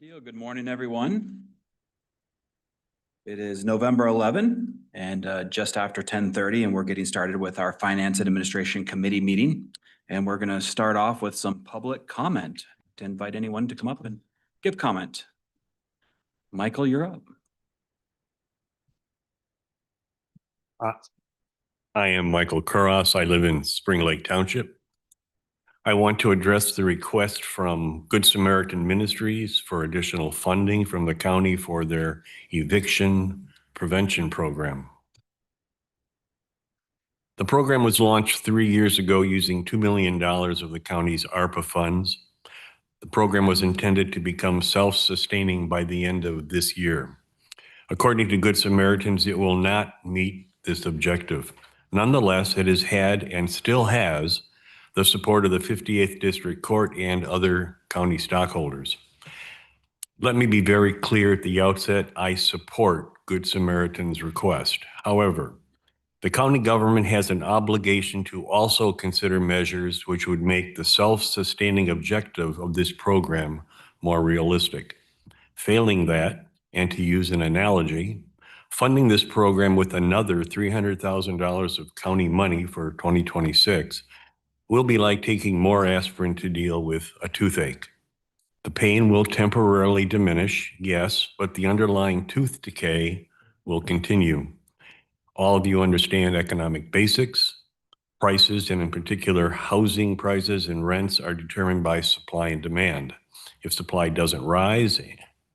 you. Good morning, everyone. It is November 11 and just after 10:30, and we're getting started with our Finance and Administration Committee meeting. And we're going to start off with some public comment to invite anyone to come up and give comment. Michael, you're up. I am Michael Kuros. I live in Spring Lake Township. I want to address the request from Good Samaritan Ministries for additional funding from the county for their eviction prevention program. The program was launched 3 years ago using $2 million of the county's ARPA funds. The program was intended to become self-sustaining by the end of this year. According to Good Samaritans, it will not meet this objective. Nonetheless, it has had and still has the support of the 58th District Court and other county stockholders. Let me be very clear at the outset, I support Good Samaritan's request. However, the county government has an obligation to also consider measures which would make the self-sustaining objective of this program more realistic. Failing that, and to use an analogy, funding this program with another $300,000 of county money for 2026 will be like taking more aspirin to deal with a toothache. The pain will temporarily diminish, yes, but the underlying tooth decay will continue. All of you understand economic basics. Prices, and in particular housing prices and rents, are determined by supply and demand. If supply doesn't rise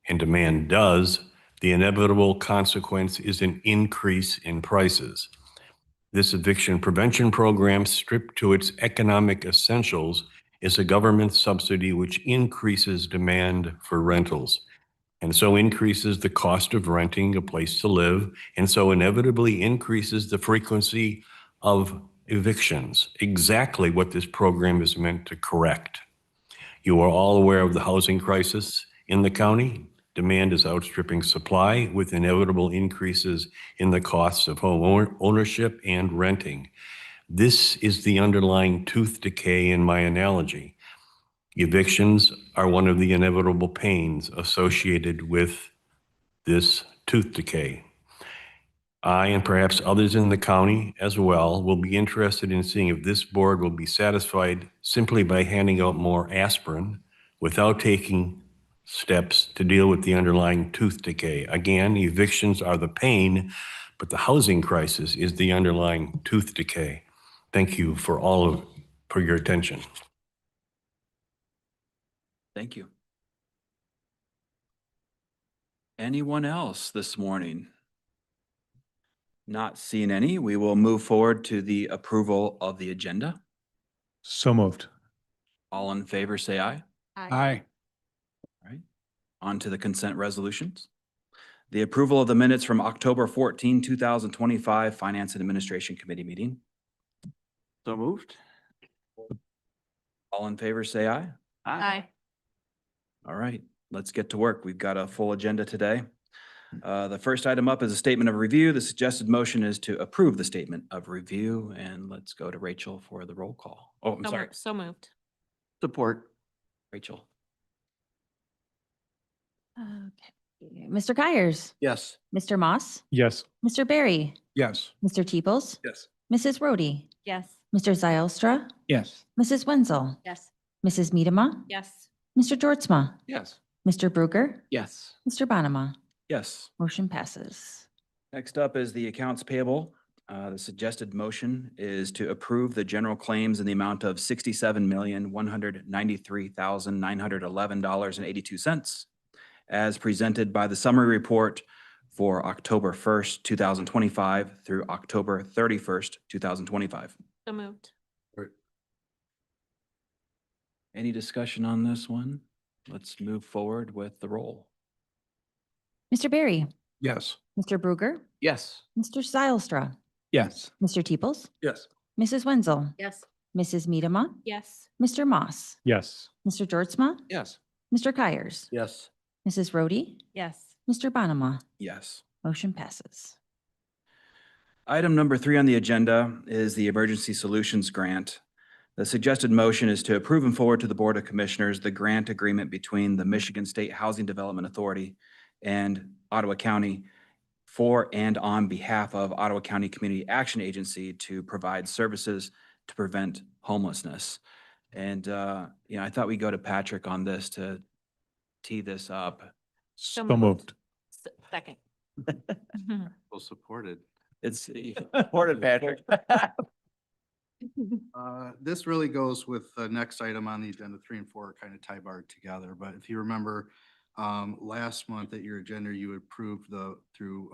and demand does, the inevitable consequence is an increase in prices. This eviction prevention program, stripped to its economic essentials, is a government subsidy which increases demand for rentals, and so increases the cost of renting a place to live, and so inevitably increases the frequency of evictions, exactly what this program is meant to correct. You are all aware of the housing crisis in the county. Demand is outstripping supply, with inevitable increases in the costs of home ownership and renting. This is the underlying tooth decay in my analogy. Evictions are one of the inevitable pains associated with this tooth decay. I, and perhaps others in the county as well, will be interested in seeing if this board will be satisfied simply by handing out more aspirin without taking steps to deal with the underlying tooth decay. Again, evictions are the pain, but the housing crisis is the underlying tooth decay. Thank you for your attention. Thank you. Anyone else this morning? Not seeing any, we will move forward to the approval of the agenda. So moved. All in favor, say aye. Aye. All right. On to the consent resolutions. The approval of the minutes from October 14, 2025 Finance and Administration Committee meeting. So moved. All in favor, say aye. Aye. All right, let's get to work. We've got a full agenda today. The first item up is a statement of review. The suggested motion is to approve the statement of review, and let's go to Rachel for the roll call. Oh, I'm sorry. So moved. Support. Rachel. Okay. Mr. Kyers, Yes. Mr. Moss, Yes. Mr. Barry, Yes. Mr. Teeples, Yes. Mrs. Rhodey, Yes. Mr. Zylstra, Yes. Mrs. Wenzel, Yes. Mrs. Miedema, Yes. Mr. Georgezma, Yes. Mr. Bruger, Yes. Mr. Bonema. Yes. Motion passes. Next up is the accounts payable. The suggested motion is to approve the general claims in the amount of $67,193,911.82 as presented by the summary report for October 1st, 2025 through October 31st, 2025. So moved. Any discussion on this one? Let's move forward with the roll. Mr. Barry, Yes. Mr. Bruger, Yes. Mr. Zylstra, Yes. Mr. Teeples, Yes. Mrs. Wenzel, Yes. Mrs. Miedema, Yes. Mr. Moss, Yes. Mr. Georgezma, Yes. Mr. Kyers, Yes. Mrs. Rhodey, Yes. Mr. Bonema. Yes. Motion passes. Item number 3 on the agenda is the Emergency Solutions Grant. The suggested motion is to approve and forward to the Board of Commissioners the grant agreement between the Michigan State Housing Development Authority and Ottawa County for and on behalf of Ottawa County Community Action Agency to provide services to prevent homelessness. And, I thought we'd go to Patrick on this to tee this up. So moved. Second. Well supported. It's, Supported, Patrick. This really goes with the next item on the agenda, 3 and 4 kind of tie-barred together. But if you remember, last month at your agenda, you approved through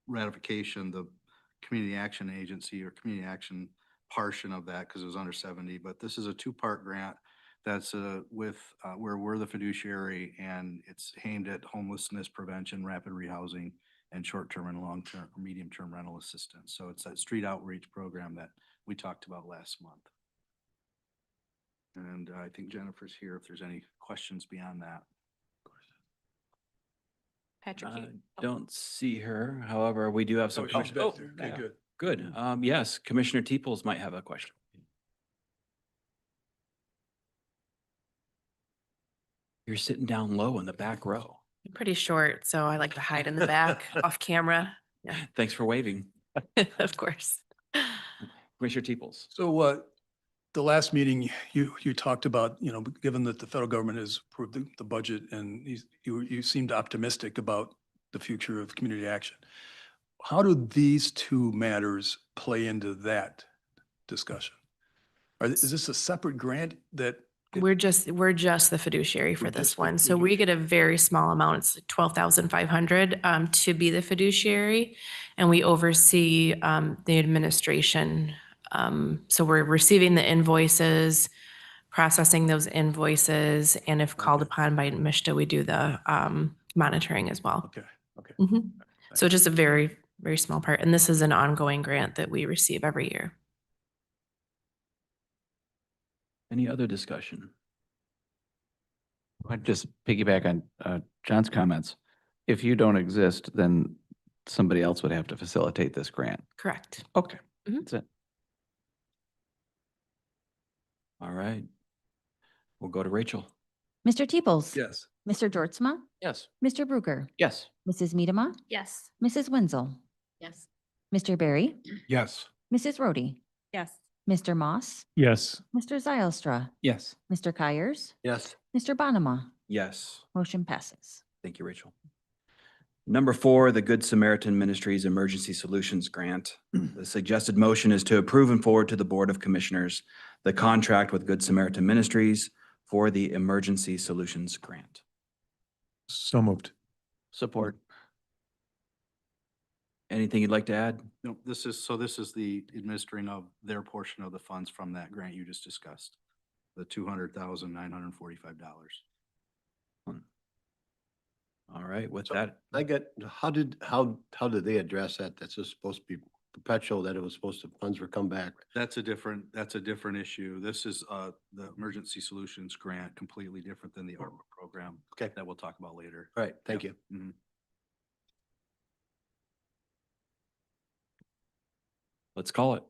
ratification, the Community Action Agency or Community Action portion of that because it was under 70. But this is a 2-part grant that's where we're the fiduciary, and it's aimed at homelessness prevention, rapid rehousing, and short-term and long-term, medium-term rental assistance. So it's that street outreach program that we talked about last month. And I think Jennifer's here if there's any questions beyond that. Patrick. don't see her. However, we do have some. Okay, Yeah. Good. Yes, Commissioner Teeples might have a question. You're sitting down low in the back row. Pretty short, so I like to hide in the back off camera. Thanks for waving. Of course. Commissioner Teeples. So, the last meeting, you talked about, given that the federal government has approved the budget and you seemed optimistic about the future of community action. How do these two matters play into that discussion? Is this a separate grant that? We're just the fiduciary for We're this just the one. So we get a very small amount. It's like 12,500 to be the fiduciary, and we oversee the administration. So we're receiving the invoices, processing those invoices, and if called upon by MISTA, we do the monitoring as well. Okay. Mhm. So just a very, very small part. And this is an ongoing grant that we receive every year. Any other discussion? I'd just piggyback on John's comments. If you don't exist, then somebody else would have to facilitate this grant. Correct. Okay. Mhm. That's it. All right. We'll go to Rachel. Mr. Teeples. Yes. Mr. Georgezma, Yes. Mr. Bruger, Yes. Mrs. Medema, Yes. Mrs. Wenzel, Yes. Mr. Barry, Yes. Mrs. Rhodey, Yes. Mr. Moss, Yes. Mr. Zylstra, Yes. Mr. Kyers, Yes. Mr. Bonema. Yes. Motion passes. Thank you, Rachel. Number 4, the Good Samaritan Ministries Emergency Solutions Grant. The suggested motion is to approve and forward to the Board of Commissioners the contract with Good Samaritan Ministries for the Emergency Solutions Grant. So moved. Support. Anything you'd like to add? No, this is the administering of their portion of the funds from that grant you just discussed, the $200,945. All right, with So that, I get, how did they address that? That's just supposed to be perpetual, that it was supposed to, funds were come back. That's a different issue. This is the Emergency Solutions Grant, completely different than the ARPA program. Okay. That we'll talk about later. All right, thank Yep. you. Mhm. let's call it.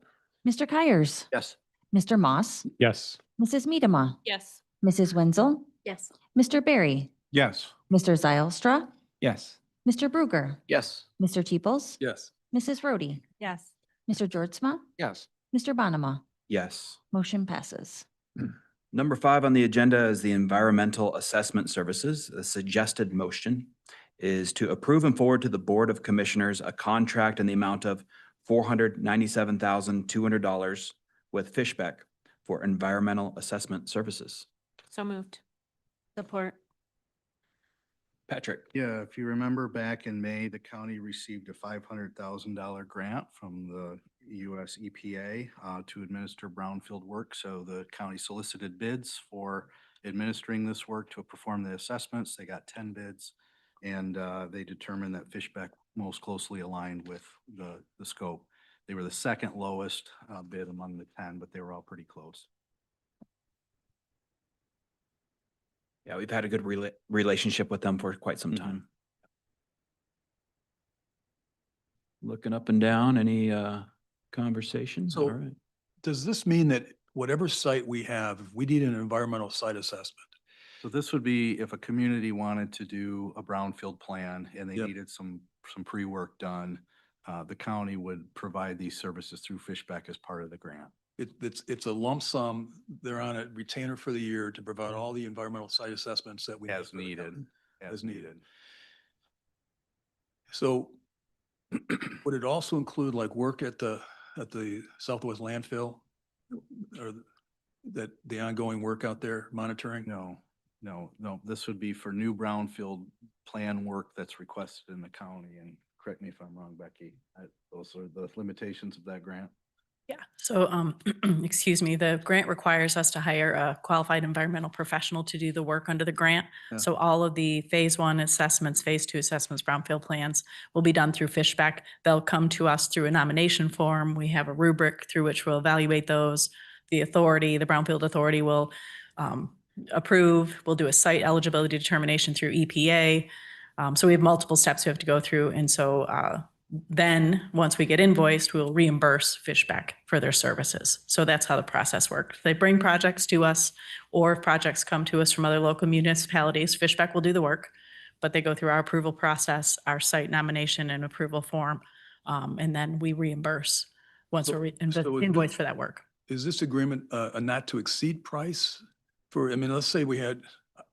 Mr. Kyers, Yes. Mr. Moss, Yes. Mrs. Medema, Yes. Mrs. Wenzel, Yes. Mr. Barry, Yes. Mr. Zylstra, Yes. Mr. Bruger, Yes. Mr. Teeples, Yes. Mrs. Rhodey, Yes. Mr. Georgezma, Yes. Mr. Bonema. Yes. Motion passes. Number 5 on the agenda is the Environmental Assessment Services. The suggested motion is to approve and forward to the Board of Commissioners a contract in the amount of $497,200 with Fishbeck for environmental assessment services. So moved. Support. Patrick. Yeah, if you remember back in May, the county received a $500,000 grant from the US EPA to administer brownfield work. So the county solicited bids for administering this work to perform the assessments. They got 10 bids, and they determined that Fishbeck most closely aligned with the scope. They were the second lowest bid among the 10, but they were all pretty close. Yeah, we've had a good relationship with them for quite some Mhm. time. Looking up and down, any conversations? So- All right. does this mean that whatever site we have, if we need an environmental site assessment? So this would be if a community wanted to do a brownfield plan and they Yep. needed some pre-work done, the county would provide these services through Fishback as part of the grant. It's a lump sum. They're on a retainer for the year to provide all the environmental site assessments that we. As need for the needed. county. As needed. So would it also include like work at the Southwest landfill? Or that the ongoing work out there monitoring? No, this would be for new brownfield plan work that's requested in the county. And correct me if I'm wrong, Becky, those are the limitations of that grant. Yeah, so, excuse me, the grant requires us to hire a qualified environmental professional to do the work under the grant. Yeah. So all of the phase 1 assessments, phase 2 assessments, brownfield plans will be done through Fishback. They'll come to us through a nomination form. We have a rubric through which we'll evaluate those. The brownfield authority will approve. We'll do a site eligibility determination through EPA. So we have multiple steps we have to go through. And so then once we get invoiced, we'll reimburse Fishback for their services. So that's how the process works. They bring projects to us, or if projects come to us from other local municipalities, Fishback will do the work, but they go through our approval process, our site nomination and approval form, and then we reimburse once So- we're so is invoiced this- for that work. Is this agreement a not to exceed price for, I mean, let's say we had,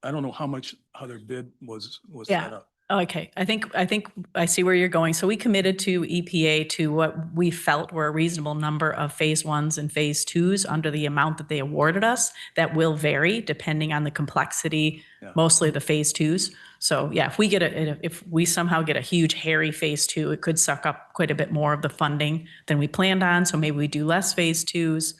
I don't know how their bid was Yeah. set up. Okay, I think I see where you're going. So we committed to EPA to what we felt were a reasonable number of phase 1s and phase 2s under the amount that they awarded us. That will vary depending on the complexity, Yeah. mostly the phase 2s. So yeah, if we somehow get a huge hairy phase 2, it could suck up quite a bit more of the funding than we planned on. So maybe we do less phase 2s,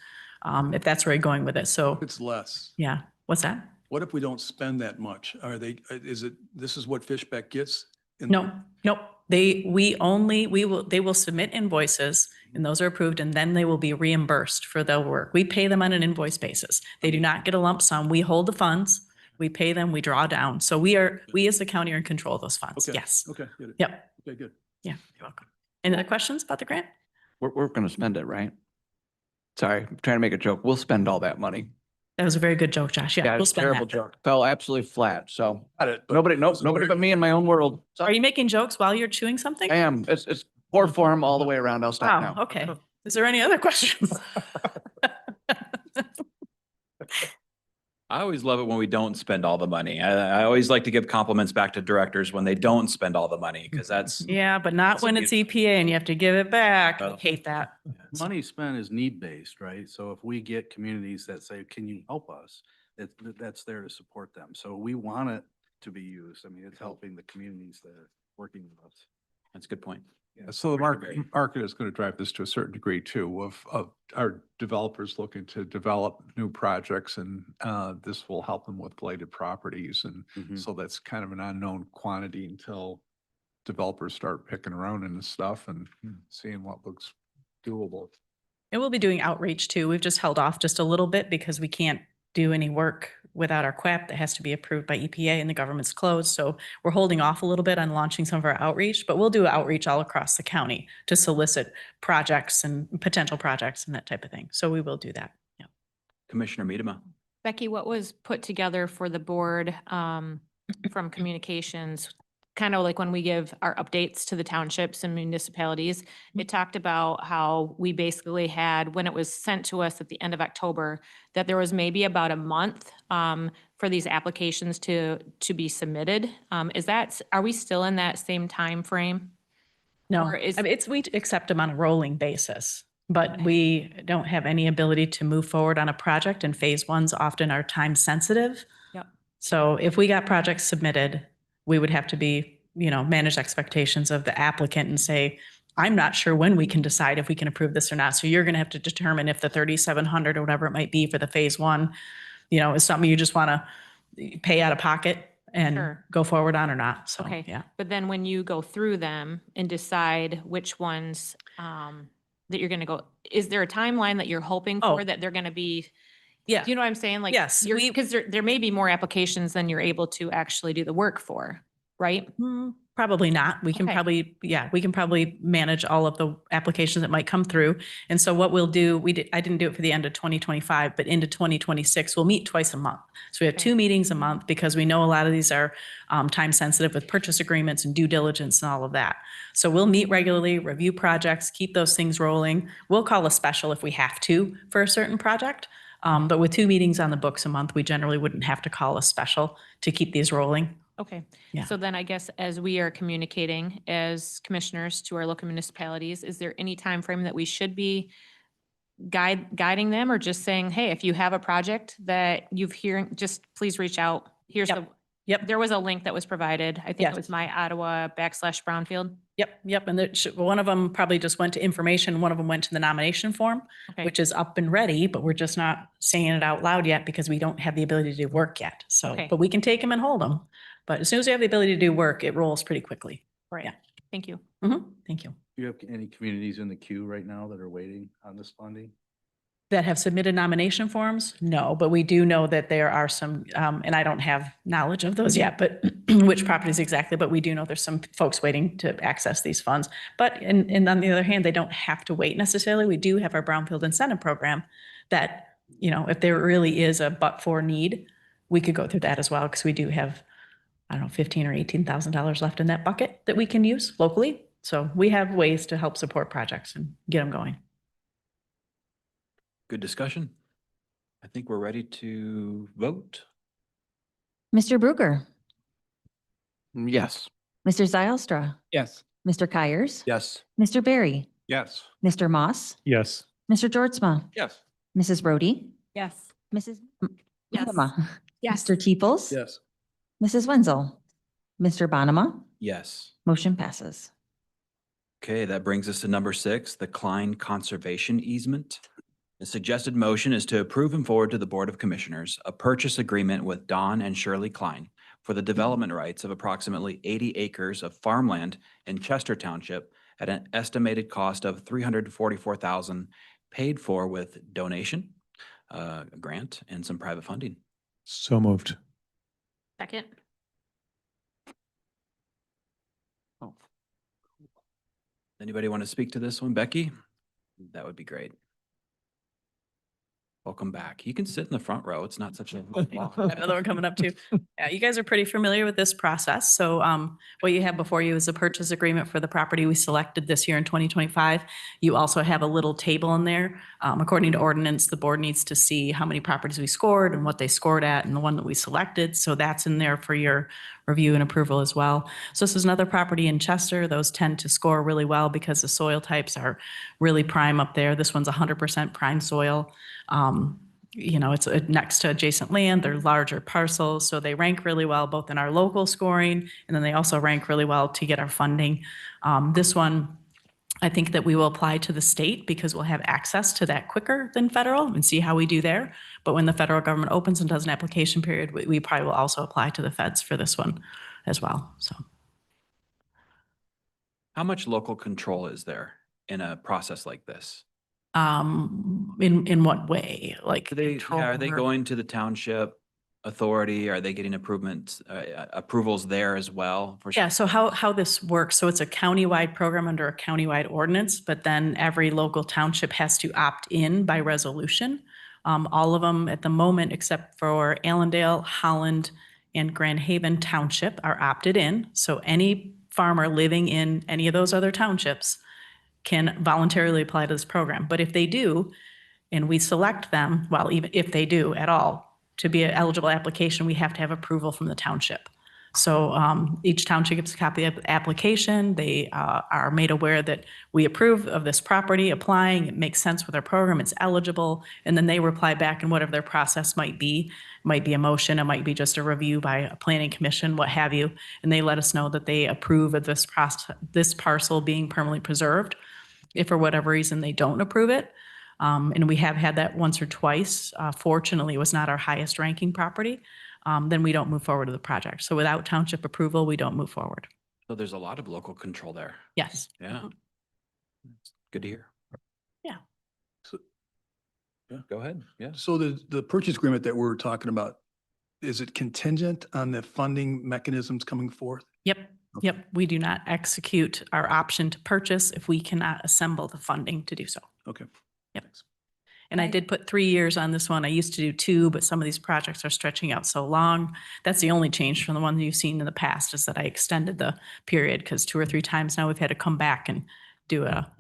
if that's where you're going with it. So It's less. yeah, what's that? What if we don't spend that much? This is what Fishback gets? No, nope. They will submit invoices and those are approved and then they will be reimbursed for their work. We pay them on an invoice basis. They do not get a lump sum. We hold the funds, we pay them, we draw down. So we as the county are in control of those funds. Okay. Yes. Okay, get it. Yep. Okay, good. Yeah, you're welcome. Any other questions about the grant? We're going to spend it, right? Sorry, I'm trying to make a joke. We'll spend all that money. That was a very good joke, Josh. Yeah, we'll it's a spend terrible that. joke. Fell absolutely flat. So Got it. but- nobody So but me in my own world. Are you making jokes while you're chewing something? I am. It's poor form all the way around. I'll stop Wow, now. okay. Is there any other questions? I always love it when we don't spend all the money. I always like to give compliments back to directors when they don't spend all the money, because that's, Yeah, but not when it's EPA and you have to give it back. I Oh. hate that. Money spent is need-based, right? So if we get communities that say, can you help us? That's there to support them. So we want it to be used. I mean, it's helping the communities that are working with us. that's a good point. Yeah, so the market is going to drive this to a certain degree too, of our developers looking to develop new projects, and this will help them with blighted properties. And Mhm. so that's kind of an unknown quantity until developers start picking around in the stuff and seeing what looks doable. And we'll be doing outreach too. We've just held off just a little bit because we can't do any work without our QAP that has to be approved by EPA and the government's closed. So we're holding off a little bit on launching some of our outreach, but we'll do outreach all across the county to solicit projects and potential projects and that type of thing. So we will do that. Yeah. Commissioner Miedema. Becky, what was put together for the board from communications? Kind of like when we give our updates to the townships and municipalities, it talked about how we basically had, when it was sent to us at the end of October, that there was maybe about a month for these applications to be submitted. Are we still in that same time frame? No, Or is- I mean, we accept them on a rolling basis, but we don't have any ability to move forward on a project, and phase 1s often are time sensitive. Yep. So if we got projects submitted, we would have to manage expectations of the applicant and say, I'm not sure when we can decide if we can approve this or not. So you're going to have to determine if the 3,700 or whatever it might be for the phase 1, is something you just want to pay out of pocket and Sure. go forward on or not. So, Okay. yeah. But then when you go through them and decide which ones that you're going to go, is there a timeline that you're hoping Oh. for that they're going to be? Yeah. Do you know what I'm saying? Like, Yes, because there may be more applications than you're able to actually do the work for, right? Hmm, Probably not. We can Okay. probably, yeah, we can probably manage all of the applications that might come through. And so what we'll do, I didn't do it for the end of 2025, but into 2026, we'll meet twice a month. So we have Okay. 2 meetings a month because we know a lot of these are time sensitive with purchase agreements and due diligence and all of that. So we'll meet regularly, review projects, keep those things rolling. We'll call a special if we have to for a certain project. But with 2 meetings on the books a month, we generally wouldn't have to call a special to keep these rolling. Okay. Yeah. So then I guess as we are communicating as commissioners to our local municipalities, is there any time frame that we should be guiding them, or just saying, hey, if you have a project that you've hearing, just please reach out. Here's Yep. the, Yep. there was a link that was provided. I think Yes. it was my Ottawa /Brownfield. Yep. And one of them probably just went to information. One of them went to the nomination form, Okay. which is up and ready, but we're just not saying it out loud yet because we don't have the ability to do work yet. So, Okay. but we can take them and hold them. But as soon as we have the ability to do work, it rolls pretty quickly. Right. Yeah. Thank you. Thank you. Do you have any communities in the queue right now that are waiting on this funding? That have submitted nomination forms? No, but we do know that there are some, and I don't have knowledge of those yet, but which properties exactly, but we do know there's some folks waiting to access these funds. But and on the other hand, they don't have to wait necessarily. We do have our Brownfield Incentive Program that, you know, if there really is a but-for need, we could go through that as well, because we do have, I don't know, $15,000 or $18,000 left in that bucket that we can use locally. So we have ways to help support projects and get them going. Good discussion. I think we're ready to vote. Mr. Bruegger, Yes. Mr. Zylstra, Yes. Mr. Kyers, Yes. Mr. Barry, Yes. Mr. Moss, Yes. Mr. Georgezma, Yes. Mrs. Brody, Yes. Mrs. Yes. Manama, Yes. Mr. Teeples, Yes. Mrs. Wenzel, Mr. Bonema, Yes. motion passes. Okay, that brings us to number 6, the Klein Conservation Easement. The suggested motion is to approve and forward to the Board of Commissioners a purchase agreement with Don and Shirley Klein for the development rights of approximately 80 acres of farmland in Chester Township at an estimated cost of $344,000, paid for with donation, a grant, and some private funding. So moved. Second. Anybody want to speak to this one? Becky? That would be great. Welcome back. You can sit in the front row. It's not such a. I have another one coming up too. Yeah, you guys are pretty familiar with this process. So what you have before you is a purchase agreement for the property we selected this year in 2025. You also have a little table in there. According to ordinance, the board needs to see how many properties we scored and what they scored at and the one that we selected. So that's in there for your review and approval as well. So this is another property in Chester. Those tend to score really well because the soil types are really prime up there. This one's 100% prime soil. You know, it's next to adjacent land. They're larger parcels, so they rank really well both in our local scoring, and then they also rank really well to get our funding. This one, I think that we will apply to the state because we'll have access to that quicker than federal and see how we do there. But when the federal government opens and does an application period, we probably will also apply to the feds for this one as well. So How much local control is there in a process like this? in what way? Like Are they, control are they over- going to the township authority? Are they getting approvals there as well? Yeah, so how this works, so it's a countywide program under a countywide ordinance, but then every local township has to opt in by resolution. All of them at the moment, except for Allendale, Holland, and Grand Haven Township are opted in. So any farmer living in any of those other townships can voluntarily apply to this program. But if they do, and we select them, well, even if they do at all, to be an eligible application, we have to have approval from the township. So each township gets a copy of the application. They are made aware that we approve of this property applying. It makes sense with our program. It's eligible. And then they reply back, and whatever their process might be a motion, it might be just a review by a planning commission, what have you. And they let us know that they approve of this parcel being permanently preserved. If for whatever reason they don't approve it, and we have had that once or twice, fortunately, it was not our highest ranking property, then we don't move forward with the project. So without township approval, we don't move forward. So there's a lot of local control there. Yes. Yeah. Good to hear. Yeah. So, yeah. Go ahead. Yeah. So the purchase agreement that we're talking about, is it contingent on the funding mechanisms coming forth? Yep. Yep, we do not execute our option to purchase if we cannot assemble the funding to do so. Okay. Yep. And I did put 3 years on this one. I used to do 2, but some of these projects are stretching out so long. That's the only change from the one you've seen in the past, is that I extended the period, because 2 or 3 times now we've had to come back and do a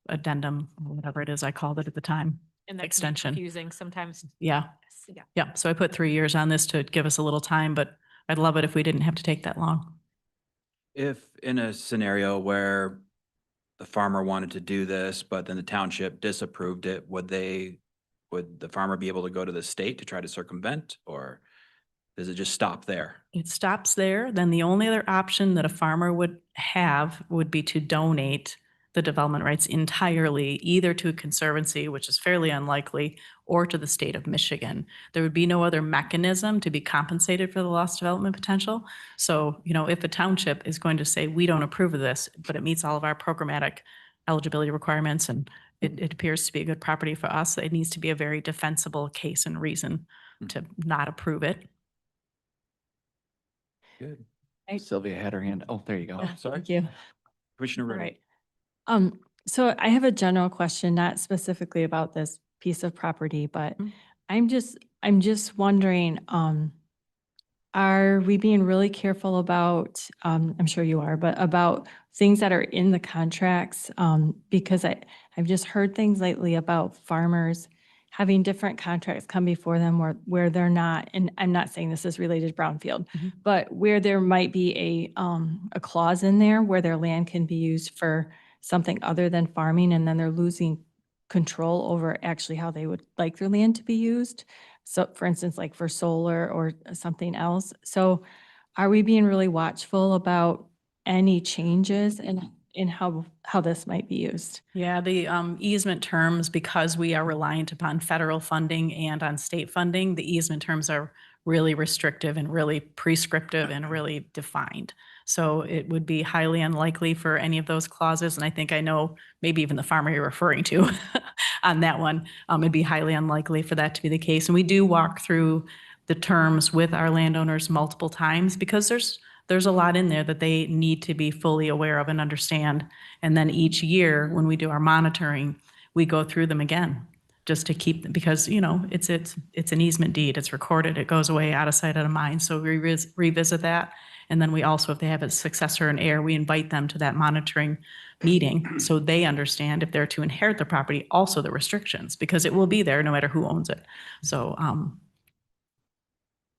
addendum, or whatever it is I called it at the time. And that can be Extension. confusing sometimes. Yeah, Yeah. yeah. So I put 3 years on this to give us a little time, but I'd love it if we didn't have to take that long. If in a scenario where the farmer wanted to do this, but then the township disapproved it, would the farmer be able to go to the state to try to circumvent, or does it just stop there? It stops there. Then the only other option that a farmer would have would be to donate the development rights entirely, either to a conservancy, which is fairly unlikely, or to the state of Michigan. There would be no other mechanism to be compensated for the lost development potential. So, if a township is going to say, we don't approve of this, but it meets all of our programmatic eligibility requirements, and it appears to be a good property for us, it needs to be a very defensible case and reason to not approve it. Good. Sylvia had her hand. Oh, there you go. Sorry. Thank you. Commissioner All Ridley. right. So I have a general question, not specifically about this piece of property, but Mhm. I'm just wondering, are we being really careful about, I'm sure you are, but about things that are in the contracts? Because I've just heard things lately about farmers having different contracts come before them where they're not, and I'm not saying this is related to brownfield, Mhm. but where there might be a clause in there where their land can be used for something other than farming, and then they're losing control over actually how they would like their land to be used. So for instance, like for solar or something else. So are we being really watchful about any changes in how this might be used? Yeah, the easement terms, because we are reliant upon federal funding and on state funding, the easement terms are really restrictive and really prescriptive and really defined. So it would be highly unlikely for any of those clauses, and I think I know maybe even the farmer you're referring to on that one, it'd be highly unlikely for that to be the case. And we do walk through the terms with our landowners multiple times, because there's a lot in there that they need to be fully aware of and understand. And then each year, when we do our monitoring, we go through them again, just to keep them, because, it's an easement deed, it's recorded, it goes away, out of sight, out of mind. So we revisit that. And then we also, if they have a successor and heir, we invite them to that monitoring meeting, so they understand, if they're to inherit the property, also the restrictions, because it will be there no matter who owns it. So,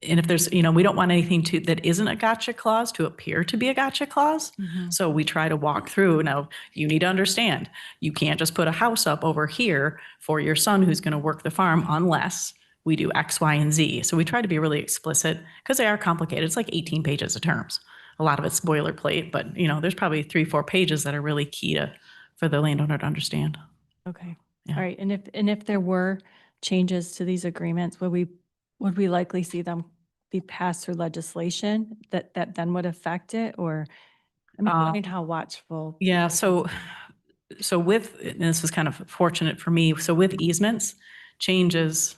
and if there's, we don't want anything that isn't a gotcha clause to appear to be a gotcha clause. So we try to walk through. Now, you need to understand, you can't just put a house up over here for your son who's going to work the farm unless we do X, Y, and Z. So we try to be really explicit, because they are complicated. It's like 18 pages of terms. A lot of it's boilerplate, but there's probably 3-4 pages that are really key for the landowner to understand. Okay. Yeah. All right. And if there were changes to these agreements, would we likely see them be passed through legislation that then would affect it? Or I'm wondering how watchful. Yeah, so and this is kind of fortunate for me. So with easements, changes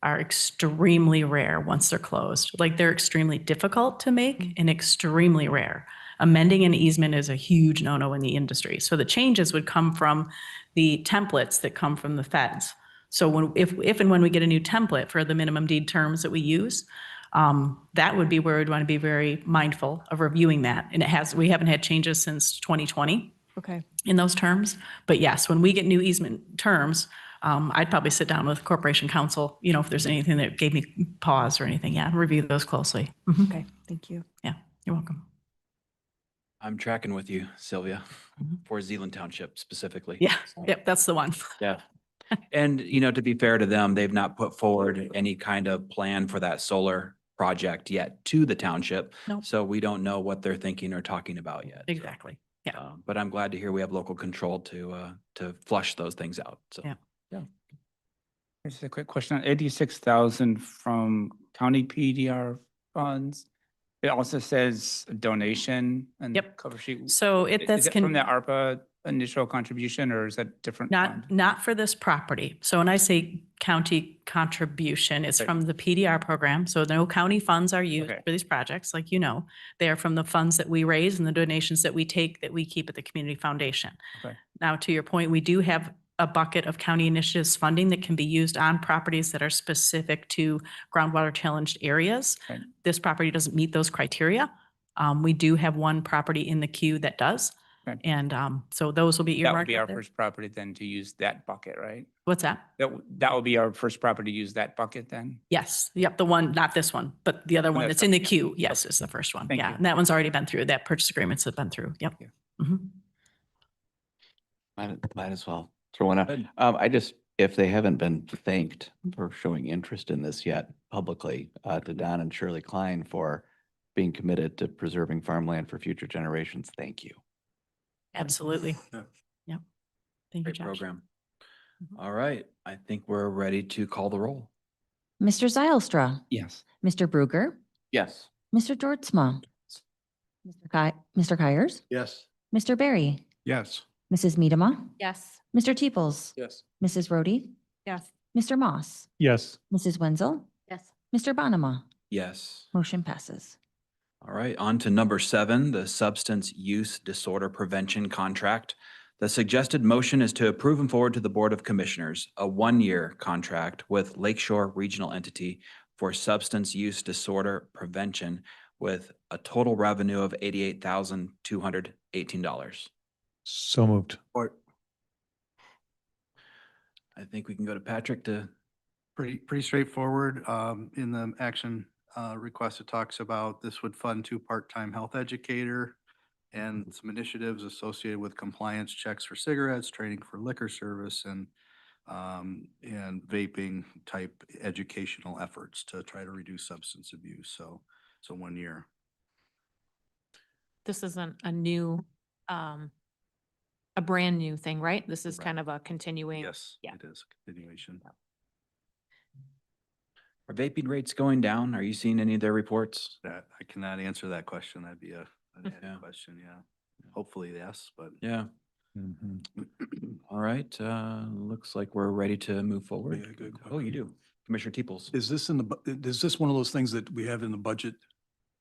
are extremely rare once they're closed. Like, they're extremely difficult to make and extremely rare. Amending an easement is a huge no-no in the industry. So the changes would come from the templates that come from the feds. So if and when we get a new template for the minimum deed terms that we use, that would be where we'd want to be very mindful of reviewing that. And we haven't had changes since 2020 Okay. in those terms. But yes, when we get new easement terms, I'd probably sit down with Corporation Counsel, if there's anything that gave me pause or anything, and review those closely. Mhm. Okay. Thank you. Yeah, you're welcome. I'm tracking with you, Sylvia, Mhm. for Zealand Township specifically. Yeah, yep, that's the one. Yeah. And, to be fair to them, they've not put forward any kind of plan for that solar project yet to the township. Nope. So we don't know what they're thinking or talking about yet. Exactly. Yeah. But I'm glad to hear we have local control to flush those things out. So. Yeah. Just a quick question on 86,000 from county PDR funds. It also says donation and Yep. cover sheet. So Is it from the ARPA initial contribution, or is that different? fund? Not for this property. So when I say county contribution, it's Okay. from the PDR program. So no county funds are used Okay. for these projects, like you know. They are from the funds that we raise and the donations that we take that we keep at the community foundation. Okay. Now, to your point, we do have a bucket of county initiatives funding that can be used on properties that are specific to groundwater challenged areas. Okay. This property doesn't meet those criteria. We do have one property in the queue that does. Okay. And so those will be That would earmarked. be our out there. first property then to use that bucket, right? What's that? That would be our first property to use that bucket then? Yes, yep, the one, not this one, but the other one that's that's in the okay. queue, yes, is the first one. Thank Yeah, you. and that one's already been through, that purchase agreements have been through, yep. you. Mhm. Might as well throw one out. Good. I just, if they haven't been thanked for showing interest in this yet publicly, to Don and Shirley Klein for being committed to preserving farmland for future generations, thank you. Absolutely. Yeah. Yep. Thank you, Great Josh. program. All right, I think we're ready to call the roll. Mr. Zylstra, Yes. Mr. Bruegger, Yes. Mr. Georgezma, Mr. Kyers, Yes. Mr. Barry, Yes. Mrs. Medema, Yes. Mr. Teeples, Yes. Mrs. Rhodey, Yes. Mr. Moss, Yes. Mrs. Wenzel, Yes. Mr. Bonema. Yes. Motion passes. All right, on to number 7, the Substance Use Disorder Prevention Contract. The suggested motion is to approve and forward to the Board of Commissioners a 1-year contract with Lakeshore Regional Entity for substance use disorder prevention with a total revenue of $88,218. So moved. Or I think we can go to Patrick to, Pretty straightforward. In the action request, it talks about this would fund 2 part-time health educator and some initiatives associated with compliance checks for cigarettes, training for liquor service, and vaping type educational efforts to try to reduce substance abuse. So 1 year. This isn't a new, a brand new thing, right? This is Right. kind of a continuing. Yes, Yeah. it is a continuation. are vaping rates going down? Are you seeing any of their reports? That, I cannot answer that question. That'd be an Yeah. added question, yeah. Hopefully, yes, but. Yeah, all right, looks like we're ready to move forward. Yeah, good Oh, you do. Commissioner Teeples. Is this in the, is this one of those things that we have in the budget?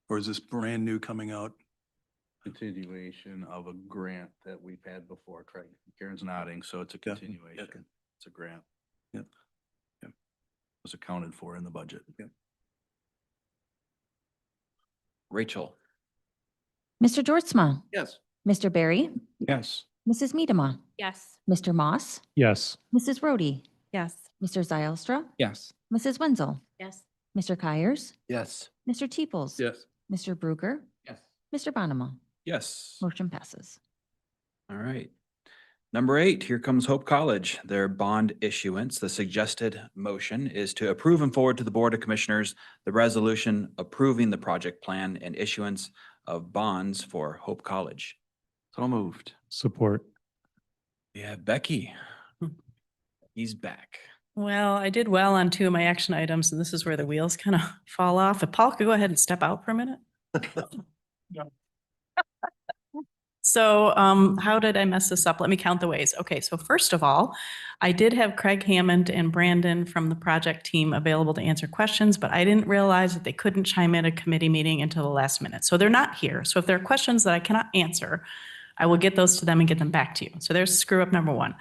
Or is this brand new coming out? Continuation of a grant that we've had before. Craig, Karen's nodding, so it's a Yeah, continuation. okay. It's a grant. Yep. Yep. Was accounted for in the budget. Yep. Rachel. Mr. Georgezma, yes. Mr. Barry, Yes. Mrs. Medema, Yes. Mr. Moss, Yes. Mrs. Rhodey, Yes. Mr. Zylstra, Yes. Mrs. Wenzel, Yes. Mr. Kyers, Yes. Mr. Teeples. Yes. Mr. Bruegger, Yes. Mr. Bonema. Yes. Motion passes. All right. Number 8, here comes Hope College, their bond issuance. The suggested motion is to approve and forward to the Board of Commissioners the resolution approving the project plan and issuance of bonds for Hope College. So moved. Support. We have Becky. He's back. Well, I did well on 2 of my action items, and this is where the wheels kind of fall off. If Paul could go ahead and step out for a minute. So how did I mess this up? Let me count the ways. Okay, so first of all, I did have Craig Hammond and Brandon from the project team available to answer questions, but I didn't realize that they couldn't chime in a committee meeting until the last minute. So they're not here. So if there are questions that I cannot answer, I will get those to them and get them back to you. So there's screw up number 1.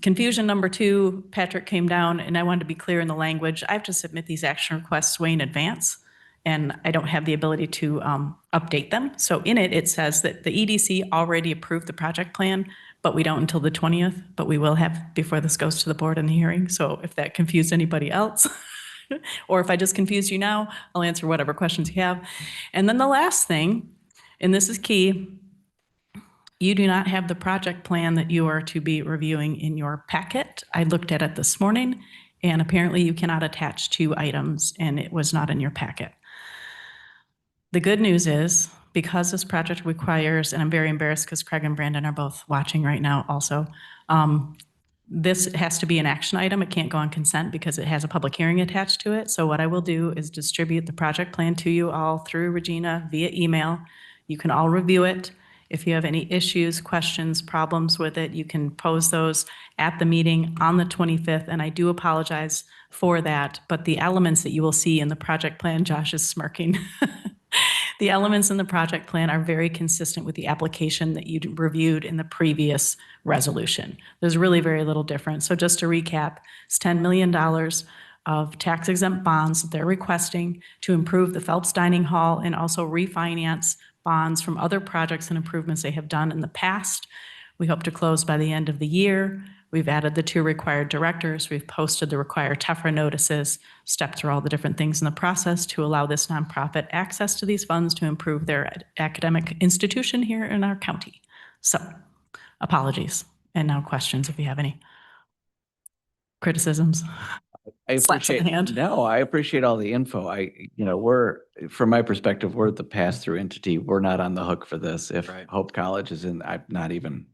Confusion number 2, Patrick came down and I wanted to be clear in the language. I have to submit these action requests way in advance, and I don't have the ability to update them. So in it, it says that the EDC already approved the project plan, but we don't until the 20th, but we will have before this goes to the board in the hearing. So if that confused anybody else, or if I just confused you now, I'll answer whatever questions you have. And then the last thing, and this is key, you do not have the project plan that you are to be reviewing in your packet. I looked at it this morning, and apparently you cannot attach 2 items, and it was not in your packet. The good news is, because this project requires, and I'm very embarrassed because Craig and Brandon are both watching right now also, this has to be an action item. It can't go on consent because it has a public hearing attached to it. So what I will do is distribute the project plan to you all through Regina via email. You can all review it. If you have any issues, questions, problems with it, you can pose those at the meeting on the 25th, and I do apologize for that, but the elements that you will see in the project plan, Josh is smirking. The elements in the project plan are very consistent with the application that you reviewed in the previous resolution. There's really very little difference. So just to recap, it's $10 million of tax exempt bonds that they're requesting to improve the Phelps Dining Hall and also refinance bonds from other projects and improvements they have done in the past. We hope to close by the end of the year. We've added the 2 required directors. We've posted the required TEFRA notices, stepped through all the different things in the process to allow this nonprofit access to these funds to improve their academic institution here in our county. So apologies. And now questions if you have any criticisms. I Slaps of the appreciate, hand. no, I appreciate all the info. We're, from my perspective, we're the pass-through entity. We're not on the hook for this. If Right. Hope College is in, I'm not even.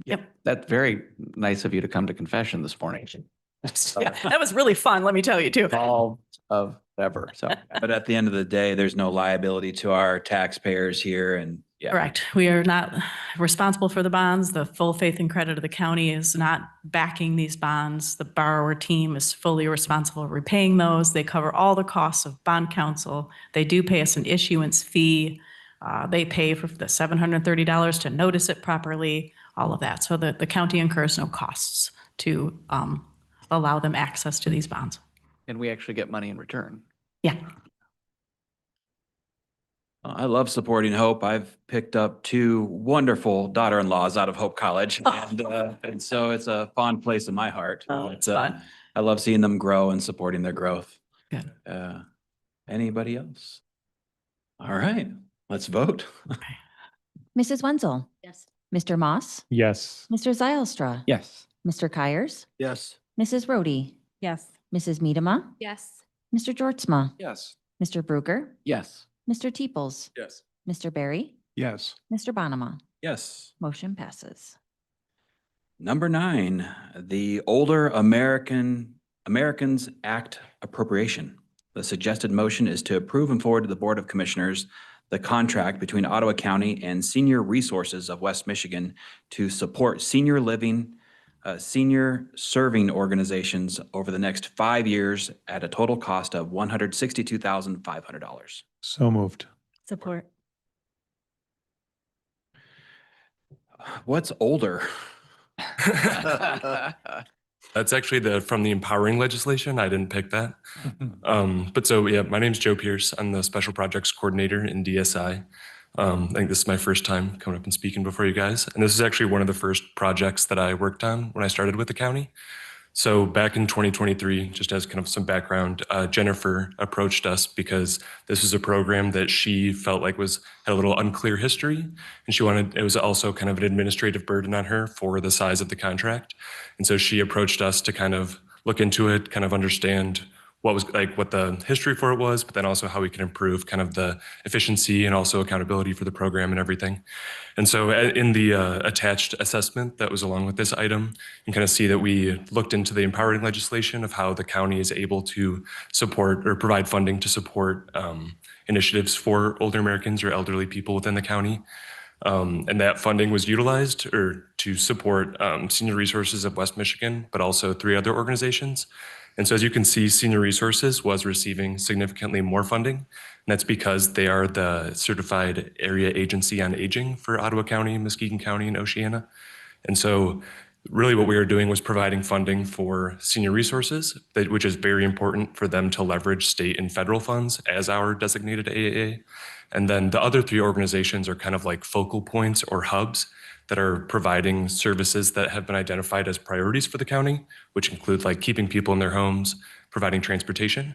Yep. That's very nice of you to come to confession this morning. Yeah, that was really fun, let me tell you too. All of ever, so. But at the end of the day, there's no liability to our taxpayers here and yeah. Correct. We are not responsible for the bonds. The full faith and credit of the county is not backing these bonds. The borrower team is fully responsible for repaying those. They cover all the costs of bond counsel. They do pay us an issuance fee. They pay for the $730 to notice it properly, all of that. So the county incurs no costs to allow them access to these bonds. And we actually get money in return. Yeah. I love supporting Hope. I've picked up 2 wonderful daughter-in-laws out of Hope College. And so it's a fond place in my heart. Oh, it's fun. I love seeing them grow and supporting their growth. Good. Anybody else? All right, let's vote. Mrs. Wenzel, Yes. Mr. Moss, Yes. Mr. Zylstra, Yes. Mr. Kyers, Yes. Mrs. Rhodey, Yes. Mrs. Medema, Yes. Mr. Georgezma, Yes. Mr. Bruger, Yes. Mr. Teeples, Yes. Mr. Barry, Yes. Mr. Bonema. Yes. Motion passes. Number 9, the Older Americans Act appropriation. The suggested motion is to approve and forward to the Board of Commissioners the contract between Ottawa County and Senior Resources of West Michigan to support senior living, senior serving organizations over the next 5 years at a total cost of $162,500. So moved. Support. What's older? That's actually from the empowering legislation. I didn't pick that. But so, yeah, my name's Joe Pierce. I'm the Special Projects Coordinator in DSI. I think this is my first time coming up and speaking before you guys. And this is actually one of the first projects that I worked on when I started with the county. So back in 2023, just as kind of some background, Jennifer approached us because this was a program that she felt like had a little unclear history. And it was also kind of an administrative burden on her for the size of the contract. And so she approached us to kind of look into it, kind of understand what the history for it was, but then also how we can improve kind of the efficiency and also accountability for the program and everything. And so in the attached assessment that was along with this item, you can kind of see that we looked into the empowering legislation of how the county is able to support or provide funding to support initiatives for older Americans or elderly people within the county. And that funding was utilized to support Senior Resources of West Michigan, but also 3 other organizations. And so as you can see, Senior Resources was receiving significantly more funding. And that's because they are the certified area agency on aging for Ottawa County, Muskegon County, and Oceana. And so really what we were doing was providing funding for Senior Resources, which is very important for them to leverage state and federal funds as our designated AAA. And then the other 3 organizations are kind of like focal points or hubs that are providing services that have been identified as priorities for the county, which include like keeping people in their homes, providing transportation.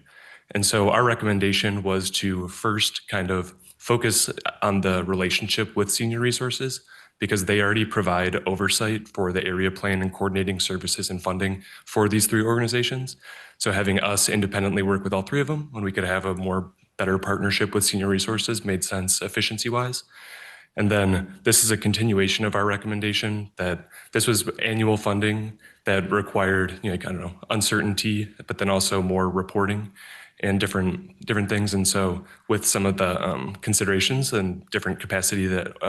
And so our recommendation was to first kind of focus on the relationship with Senior Resources because they already provide oversight for the area plan and coordinating services and funding for these 3 organizations. So having us independently work with all 3 of them when we could have a better partnership with Senior Resources made sense efficiency-wise. And then this is a continuation of our recommendation that this was annual funding that required, uncertainty, but then also more reporting. and different things. And so with some of the considerations and different capacity that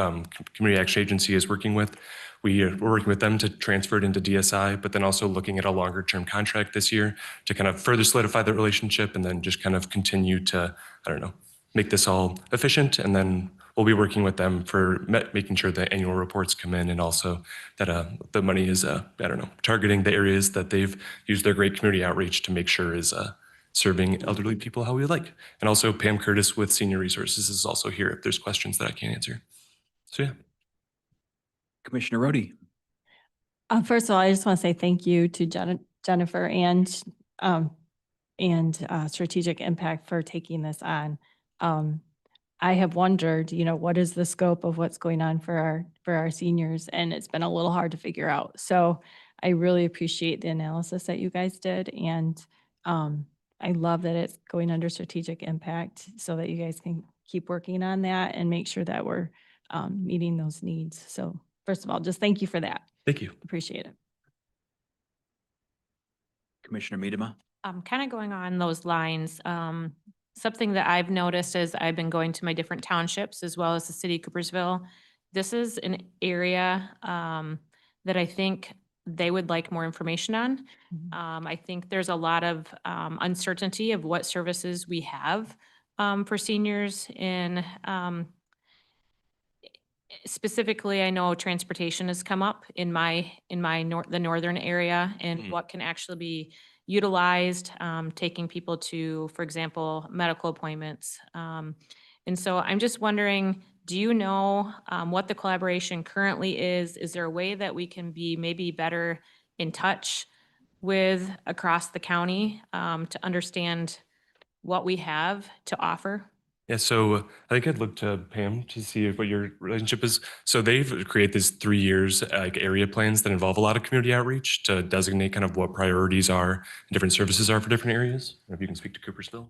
Community Action Agency is working with, we're working with them to transfer it into DSI, but then also looking at a longer term contract this year to kind of further solidify the relationship and then just kind of continue to, I don't know, make this all efficient. And then we'll be working with them for making sure that annual reports come in and also that the money is, I don't know, targeting the areas that they've used their great community outreach to make sure is serving elderly people how we would like. And also Pam Curtis with Senior Resources is also here if there's questions that I can't answer. So yeah. Commissioner Rhodey. First of all, I just want to say thank you to Jennifer and Strategic Impact for taking this on. I have wondered, what is the scope of what's going on for our seniors? And it's been a little hard to figure out. So I really appreciate the analysis that you guys did. And I love that it's going under Strategic Impact so that you guys can keep working on that and make sure that we're meeting those needs. So first of all, just thank you for that. Thank you. Appreciate it. Commissioner Miedema. Kind of going on those lines, something that I've noticed as I've been going to my different townships as well as the city of Coopersville, this is an area that I think they would like more information on. I think there's a lot of uncertainty of what services we have for seniors in specifically, I know transportation has come up in the northern area and what can actually be utilized, taking people to, for example, medical appointments. And so I'm just wondering, do you know what the collaboration currently is? Is there a way that we can be maybe better in touch with across the county to understand what we have to offer? Yeah, so I think I'd look to Pam to see what your relationship is. So they've created these 3 years like area plans that involve a lot of community outreach to designate kind of what priorities are and different services are for different areas. If you can speak to Coopersville.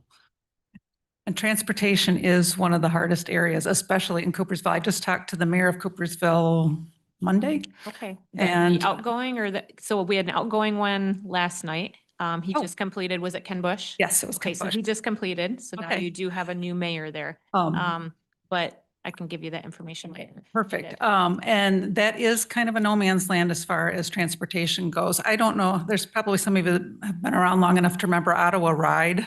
And transportation is one of the hardest areas, especially in Coopersville. I just talked to the mayor of Coopersville Monday. Okay. And the outgoing so we had an outgoing one last night. He Oh. just completed, was it Ken Bush? Yes, it was Okay, Ken so Bush. he just completed, so now Okay. you do have a new mayor there. But I can give you that information later. Perfect. And that is kind of a no man's land as far as transportation goes. I don't know, there's probably some of you that have been around long enough to remember Ottawa Ride,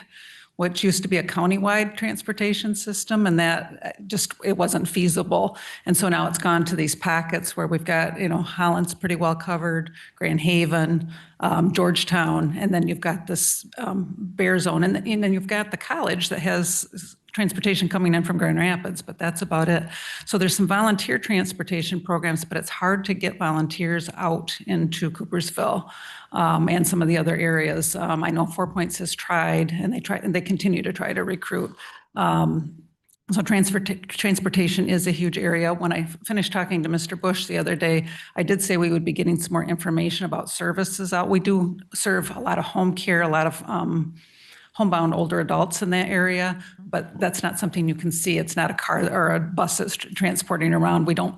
which used to be a countywide transportation system, and that it wasn't feasible. And so now it's gone to these pockets where we've got, Holland's pretty well covered, Grand Haven, Georgetown, and then you've got this Bear Zone, and then you've got the college that has transportation coming in from Grand Rapids, but that's about it. So there's some volunteer transportation programs, but it's hard to get volunteers out into Coopersville and some of the other areas. I know 4 Points has tried, and they continue to try to recruit. So transportation is a huge area. When I finished talking to Mr. Bush the other day, I did say we would be getting some more information about services out. We do serve a lot of home care, a lot of homebound older adults in that area, but that's not something you can see. It's not a car or a bus that's transporting around. We don't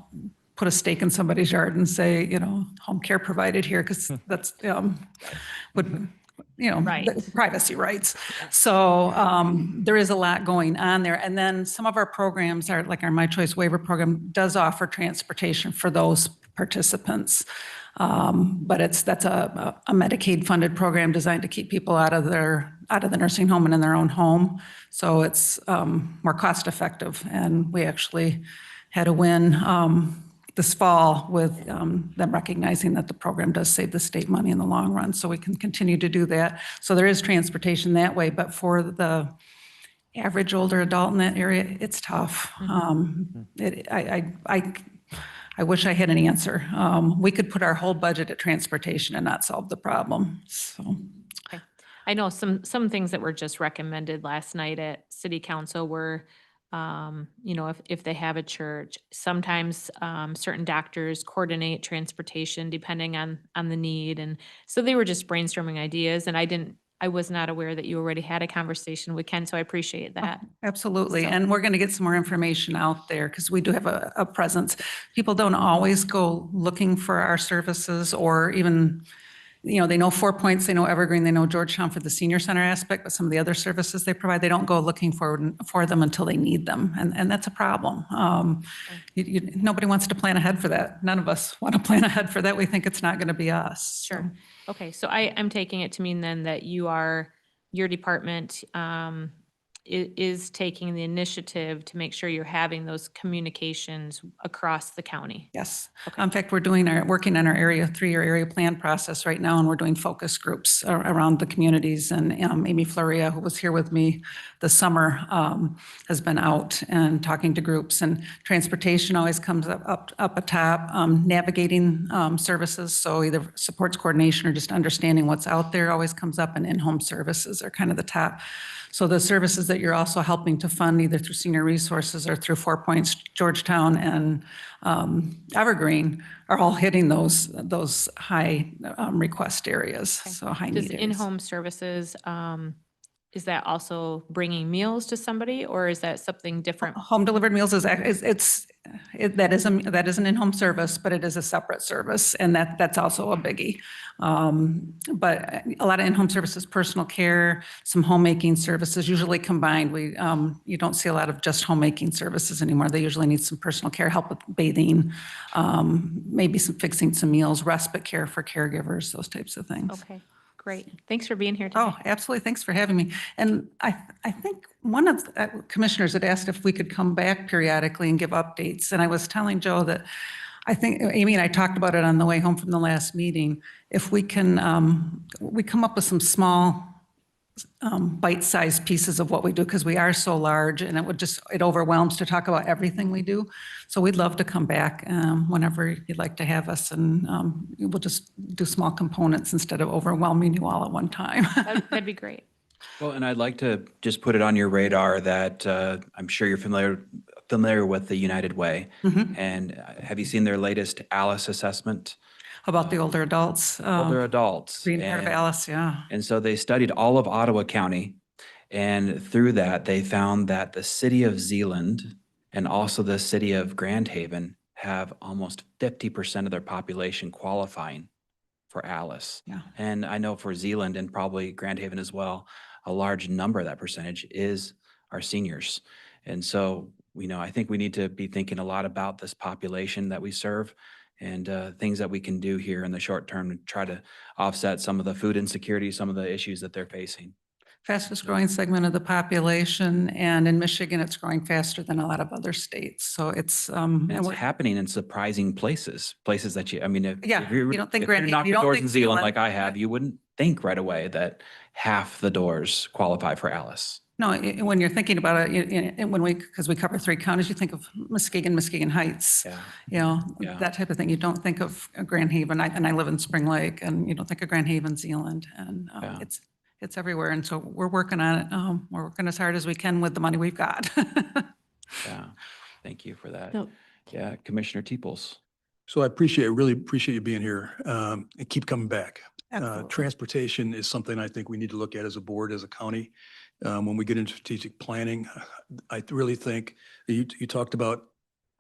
put a stake in somebody's yard and say, home care provided here, because that's Right. privacy rights. So there is a lot going on there. And then some of our programs are like our My Choice Waiver program does offer transportation for those participants. But that's a Medicaid funded program designed to keep people out of the nursing home and in their own home. So it's more cost effective. And we actually had a win this fall with them recognizing that the program does save the state money in the long run. So we can continue to do that. So there is transportation that way, but for the average older adult in that area, it's tough. I wish I had an answer. We could put our whole budget at transportation and not solve the problem. So. Okay. I know some things that were just recommended last night at city council were, if they have a church, sometimes certain doctors coordinate transportation depending on the need. And so they were just brainstorming ideas, and I was not aware that you already had a conversation with Ken, so I appreciate that. Absolutely. So- And we're going to get some more information out there because we do have a presence. People don't always go looking for our services or even they know 4 Points, they know Evergreen, they know Georgetown for the senior center aspect, but some of the other services they provide, they don't go looking for them until they need them. And that's a problem. Nobody wants to plan ahead for that. None of us want to plan ahead for that. We think it's not going to be us. Sure. Okay, so I'm taking it to mean then that your department is taking the initiative to make sure you're having those communications across the county. Yes. Okay. In fact, we're working on our 3-year area plan process right now, and we're doing focus groups around the communities. And Amy Floria, who was here with me this summer, has been out and talking to groups. And transportation always comes up atop, navigating services. So either supports coordination or just understanding what's out there always comes up, and in-home services are kind of the top. So the services that you're also helping to fund either through senior resources or through 4 Points, Georgetown, and Evergreen are all hitting those high request areas, so high need Does areas. in-home services, is that also bringing meals to somebody, or is that something different? Home delivered meals that is an in-home service, but it is a separate service, and that's also a biggie. But a lot of in-home services, personal care, some homemaking services, usually combined. You don't see a lot of just homemaking services anymore. They usually need some personal care, help with bathing, maybe fixing some meals, respite care for caregivers, those types of things. Okay, great. Thanks for being here today. Oh, absolutely. Thanks for having me. And I think one of the commissioners had asked if we could come back periodically and give updates. And I was telling Joe that I think Amy and I talked about it on the way home from the last meeting. If we can, we come up with some small bite-sized pieces of what we do, because we are so large, and it overwhelms to talk about everything we do. So we'd love to come back whenever you'd like to have us, and we'll just do small components instead of overwhelming you all at one time. That'd be great. Well, and I'd like to just put it on your radar that I'm sure you're familiar with the United Way. And have you seen their latest ALICE assessment? About the older adults. Older adults. Green part of And- Alice, yeah. And so they studied all of Ottawa County, and through that, they found that the city of Zeeland and also the city of Grand Haven have almost 50% of their population qualifying for ALICE. Yeah. And I know for Zeeland and probably Grand Haven as well, a large number of that percentage is our seniors. And so, I think we need to be thinking a lot about this population that we serve, and things that we can do here in the short term to try to offset some of the food insecurity, some of the issues that they're facing. Fastest growing segment of the population, and in Michigan, it's growing faster than a lot of other states. So it's And it's happening in surprising places that Yeah, if you don't think if Grand- you knock you the don't doors think in Zealand Zealand- like I have, you wouldn't think right away that half the doors qualify for ALICE. No, when you're thinking about it, because we cover 3 counties, you think of Muskegon Heights, Yeah. Yeah. that type of thing. You don't think of Grand Haven, and I live in Spring Lake, and you don't think of Grand Haven, Zealand, and Yeah. it's everywhere. And so we're working on it. We're working as hard as we can with the money we've got. Yeah. Thank you for that. So- Yeah, Commissioner Teeples. So I really appreciate you being here, and keep coming back. Absolutely. Transportation is something I think we need to look at as a board, as a county. When we get into strategic planning, I really think that you talked about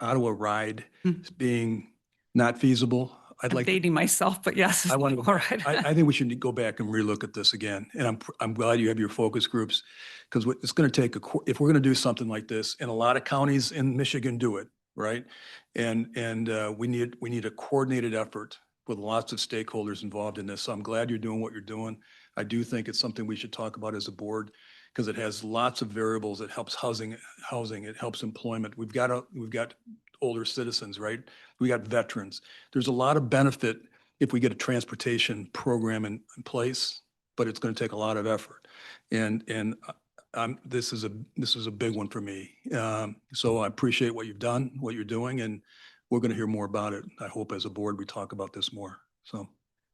Ottawa Ride as being not feasible. I'd I'm like, dating myself, but yes. I want to, all right. I think we should go back and relook at this again. And I'm glad you have your focus groups, because it's going to take if we're going to do something like this, and a lot of counties in Michigan do it, right? And we need a coordinated effort with lots of stakeholders involved in this. So I'm glad you're doing what you're doing. I do think it's something we should talk about as a board, because it has lots of variables. It helps housing, it helps employment. We've got older citizens, right? We got veterans. There's a lot of benefit if we get a transportation program in place, but it's going to take a lot of effort. And this is a big one for me. So I appreciate what you've done, what you're doing, and we're going to hear more about it. I hope as a board, we talk about this more. So.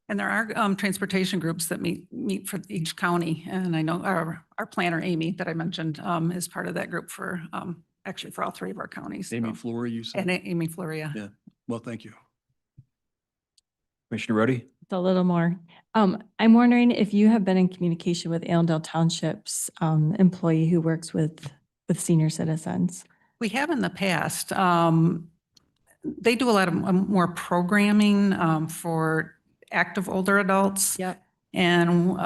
And there are transportation groups that meet for each county. And I know our planner, Amy, that I mentioned, is part of that group for, actually for all 3 of our counties. Amy So- Flory, you said? And Amy Floria. Yeah. Well, thank you. Commissioner Rhodey? It's a little more. I'm wondering if you have been in communication with Allendale Township's employee who works with senior citizens. We have in the past. They do a lot of more programming for active older adults. Yep. And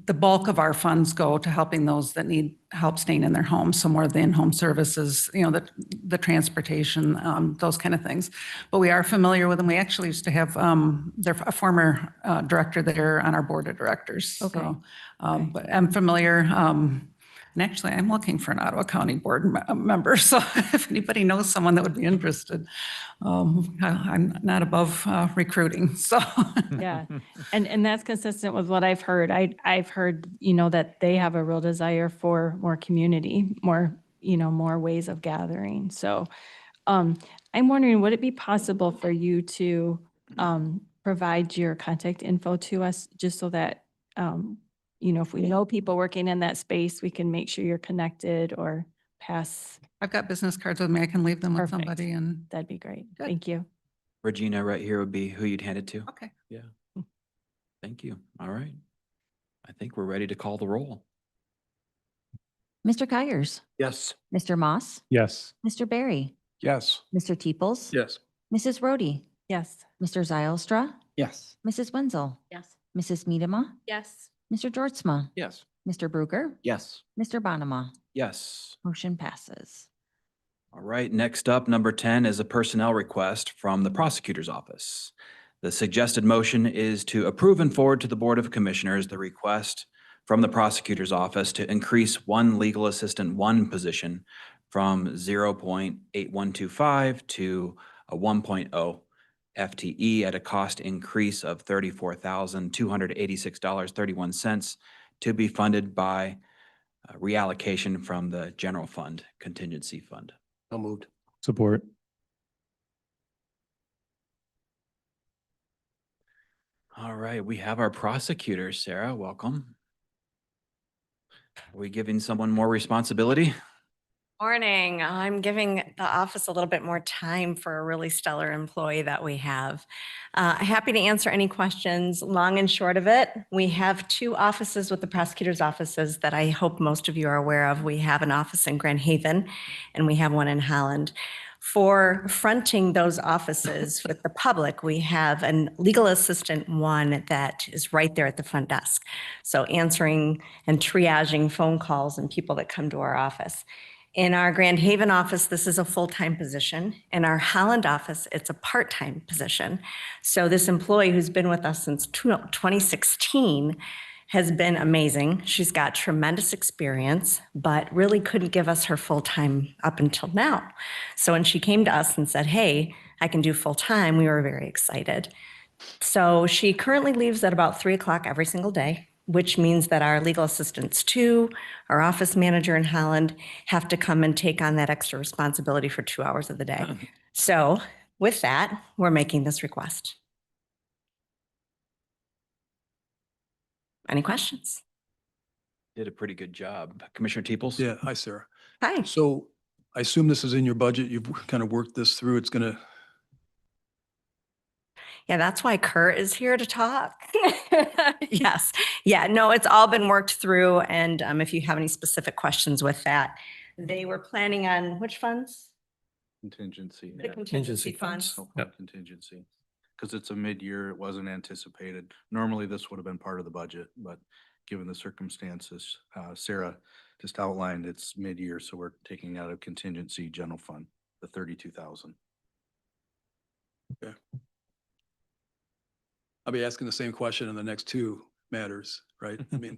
the bulk of our funds go to helping those that need help staying in their homes. So more of the in-home services, you know, the transportation, those kind of things. But we are familiar with them. We actually used to have a former director there on our board of directors. Okay. So, but I'm familiar. And actually, I'm looking for an Ottawa County board member. So if anybody knows someone that would be interested, I'm not above recruiting. So Yeah. And that's consistent with what I've heard. I've heard, you know, that they have a real desire for more community, more, you know, more ways of gathering. So I'm wondering, would it be possible for you to provide your contact info to us just so that, you know, if we know people working in that space, we can make sure you're connected or pass. I've got business cards with me. I can leave them with Perfect. somebody and. That'd be great. Good. Thank you. Regina right here would be who you'd hand it to. Okay. Yeah. Thank you. All right. I think we're ready to call the roll. Mr. Kyers, Yes. Mr. Moss, Yes. Mr. Barry, Yes. Mr. Teeples. Yes. Mrs. Rhodey, Yes. Mr. Zylstra, Yes. Mrs. Wenzel, Yes. Mrs. Miedema, Yes. Mr. Georgezma, Yes. Mr. Bruger, Yes. Mr. Bonema. Yes. Motion passes. All right, next up, number 10 is a personnel request from the prosecutor's office. The suggested motion is to approve and forward to the Board of Commissioners the request from the prosecutor's office to increase one legal assistant one position from 0.8125 to a 1.0 FTE at a cost increase of $34,286.31 to be funded by reallocation from the general fund contingency fund. So moved. Support. All right, we have our prosecutor, Sarah, welcome. Are we giving someone more responsibility? Morning. I'm giving the office a little bit more time for a really stellar employee that we have. Happy to answer any questions. Long and short of it, we have two offices with the prosecutor's offices that I hope most of you are aware of. We have an office in Grand Haven and we have one in Holland. For fronting those offices with the public, we have a legal assistant one that is right there at the front desk. So answering and triaging phone calls and people that come to our office. In our Grand Haven office, this is a full-time position. In our Holland office, it's a part-time position. So this employee who's been with us since 2016 has been amazing. She's got tremendous experience, but really couldn't give us her full-time up until now. So when she came to us and said, hey, I can do full-time, we were very excited. So she currently leaves at about 3 o'clock every single day, which means that our legal assistants too, our office manager in Holland, have to come and take on that extra responsibility for 2 hours of the day. So with that, we're making this request. Any questions? Did a pretty good job. Commissioner Teeples? Yeah, hi, Sarah. Hi. So I assume this is in your budget. You've kind of worked this through. It's going to, Yeah, that's why Kurt is here to talk. Yes. Yeah, no, it's all been worked through. And if you have any specific questions with that, they were planning on which funds? Contingency. The contingency funds. Contingency. Because it's a mid-year, it wasn't anticipated. Normally, this would have been part of the budget, but given the circumstances, Sarah just outlined, it's mid-year, so we're taking out of contingency general fund, the 32,000. okay. I'll be asking the same question in the next two matters, right? I mean,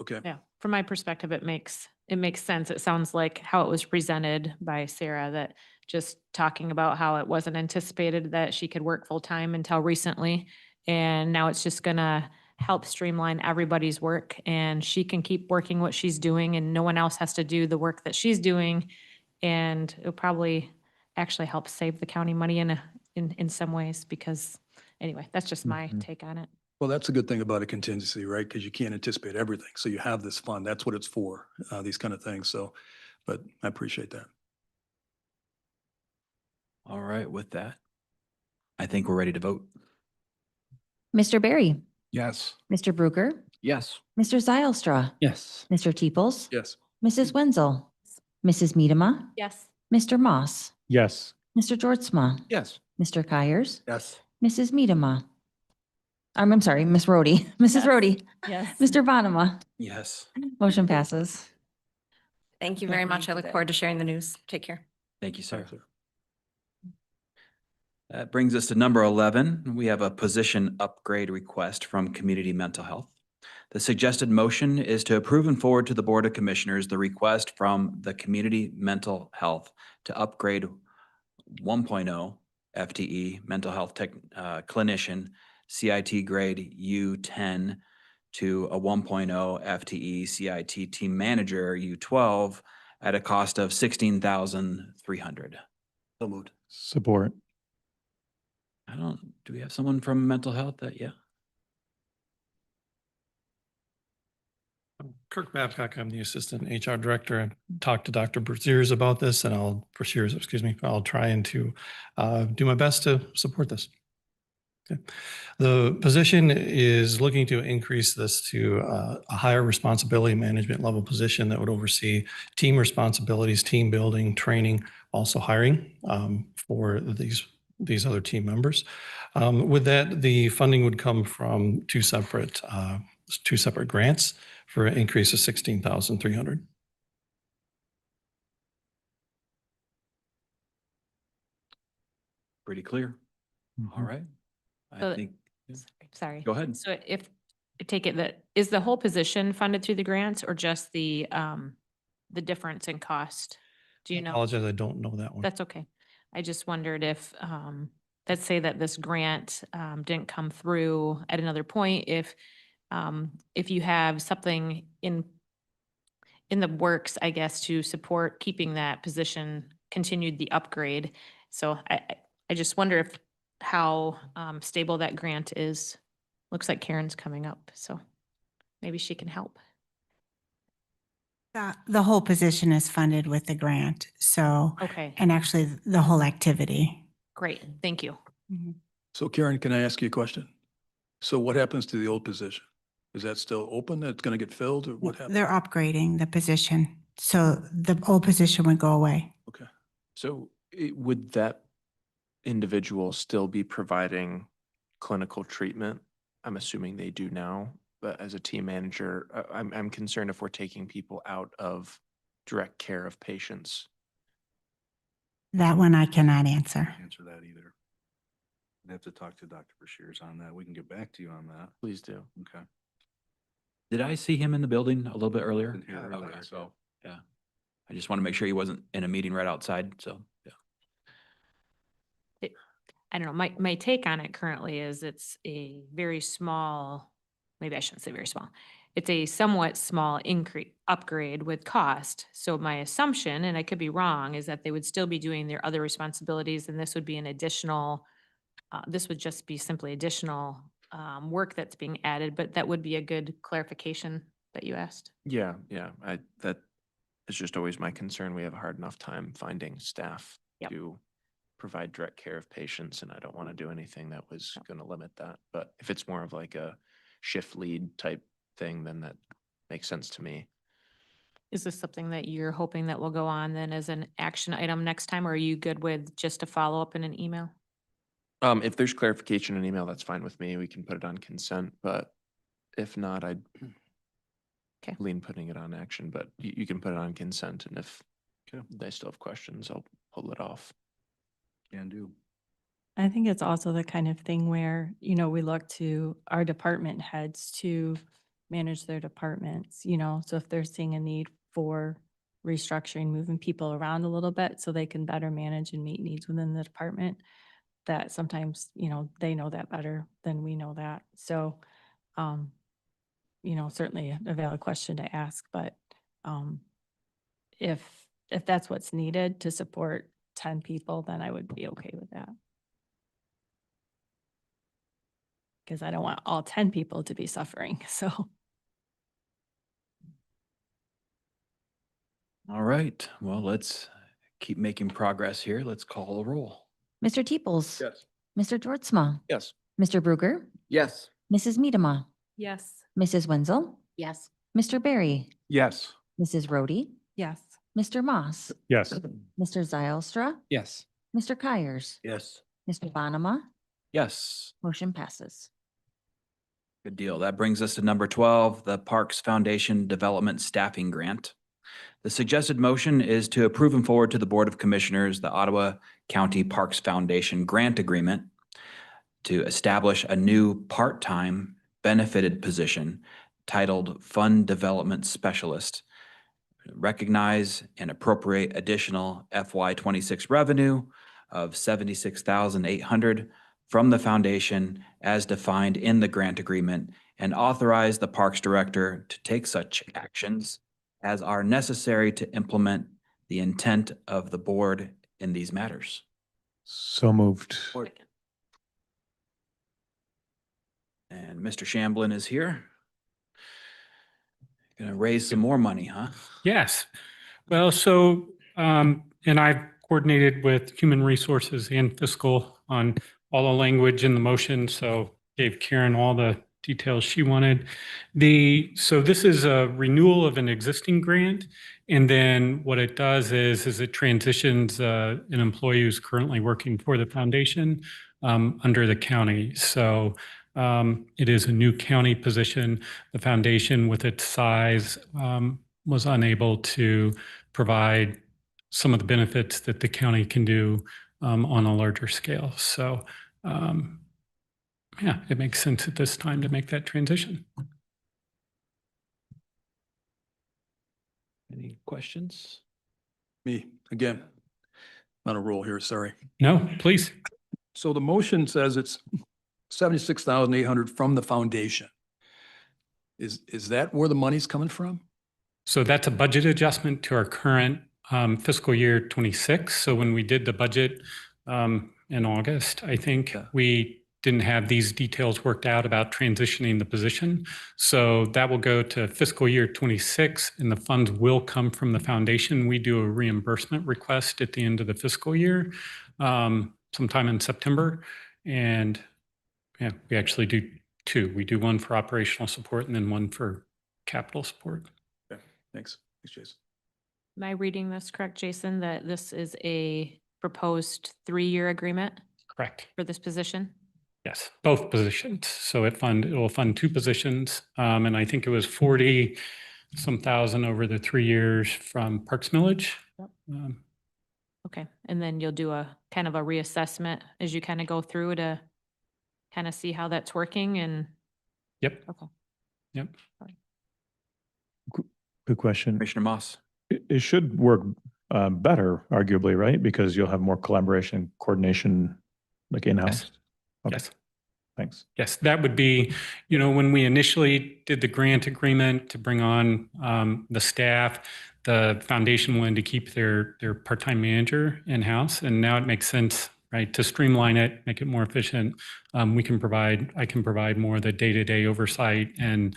okay. Yeah, from my perspective, it makes sense. It sounds like how it was presented by Sarah, that just talking about how it wasn't anticipated that she could work full-time until recently. And now it's just gonna help streamline everybody's work and she can keep working what she's doing and no one else has to do the work that she's doing. And it'll probably actually help save the county money in some ways because, anyway, that's just my take on it. Well, that's a good thing about a contingency, right? Because you can't anticipate everything. So you have this fund. That's what it's for, these kind of things. So, but I appreciate that. All right, with that, I think we're ready to vote. Mr. Barry, Yes. Mr. Bruger, Yes. Mr. Zylstra, Yes. Mr. Teeples, Yes. Mrs. Wenzel, Mrs. Miedema, Yes. Mr. Moss, Yes. Mr. Georgezma, Yes. Mr. Kyers, Yes. Mrs. Medema. I'm sorry, Miss Rhodey. Mrs. Yes. Rhodey. Yes. Mr. Bonema. Yes. Motion passes. Thank you very much. I look forward to sharing the news. Take care. Thank you, sir. That brings us to number 11. We have a position upgrade request from Community Mental Health. The suggested motion is to approve and forward to the Board of Commissioners the request from the Community Mental Health to upgrade 1.0 FTE mental health clinician CIT grade U10 to a 1.0 FTE CIT team manager U12 at a cost of $16,300. So moved. Support. Do we have someone from mental health that, yeah? Kirk Babcock, I'm the Assistant HR Director. I talked to Dr. Braziers about this and I'll try and to do my best to support this. Okay. The position is looking to increase this to a higher responsibility management level position that would oversee team responsibilities, team building, training, also hiring for these other team members. With that, the funding would come from two separate grants for an increase of $16,300. Pretty clear. All right. So- I think, Sorry. go ahead. So if, I take it that, is the whole position funded through the grants or just the difference in cost? Do you I know? apologize, I don't know that one. That's okay. I just wondered if, let's say that this grant didn't come through at another point, if you have something in the works, I guess, to support keeping that position, continued the upgrade. So I just wonder if how stable that grant is. Looks like Karen's coming up, so maybe she can help. The whole position is funded with the grant, so, Okay, and actually the whole activity. great, thank you. So Karen, can I ask you a question? So what happens to the old position? Is that still open? That's going to get filled or what happens? They're upgrading the position, so the old position would go away. Okay. So would that individual still be providing clinical treatment? I'm assuming they do now, but as a team manager, I'm concerned if we're taking people out of direct care of patients. That one I cannot answer. Answer that either. I'd have to talk to Dr. Bashir on that. We can get back to you on that. Please do. Okay. Did I see him in the building a little bit earlier? Didn't hear Okay, earlier. so, yeah. I just want to make sure he wasn't in a meeting right outside, so, yeah. I don't know, my take on it currently is it's a very small, maybe I shouldn't say very small. It's a somewhat small increase, upgrade with cost. So my assumption, and I could be wrong, is that they would still be doing their other responsibilities and this would be an additional, this would just be simply additional work that's being added, but that would be a good clarification that you asked. Yeah, that is just always my concern. We have a hard enough time finding staff Yep. to provide direct care of patients, and I don't want to do anything that was going to limit that. But if it's more of like a shift lead type thing, then that makes sense to me. Is this something that you're hoping that will go on then as an action item next time, or are you good with just a follow-up in an email? If there's clarification in email, that's fine with me. We can put it on consent, but if not, I'd Okay. lean putting it on action, but you can put it on consent, and if they still have questions, I'll pull it off. Can do. I think it's also the kind of thing where, we look to our department heads to manage their departments, so if they're seeing a need for restructuring, moving people around a little bit so they can better manage and meet needs within the department, that sometimes, they know that better than we know that. So, certainly a valid question to ask, but if that's what's needed to support 10 people, then I would be okay with that. Because I don't want all 10 people to be suffering, so. All right, well, let's keep making progress here. Let's call the roll. Mr. Teeples. Yes. Mr. Georgezma. Yes. Mr. Bruger. Yes. Mrs. Medema. Yes. Mrs. Wenzel. Yes. Mr. Barry. Yes. Mrs. Rhodey. Yes. Mr. Moss. Yes. Mr. Zylstra. Yes. Mr. Kyers. Yes. Mr. Bonema. Yes. Motion passes. Good deal. That brings us to number 12, the Parks Foundation Development Staffing Grant. The suggested motion is to approve and forward to the Board of Commissioners the Ottawa County Parks Foundation Grant Agreement to establish a new part-time benefited position titled Fund Development Specialist, recognize and appropriate additional FY26 revenue of $76,800 from the foundation as defined in the grant agreement, and authorize the Parks Director to take such actions as are necessary to implement the intent of the board in these matters. So moved. And Mr. Shamblin is here. Gonna raise some more money, huh? Yes. Well, so, and I've coordinated with Human Resources and Fiscal on all the language in the motion, so gave Karen all the details she wanted. So this is a renewal of an existing grant, and then what it does is it transitions an employee who's currently working for the foundation under the county. So it is a new county position. The foundation, with its size, was unable to provide some of the benefits that the county can do on a larger scale. So yeah, it makes sense at this time to make that transition. Any questions? Me, again, on a roll here, sorry. No, please. So the motion says it's 76,800 from the foundation. Is that where the money's coming from? So that's a budget adjustment to our current fiscal year 26. So when we did the budget in August, I think we didn't have these details worked out about transitioning the position. So that will go to fiscal year 26, and the funds will come from the foundation. We do a reimbursement request at the end of the fiscal year, sometime in September. And yeah, we actually do two. We do one for operational support and then one for capital support. Okay, thanks. Thanks, Jason. Am I reading this correct, Jason, that this is a proposed 3-year agreement Correct. for this position? Yes, both positions. So it will fund 2 positions. And I think it was 40 some thousand over the 3 years from Parks Millage. Okay, and then you'll do a kind of a reassessment as you kind of go through to kind of see how that's working and. Yep. Okay. Yep. Good question. Commissioner Moss. It should work better, arguably, right? Because you'll have more collaboration, coordination, like in-house. Yes. Okay. Yes. Thanks. Yes, that would be, when we initially did the grant agreement to bring on the staff, the foundation wanted to keep their part-time manager in-house, and now it makes sense, right, to streamline it, make it more efficient. I can provide more of the day-to-day oversight and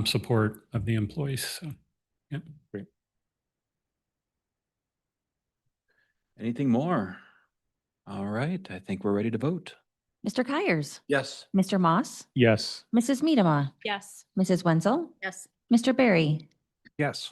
support of the employees. So, yeah. Great. Anything more? All right, I think we're ready to vote. Mr. Kyers. Yes. Mr. Moss. Yes. Mrs. Medema. Yes. Mrs. Wenzel. Yes. Mr. Barry. Yes.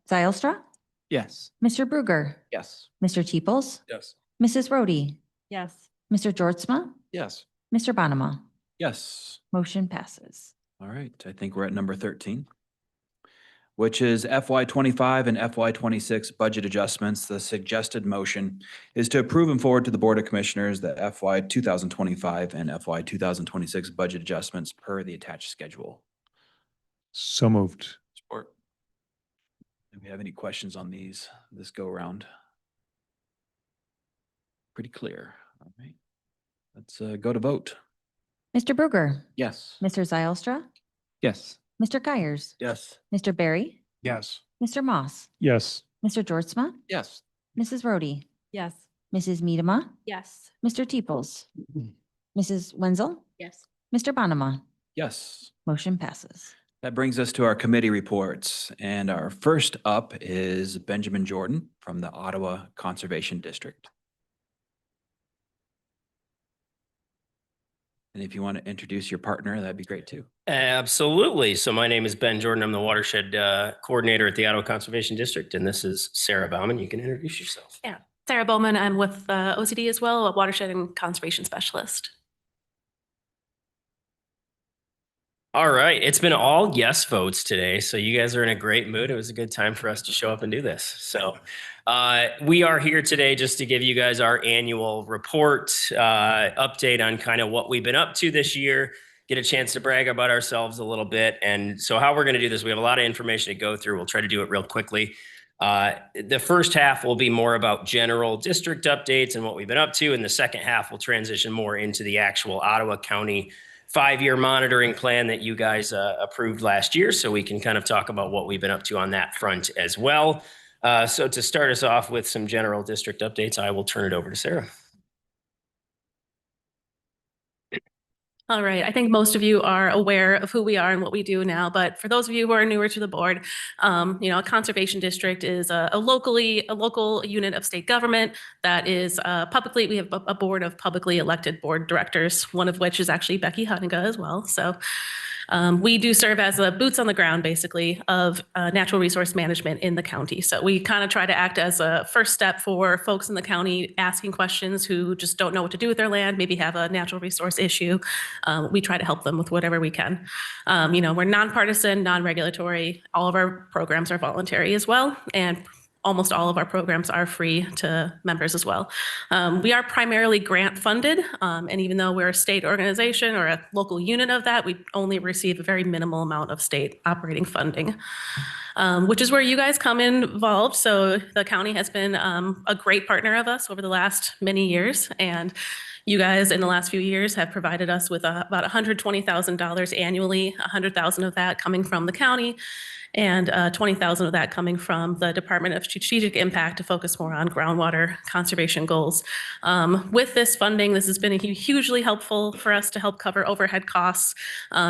Zylstra. Yes. Mr. Bruger. Yes. Mr. Teeples. Yes. Mrs. Rhodey. Yes. Mr. Georgezma. Yes. Mr. Bonema. Yes. Motion passes. All right, I think we're at number 13, which is FY25 and FY26 budget adjustments. The suggested motion is to approve and forward to the Board of Commissioners the FY 2025 and FY 2026 budget adjustments per the attached schedule. So moved. Support. Do we have any questions on this go around? Pretty clear. All right, let's go to vote. Mr. Bruger. Yes. Mr. Zylstra. Yes. Mr. Kyers. Yes. Mr. Barry. Yes. Mr. Moss. Yes. Mr. Georgezma. Yes. Mrs. Rhodey. Yes. Mrs. Medema. Yes. Mr. Teeples. Mrs. Wenzel. Yes. Mr. Bonema. Yes. Motion passes. That brings us to our committee reports. And our first up is Benjamin Jordan from the Ottawa Conservation District. And if you want to introduce your partner, that'd be great too. Absolutely. So my name is Ben Jordan. I'm the watershed coordinator at the Ottawa Conservation District, and this is Sarah Bauman. You can introduce yourself. Yeah. Sarah Bowman, I'm with OCD as well, a watershed and conservation specialist. All right, it's been all yes votes today, so you guys are in a great mood. It was a good time for us to show up and do this. So we are here today just to give you guys our annual report, update on kind of what we've been up to this year, get a chance to brag about ourselves a little bit. And so how we're going to do this, we have a lot of information to go through. We'll try to do it real quickly. The first half will be more about general district updates and what we've been up to, and the second half will transition more into the actual Ottawa County 5-year monitoring plan that you guys approved last year, so we can kind of talk about what we've been up to on that front as well. So to start us off with some general district updates, I will turn it over to Sarah. All right, I think most of you are aware of who we are and what we do now, but for those of you who are newer to the board, a conservation district is a local unit of state government that is we have a board of publicly elected board directors, one of which is actually Becky Huttinga as well. So we do serve as a boots on the ground, basically, of natural resource management in the county. So we kind of try to act as a first step for folks in the county asking questions who just don't know what to do with their land, maybe have a natural resource issue. We try to help them with whatever we can. We're nonpartisan, non-regulatory. All of our programs are voluntary as well, and almost all of our programs are free to members as well. We are primarily grant funded, and even though we're a state organization or a local unit of that, we only receive a very minimal amount of state operating funding, which is where you guys come involved. So the county has been a great partner of us over the last many years, and you guys in the last few years have provided us with about $120,000 annually, $100,000 of that coming from the county, and $20,000 of that coming from the Department of Strategic Impact to focus more on groundwater conservation goals. With this funding, this has been hugely helpful for us to help cover overhead costs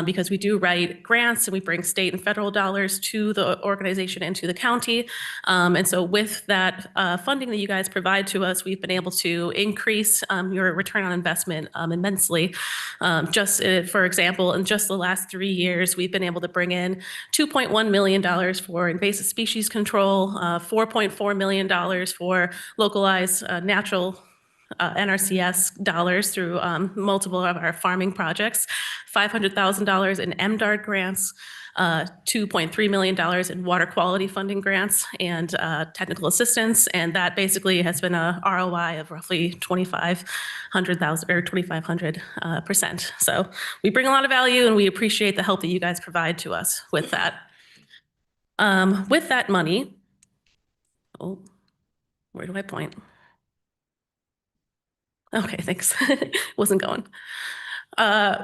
because we do write grants and we bring state and federal dollars to the organization and to the county. And so with that funding that you guys provide to us, we've been able to increase your return on investment immensely. For example, in just the last 3 years, we've been able to bring in $2.1 million for invasive species control, $4.4 million for localized natural NRCS dollars through multiple of our farming projects, $500,000 in MDARD grants, $2.3 million in water quality funding grants and technical assistance. And that basically has been a ROI of roughly 2,500%. So we bring a lot of value and we appreciate the help that you guys provide to us with that. With that money, where do I point? Okay, thanks. Wasn't going.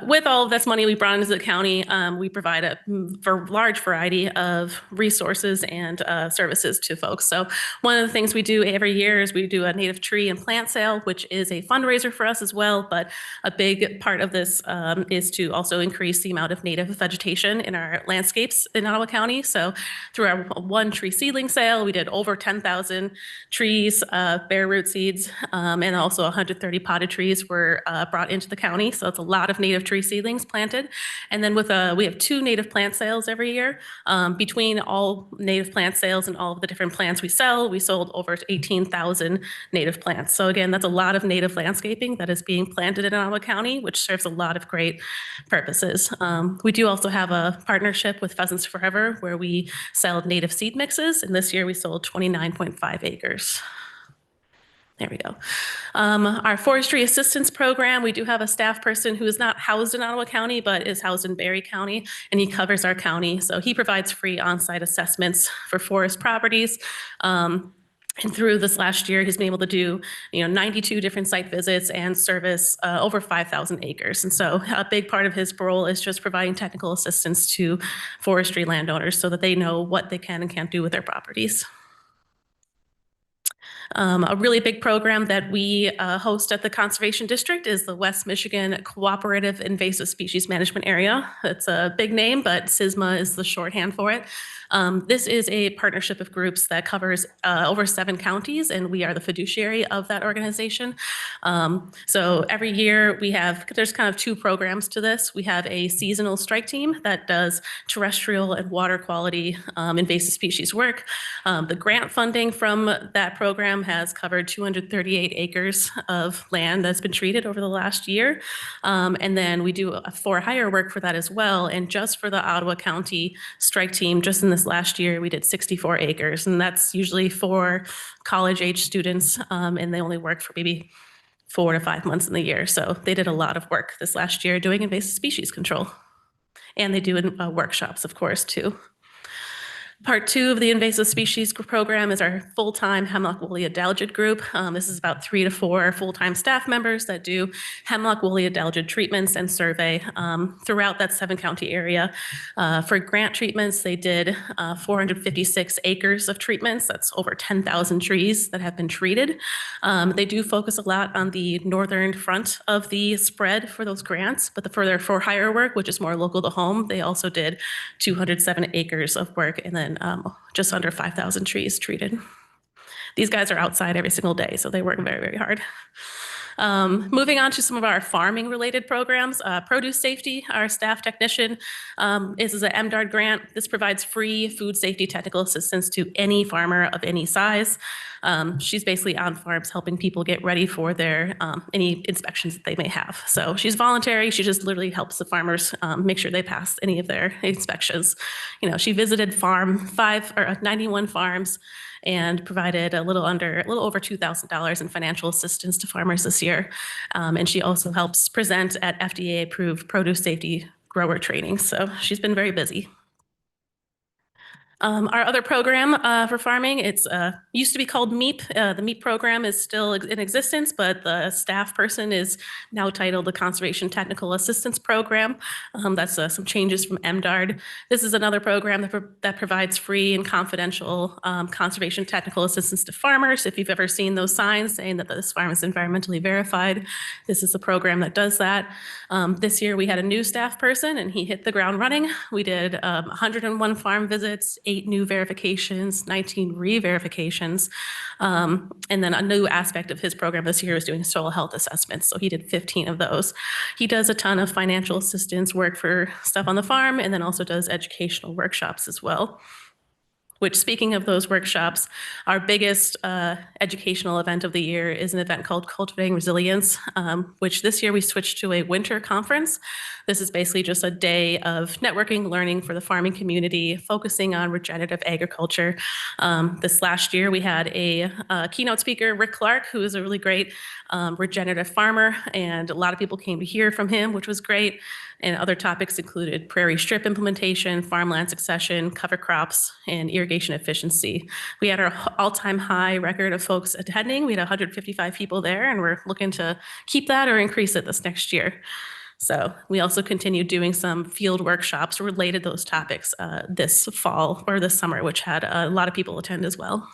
With all of this money we brought into the county, we provide a large variety of resources and services to folks. So one of the things we do every year is we do a native tree and plant sale, which is a fundraiser for us as well. But a big part of this is to also increase the amount of native vegetation in our landscapes in Ottawa County. So through our one tree seedling sale, we did over 10,000 trees, bare root seeds, and also 130 potted trees were brought into the county. So it's a lot of native tree seedlings planted. And then we have 2 native plant sales every year. Between all native plant sales and all of the different plants we sell, we sold over 18,000 native plants. So again, that's a lot of native landscaping that is being planted in Ottawa County, which serves a lot of great purposes. We do also have a partnership with Pheasants Forever where we sell native seed mixes. And this year we sold 29.5 acres. There we go. Our forestry assistance program, we do have a staff person who is not housed in Ottawa County, but is housed in Barrie County, and he covers our county. So he provides free on-site assessments for forest properties. And through this last year, he's been able to do 92 different site visits and service over 5,000 acres. And so a big part of his role is just providing technical assistance to forestry landowners so that they know what they can and can't do with their properties. A really big program that we host at the Conservation District is the West Michigan Cooperative Invasive Species Management Area. It's a big name, but SISMA is the shorthand for it. This is a partnership of groups that covers over 7 counties, and we are the fiduciary of that organization. So every year there's kind of 2 programs to this. We have a seasonal strike team that does terrestrial and water quality invasive species work. The grant funding from that program program has covered 238 acres of land that's been treated over the last year. And then we do for-hire work for that as well. And just for the Ottawa County strike team, just in this last year, we did 64 acres. And that's usually for college-age students, and they only work for maybe 4 to 5 months in the year. So they did a lot of work this last year doing invasive species control. And they do workshops, of course, too. Part 2 of the invasive species program is our full-time hemlock woolly adelgid group. This is about 3 to 4 full-time staff members that do hemlock woolly adelgid treatments and survey throughout that 7-county area. For grant treatments, they did 456 acres of treatments. That's over 10,000 trees that have been treated. They do focus a lot on the northern front of the spread for those grants, but for their for-hire work, which is more local to home, they also did 207 acres of work and then just under 5,000 trees treated. These guys are outside every single day, so they work very, very hard. Moving on to some of our farming related programs, produce safety, our staff technician is an MDARD grant. This provides free food safety technical assistance to any farmer of any size. She's basically on farms helping people get ready for their any inspections that they may have. So she's voluntary. She just literally helps the farmers make sure they pass any of their inspections. You know, she visited 91 farms and provided a little over $2,000 in financial assistance to farmers this year. And she also helps present at FDA approved produce safety grower training. So she's been very busy. Our other program for farming, it's used to be called MEEP. The MEEP program is still in existence, but the staff person is now titled the Conservation Technical Assistance Program. That's some changes from MDARD. This is another program that provides free and confidential conservation technical assistance to farmers. If you've ever seen those signs saying that this farm is environmentally verified, this is a program that does that. This year we had a new staff person and he hit the ground running. We did 101 farm visits, 8 new verifications, 19 re-verifications. And then a new aspect of his program this year is doing soil health assessments. So he did 15 of those. He does a ton of financial assistance work for stuff on the farm and then also does educational workshops as well. Which, speaking of those workshops, our biggest educational event of the year is an event called Cultivating Resilience, which this year we switched to a winter conference. This is basically just a day of networking, learning for the farming community, focusing on regenerative agriculture. This last year we had a keynote speaker, Rick Clark, who is a really great regenerative farmer, and a lot of people came to hear from him, which was great. And other topics included prairie strip implementation, farmland succession, cover crops, and irrigation efficiency. We had our all-time high record of folks attending. We had 155 people there, and we're looking to keep that or increase it this next year. So we also continued doing some field workshops related to those topics this fall or this summer, which had a lot of people attend as well.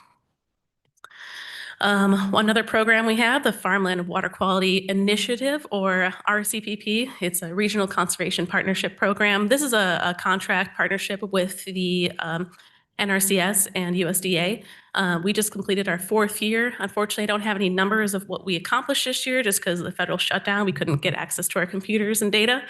One other program we have, the Farmland Water Quality Initiative, or RCPP. It's a regional conservation partnership program. This is a contract partnership with the NRCS and USDA. We just completed our 4th year. Unfortunately, I don't have any numbers of what we accomplished this year just because of the federal shutdown. We couldn't get access to our computers and data.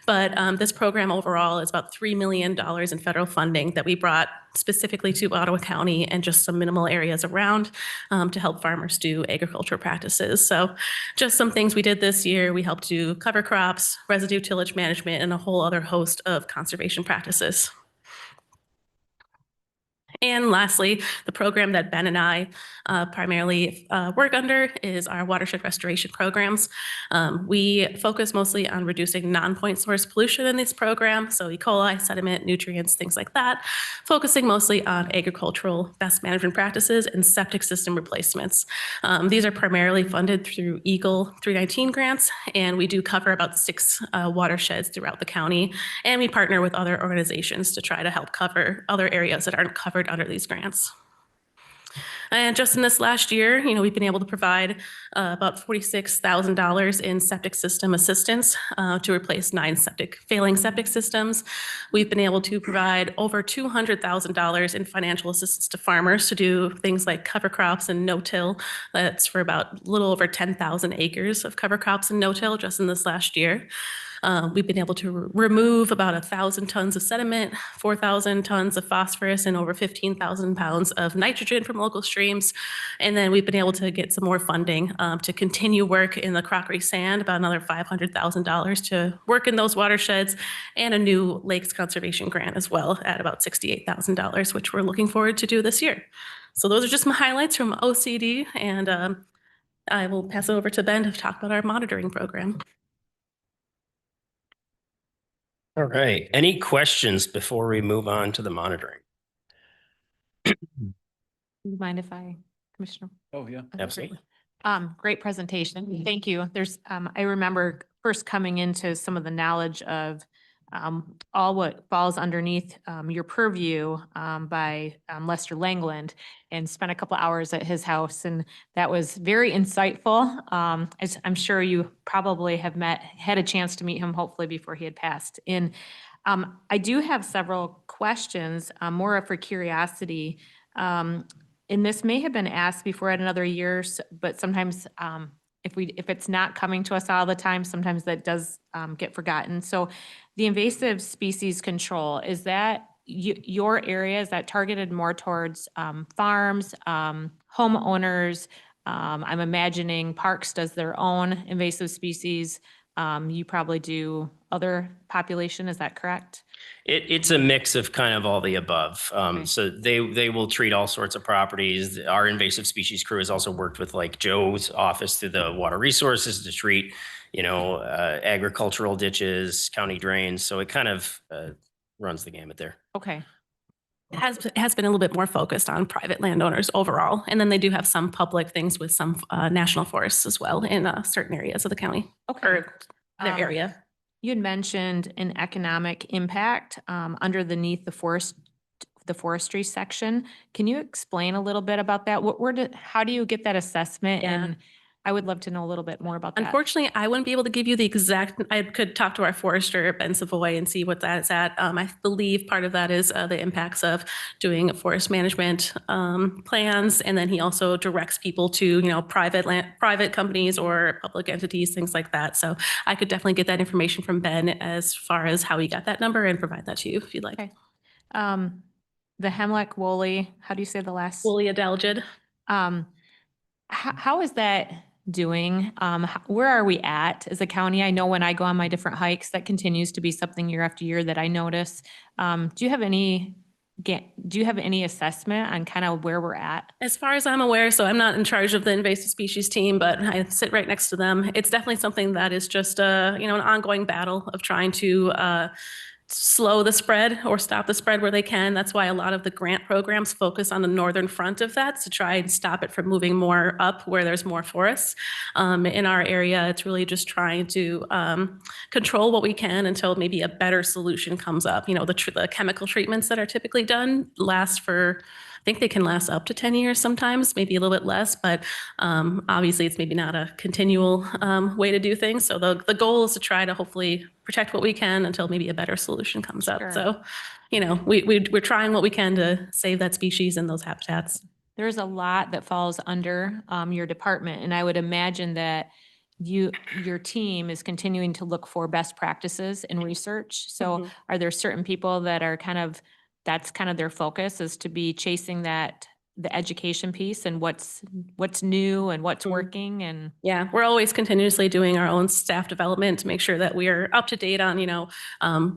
But this program overall is about $3 million in federal funding that we brought specifically to Ottawa County and just some minimal areas around to help farmers do agricultural practices. So just some things we did this year. We helped do cover crops, residue tillage management, and a whole other host of conservation practices. And lastly, the program that Ben and I primarily work under is our watershed restoration programs. We focus mostly on reducing non-point source pollution in this program, so E. coli, sediment, nutrients, things like that, focusing mostly on agricultural best management practices and septic system replacements. These are primarily funded through Eagle 319 grants, and we do cover about 6 watersheds throughout the county, and we partner with other organizations to try to help cover other areas that aren't covered under these grants. And just in this last year, we've been able to provide about $46,000 in septic system assistance to replace 9 failing septic systems. We've been able to provide over $200,000 in financial assistance to farmers to do things like cover crops and no-till. That's for about a little over 10,000 acres of cover crops and no-till just in this last year. We've been able to remove about 1,000 tons of sediment, 4,000 tons of phosphorus, and over 15,000 pounds of nitrogen from local streams. And then we've been able to get some more funding to continue work in the Crockery Sand, about another $500,000 to work in those watersheds, and a new lakes conservation grant as well at about $68,000, which we're looking forward to do this year. So those are just my highlights from OCD, and I will pass it over to Ben to talk about our monitoring program. All right. Any questions before we move on to the monitoring? Do you mind if Commissioner? Oh, yeah. Okay, great. Absolutely. Great presentation. Thank you. I remember first coming into some of the knowledge of all what falls underneath your purview by Lester Langland, and spent a couple hours at his house, and that was very insightful. As I'm sure you probably have had a chance to meet him, hopefully before he had passed. And I do have several questions, more for curiosity. And this may have been asked before at another year, but sometimes if it's not coming to us all the time, sometimes that does get forgotten. So the invasive species control, is that your area, is that targeted more towards farms, homeowners? I'm imagining Parks does their own invasive species. You probably do other population, is that correct? It's a mix of kind of all the above. So they will treat all sorts of properties. Our invasive species crew has also worked with like Joe's office through the water resources to treat, agricultural ditches, county drains. So it kind of runs the gamut there. Okay. It has been a little bit more focused on private landowners overall. And then they do have some public things with some national forests as well in certain areas of the county. Okay. Or their area. You had mentioned an economic impact underneath the forestry section. Can you explain a little bit about that? How do you get that assessment? Yeah. And I would love to know a little bit more about that. Unfortunately, I wouldn't be able to give you the exact, I could talk to our forester, Ben Savoy, and see what that is at. I believe part of that is the impacts of doing forest management plans. And then he also directs people to, private companies or public entities, things like that. So I could definitely get that information from Ben as far as how he got that number and provide that to you if you'd like. Okay. The hemlock woolly, how do you say the last? Woolly adelgid. How is that doing? Where are we at as a county? I know when I go on my different hikes, that continues to be something year after year that I notice. Do you have any assessment on kind of where we're at? As far as I'm aware, so I'm not in charge of the invasive species team, but I sit right next to them. It's definitely something that is just an ongoing battle of trying to slow the spread or stop the spread where they can. That's why a lot of the grant programs focus on the northern front of that to try and stop it from moving more up where there's more forests. In our area, it's really just trying to control what we can until maybe a better solution comes up. The chemical treatments that are typically done last for, I think they can last up to 10 years sometimes, maybe a little bit less, but obviously it's maybe not a continual way to do things. So the goal is to try to hopefully protect what we can until maybe a better solution comes up. Sure. So, we're trying what we can to save that species and those habitats. There's a lot that falls under your department, and I would imagine that your team is continuing to look for best practices in research. So are there certain people that are that's kind of their focus, is to be chasing the education piece and what's new and what's working? And yeah, we're always continuously doing our own staff development to make sure that we are up to date on,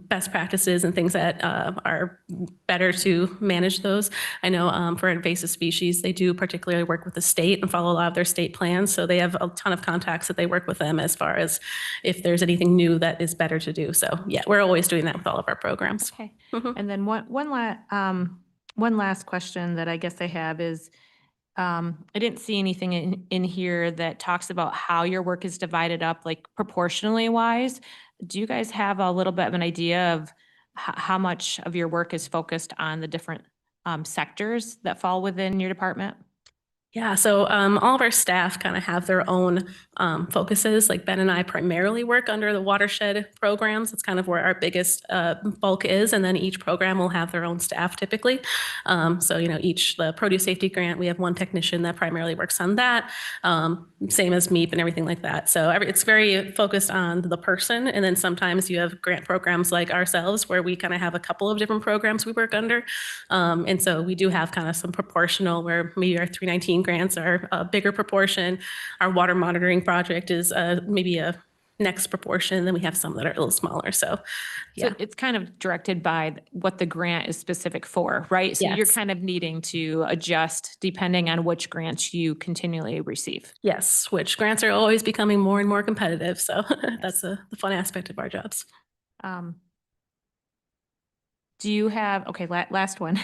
best practices and things that are better to manage those. I know for invasive species, they do particularly work with the state and follow a lot of their state plans. So they have a ton of contacts that they work with them as far as if there's anything new that is better to do. So yeah, we're always doing that with all of our programs. Okay. And then one last question that I guess I have is, I didn't see anything in here that talks about how your work is divided up, like proportionally wise. Do you guys have a little bit of an idea of how much of your work is focused on the different sectors that fall within your department? Yeah, so all of our staff kind of have their own focuses. Like Ben and I primarily work under the watershed programs. It's kind of where our biggest bulk is. And then each program will have their own staff typically. So, the produce safety grant, we have one technician that primarily works on that. Same as MEEP and everything like that. So it's very focused on the person. And then sometimes you have grant programs like ourselves where we kind of have a couple of different programs we work under. And so we do have kind of some proportional where maybe our 319 grants are a bigger proportion. Our water monitoring project is maybe a next proportion. Then we have some that are a little smaller. So, yeah. So it's kind of directed by what the grant is specific for, right? So you're Yes. kind of needing to adjust depending on which grants you continually receive. Yes, which grants are always becoming more and more competitive. So that's the fun aspect of our jobs. Do you have, okay, last one.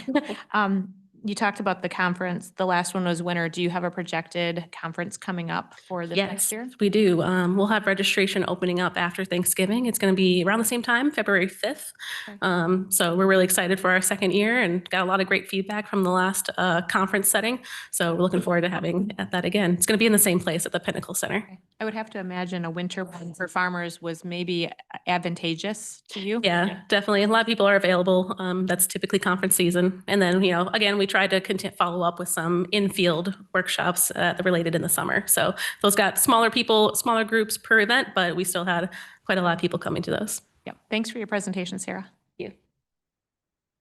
You talked about the conference. The last one was winter. Do you have a projected conference coming up for this next year? We do. We'll have registration opening up after Thanksgiving. It's going to be around the same time, February 5th. So we're really excited for our second year and got a lot of great feedback from the last conference setting. So we're looking forward to having that again. It's going to be in the same place at the Pinnacle Center. Okay. I would have to imagine a winter one for farmers was maybe advantageous to you. Yeah, definitely. A lot of people are available. That's typically conference season. And then, again, we try to follow up with some in-field workshops related in the summer. So those got smaller groups per event, but we still had quite a lot of people coming to those. Yeah. Thanks for your presentation, Sarah. Thank you.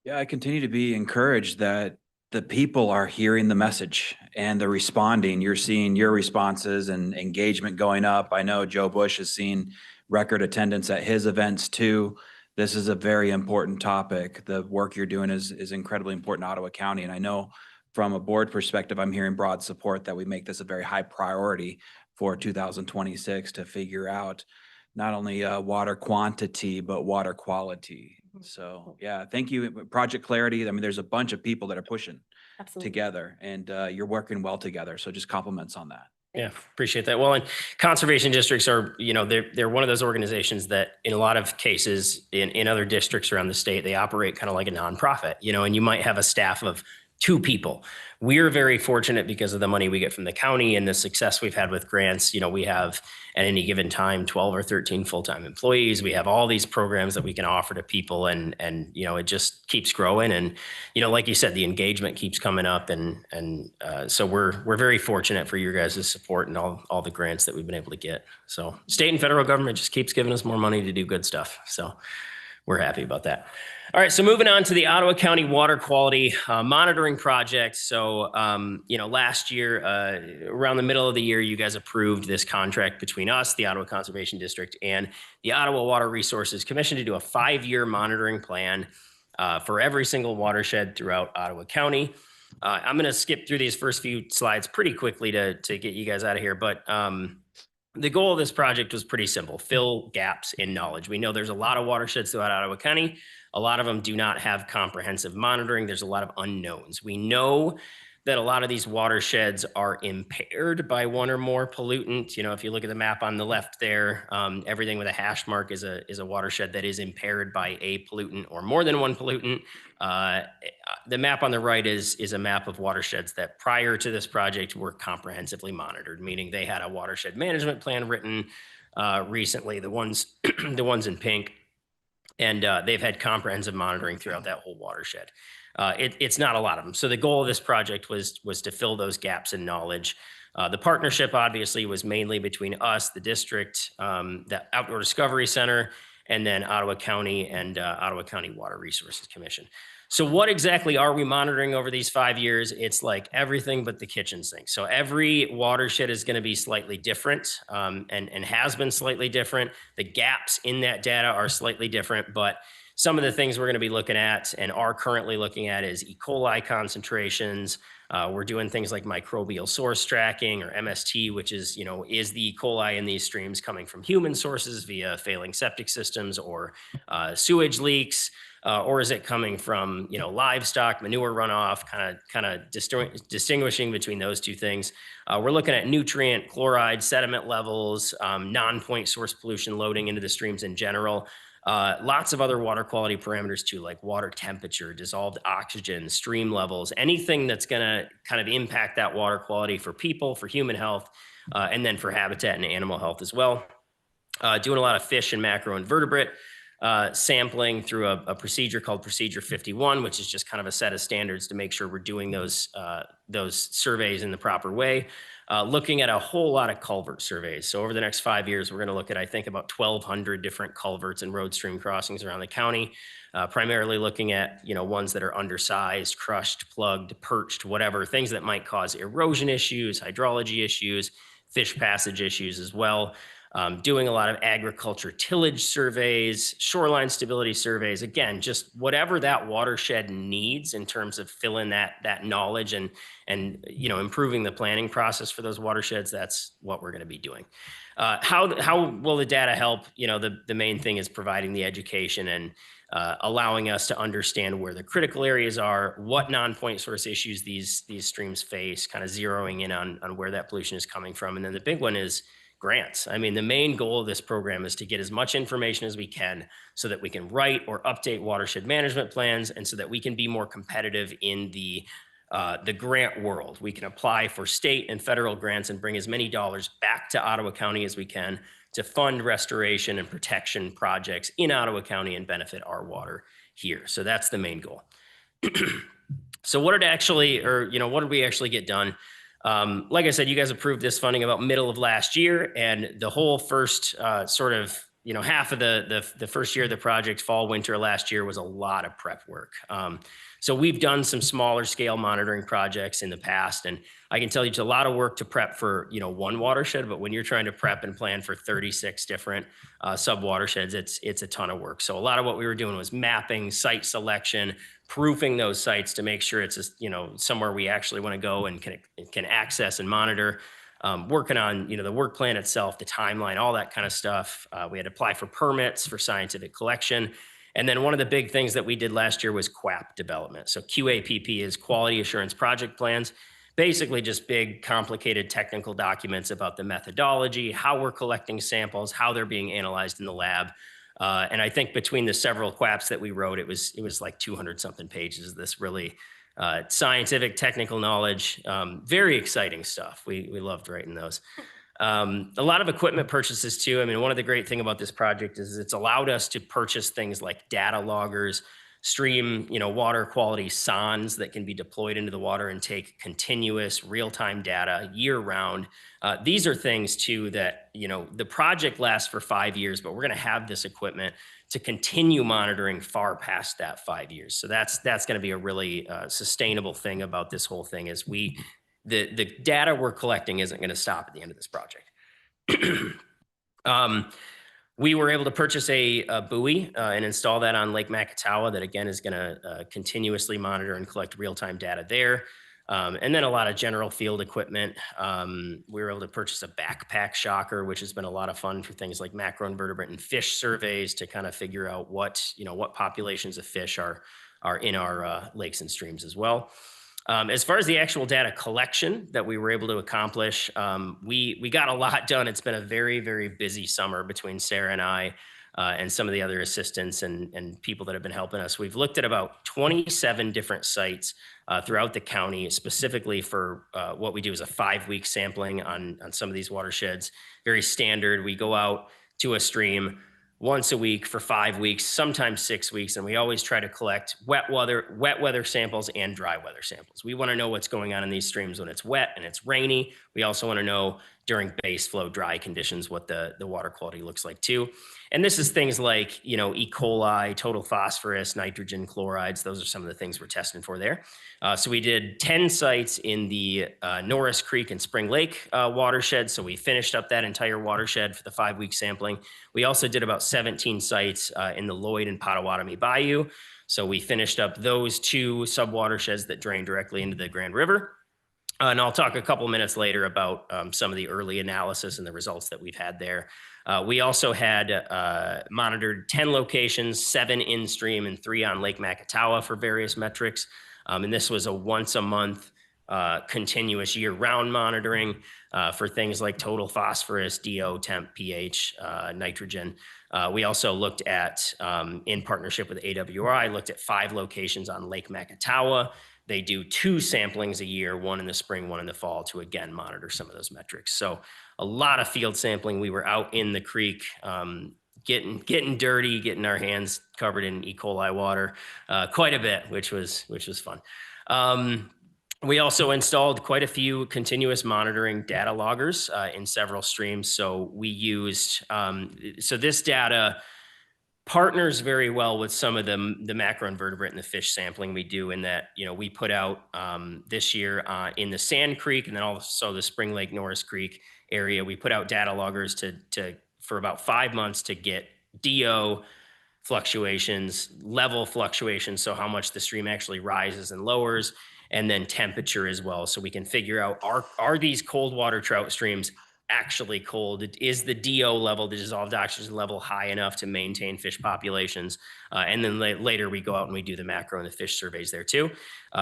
Yeah, I continue to be encouraged that the people are hearing the message and they're responding. You're seeing your responses and engagement going up. I know Joe Bush has seen record attendance at his events too. This is a very important topic. The work you're doing is incredibly important to Ottawa County. And I know from a board perspective, I'm hearing broad support that we make this a very high priority for 2026 to figure out not only water quantity, but water quality. So yeah, thank you. Project Clarity. I mean, there's a bunch of people that are pushing together and you're working well together. So just compliments on that. Yeah, appreciate that. Well, and conservation districts are, they're one of those organizations that in a lot of cases in other districts around the state, they operate kind of like a nonprofit, and you might have a staff of 2 people. We're very fortunate because of the money we get from the county and the success we've had with grants. We have at any given time 12 or 13 full-time employees. We have all these programs that we can offer to people and it just keeps growing. And, like you said, the engagement keeps coming up. And so we're very fortunate for your guys' support and all the grants that we've been able to get. So state and federal government just keeps giving us more money to do good stuff. So we're happy about that. All right, so moving on to the Ottawa County Water Quality Monitoring Project. So, last year, around the middle of the year, you guys approved this contract between us, the Ottawa Conservation District, and the Ottawa Water Resources Commission to do a 5-year monitoring plan for every single watershed throughout Ottawa County. I'm going to skip through these first few slides pretty quickly to get you guys out of here, but the goal of this project was pretty simple: fill gaps in knowledge. We know there's a lot of watersheds throughout Ottawa County. A lot of them do not have comprehensive monitoring. There's a lot of unknowns. We know that a lot of these watersheds are impaired by one or more pollutant. If you look at the map on the left there, everything with a hash mark is a watershed that is impaired by a pollutant or more than one pollutant. The map on the right is a map of watersheds that prior to this project were comprehensively monitored, meaning they had a watershed management plan written recently, the ones in pink, and they've had comprehensive monitoring throughout that whole watershed. It's not a lot of them. So the goal of this project was to fill those gaps in knowledge. The partnership obviously was mainly between us, the district, the Outdoor Discovery Center, and then Ottawa County and Ottawa County Water Resources Commission. So what exactly are we monitoring over these 5 years? It's like everything but the kitchen sink. So every watershed is going to be slightly different and has been slightly different. The gaps in that data are slightly different, but some of the things we're going to be looking at and are currently looking at is E. coli concentrations. We're doing things like microbial source tracking, or MST, which is, is the E. coli in these streams coming from human sources via failing septic systems or sewage leaks? Or is it coming from, livestock, manure runoff, kind of distinguishing between those two things? We're looking at nutrient, chloride, sediment levels, non-point source pollution loading into the streams in general. Lots of other water quality parameters too, like water temperature, dissolved oxygen, stream levels, anything that's going to kind of impact that water quality for people, for human health, and then for habitat and animal health as well. Doing a lot of fish and macroinvertebrate sampling through a procedure called Procedure 51, which is just kind of a set of standards to make sure we're doing those surveys in the proper way. Looking at a whole lot of culvert surveys. So over the next 5 years, we're going to look at, I think, about 1,200 different culverts and road stream crossings around the county, primarily looking at, ones that are undersized, crushed, plugged, perched, whatever, things that might cause erosion issues, hydrology issues, fish passage issues as well. Doing a lot of agriculture tillage surveys, shoreline stability surveys, again, just whatever that watershed needs in terms of filling that knowledge and improving the planning process for those watersheds. That's what we're going to be doing. How will the data help? The main thing is providing the education and allowing us to understand where the critical areas are, what non-point source issues these streams face, kind of zeroing in on where that pollution is coming from. And then the big one is grants. I mean, the main goal of this program is to get as much information as we can so that we can write or update watershed management plans, and so that we can be more competitive in the grant world. We can apply for state and federal grants and bring as many dollars back to Ottawa County as we can to fund restoration and protection projects in Ottawa County and benefit our water here. So that's the main goal. So what did we actually get done? Like I said, you guys approved this funding about middle of last year, and the whole first half of the first year of the project, fall, winter last year, was a lot of prep work. So we've done some smaller scale monitoring projects in the past, and I can tell you it's a lot of work to prep for, one watershed, but when you're trying to prep and plan for 36 different sub watersheds, it's a ton of work. So a lot of what we were doing was mapping, site selection, proofing those sites to make sure it's somewhere we actually want to go and can access and monitor. Working on the work plan itself, the timeline, all that kind of stuff. We had to apply for permits for scientific collection. And then one of the big things that we did last year was QAP development. So QAPP is Quality Assurance Project Plans. Basically just big, complicated technical documents about the methodology, how we're collecting samples, how they're being analyzed in the lab. And I think between the several QAPs that we wrote, it was like 200 something pages of this really scientific, technical knowledge. Very exciting stuff. We loved writing those. A lot of equipment purchases too. I mean, one of the great things about this project is it's allowed us to purchase things like data loggers, stream, water quality sondes that can be deployed into the water and take continuous real-time data year round. These are things too that, the project lasts for 5 years, but we're going to have this equipment to continue monitoring far past that 5 years. So that's going to be a really sustainable thing about this whole thing is the data we're collecting isn't going to stop at the end of this project. We were able to purchase a buoy and install that on Lake Macatawa that, again, is going to continuously monitor and collect real-time data there. And then a lot of general field equipment. We were able to purchase a backpack shocker, which has been a lot of fun for things like macroinvertebrate and fish surveys to kind of figure out what populations of fish are in our lakes and streams as well. As far as the actual data collection that we were able to accomplish, we got a lot done. It's been a very, very busy summer between Sarah and I and some of the other assistants and people that have been helping us. We've looked at about 27 different sites throughout the county, specifically for what we do is a 5-week sampling on some of these watersheds. Very standard. We go out to a stream once a week for 5 weeks, sometimes 6 weeks. And we always try to collect wet weather samples and dry weather samples. We want to know what's going on in these streams when it's wet and it's rainy. We also want to know during base flow dry conditions what the water quality looks like too. And this is things like, E. coli, total phosphorus, nitrogen chlorides. Those are some of the things we're testing for there. So we did 10 sites in the Norris Creek and Spring Lake watershed. So we finished up that entire watershed for the 5-week sampling. We also did about 17 sites in the Lloyd and Potawatomi Bayou. So we finished up those 2 sub-watersheds that drain directly into the Grand River. And I'll talk a couple minutes later about some of the early analysis and the results that we've had there. We also had monitored 10 locations, 7 in stream and 3 on Lake Macatawa for various metrics. And this was a once a month continuous year-round monitoring for things like total phosphorus, DO, temp, pH, nitrogen. We also looked at, in partnership with AWRI, looked at 5 locations on Lake Macatawa. They do 2 samplings a year, one in the spring, one in the fall, to again monitor some of those metrics. So a lot of field sampling. We were out in the creek, getting dirty, getting our hands covered in E. coli water quite a bit, which was fun. We also installed quite a few continuous monitoring data loggers in several streams. So we used, so this data partners very well with some of the macroinvertebrate and the fish sampling we do, in that, we put out this year in the Sand Creek and then also the Spring Lake Norris Creek area, we put out data loggers for about 5 months to get DO fluctuations, level fluctuations, so how much the stream actually rises and lowers, and then temperature as well, so we can figure out, are these cold water trout streams actually cold? Is the DO level, the dissolved oxygen level, high enough to maintain fish populations? And then later we go out and we do the macro and the fish surveys there too.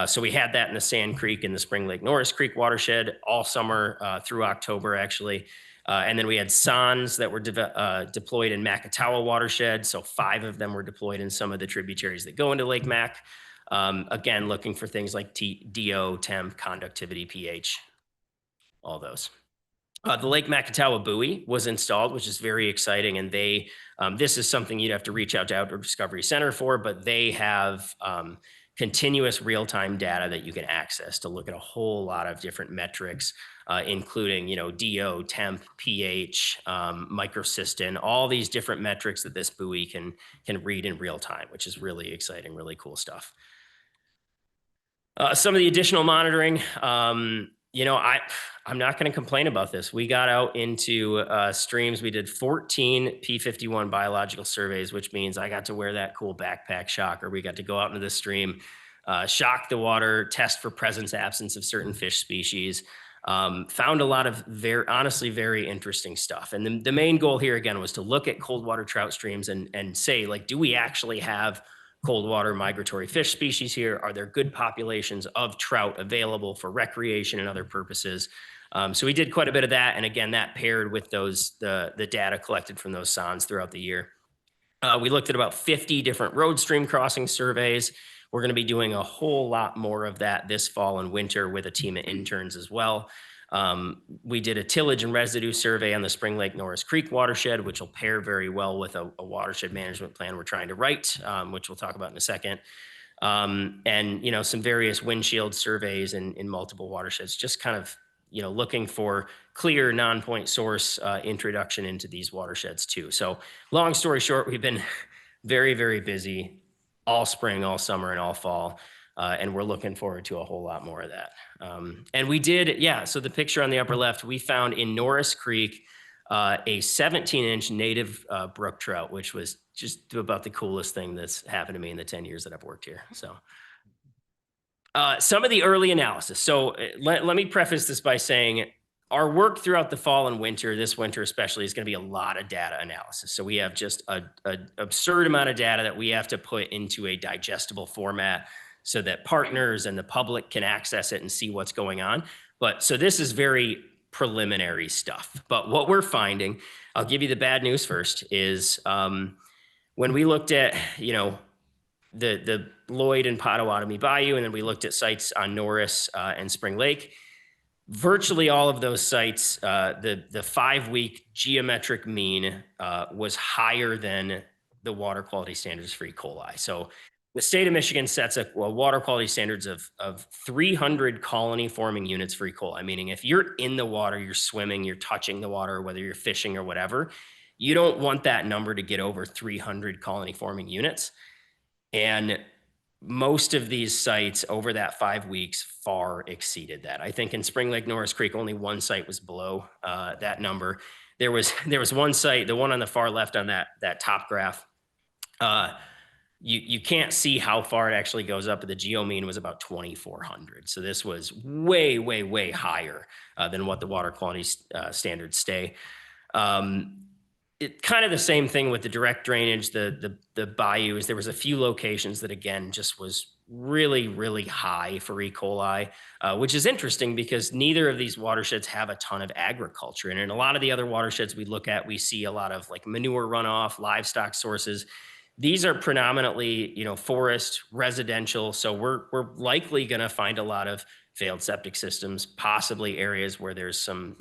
So we had that in the Sand Creek and the Spring Lake Norris Creek watershed all summer through October, actually. And then we had SONs that were deployed in Macatawa watershed. So 5 of them were deployed in some of the tributaries that go into Lake Mac. Again, looking for things like DO, temp, conductivity, pH, all those. The Lake Macatawa buoy was installed, which is very exciting. And this is something you'd have to reach out to Outdoor Discovery Center for, but they have continuous real-time data that you can access to look at a whole lot of different metrics, including, DO, temp, pH, microcystin, all these different metrics that this buoy can read in real time, which is really exciting, really cool stuff. Some of the additional monitoring, I'm not going to complain about this. We got out into streams. We did 14 P51 biological surveys, which means I got to wear that cool backpack shocker. We got to go out into the stream, shock the water, test for presence, absence of certain fish species. Found a lot of honestly very interesting stuff. And the main goal here, again, was to look at cold water trout streams and say, like, do we actually have cold water migratory fish species here? Are there good populations of trout available for recreation and other purposes? So we did quite a bit of that. And again, that paired with the data collected from those SONs throughout the year. We looked at about 50 different road stream crossing surveys. We're going to be doing a whole lot more of that this fall and winter with a team of interns as well. We did a tillage and residue survey on the Spring Lake Norris Creek watershed, which will pair very well with a watershed management plan we're trying to write, which we'll talk about in a second. And, some various windshield surveys in multiple watersheds, just kind of, looking for clear non-point source introduction into these watersheds too. So long story short, we've been very, very busy all spring, all summer, and all fall. And we're looking forward to a whole lot more of that. And we did, so the picture on the upper left, we found in Norris Creek a 17-inch native brook trout, which was just about the coolest thing that's happened to me in the 10 years that I've worked here. So some of the early analysis. So let me preface this by saying our work throughout the fall and winter, this winter especially, is going to be a lot of data analysis. So we have just an absurd amount of data that we have to put into a digestible format so that partners and the public can access it and see what's going on. So this is very preliminary stuff. But what we're finding, I'll give you the bad news first, is when we looked at, the Lloyd and Potawatomi Bayou, and then we looked at sites on Norris and Spring Lake, virtually all of those sites, the 5-week geometric mean was higher than the water quality standards for E. coli. So the state of Michigan sets a water quality standards of 300 colony forming units for E. coli, meaning if you're in the water, you're swimming, you're touching the water, whether you're fishing or whatever, you don't want that number to get over 300 colony forming units. And most of these sites over that 5 weeks far exceeded that. I think in Spring Lake Norris Creek, only one site was below that number. There was one site, the one on the far left on that top graph. You can't see how far it actually goes up, but the geo mean was about 2,400. So this was way, way, way higher than what the water quality standards stay. it kind of the same thing with the direct drainage, the bayous. There was a few locations that again just was really, really high for E. coli, which is interesting because neither of these watersheds have a ton of agriculture. And in a lot of the other watersheds we look at, we see a lot of like manure runoff, livestock sources. These are predominantly, forest, residential. So we're likely going to find a lot of failed septic systems, possibly areas where there's some,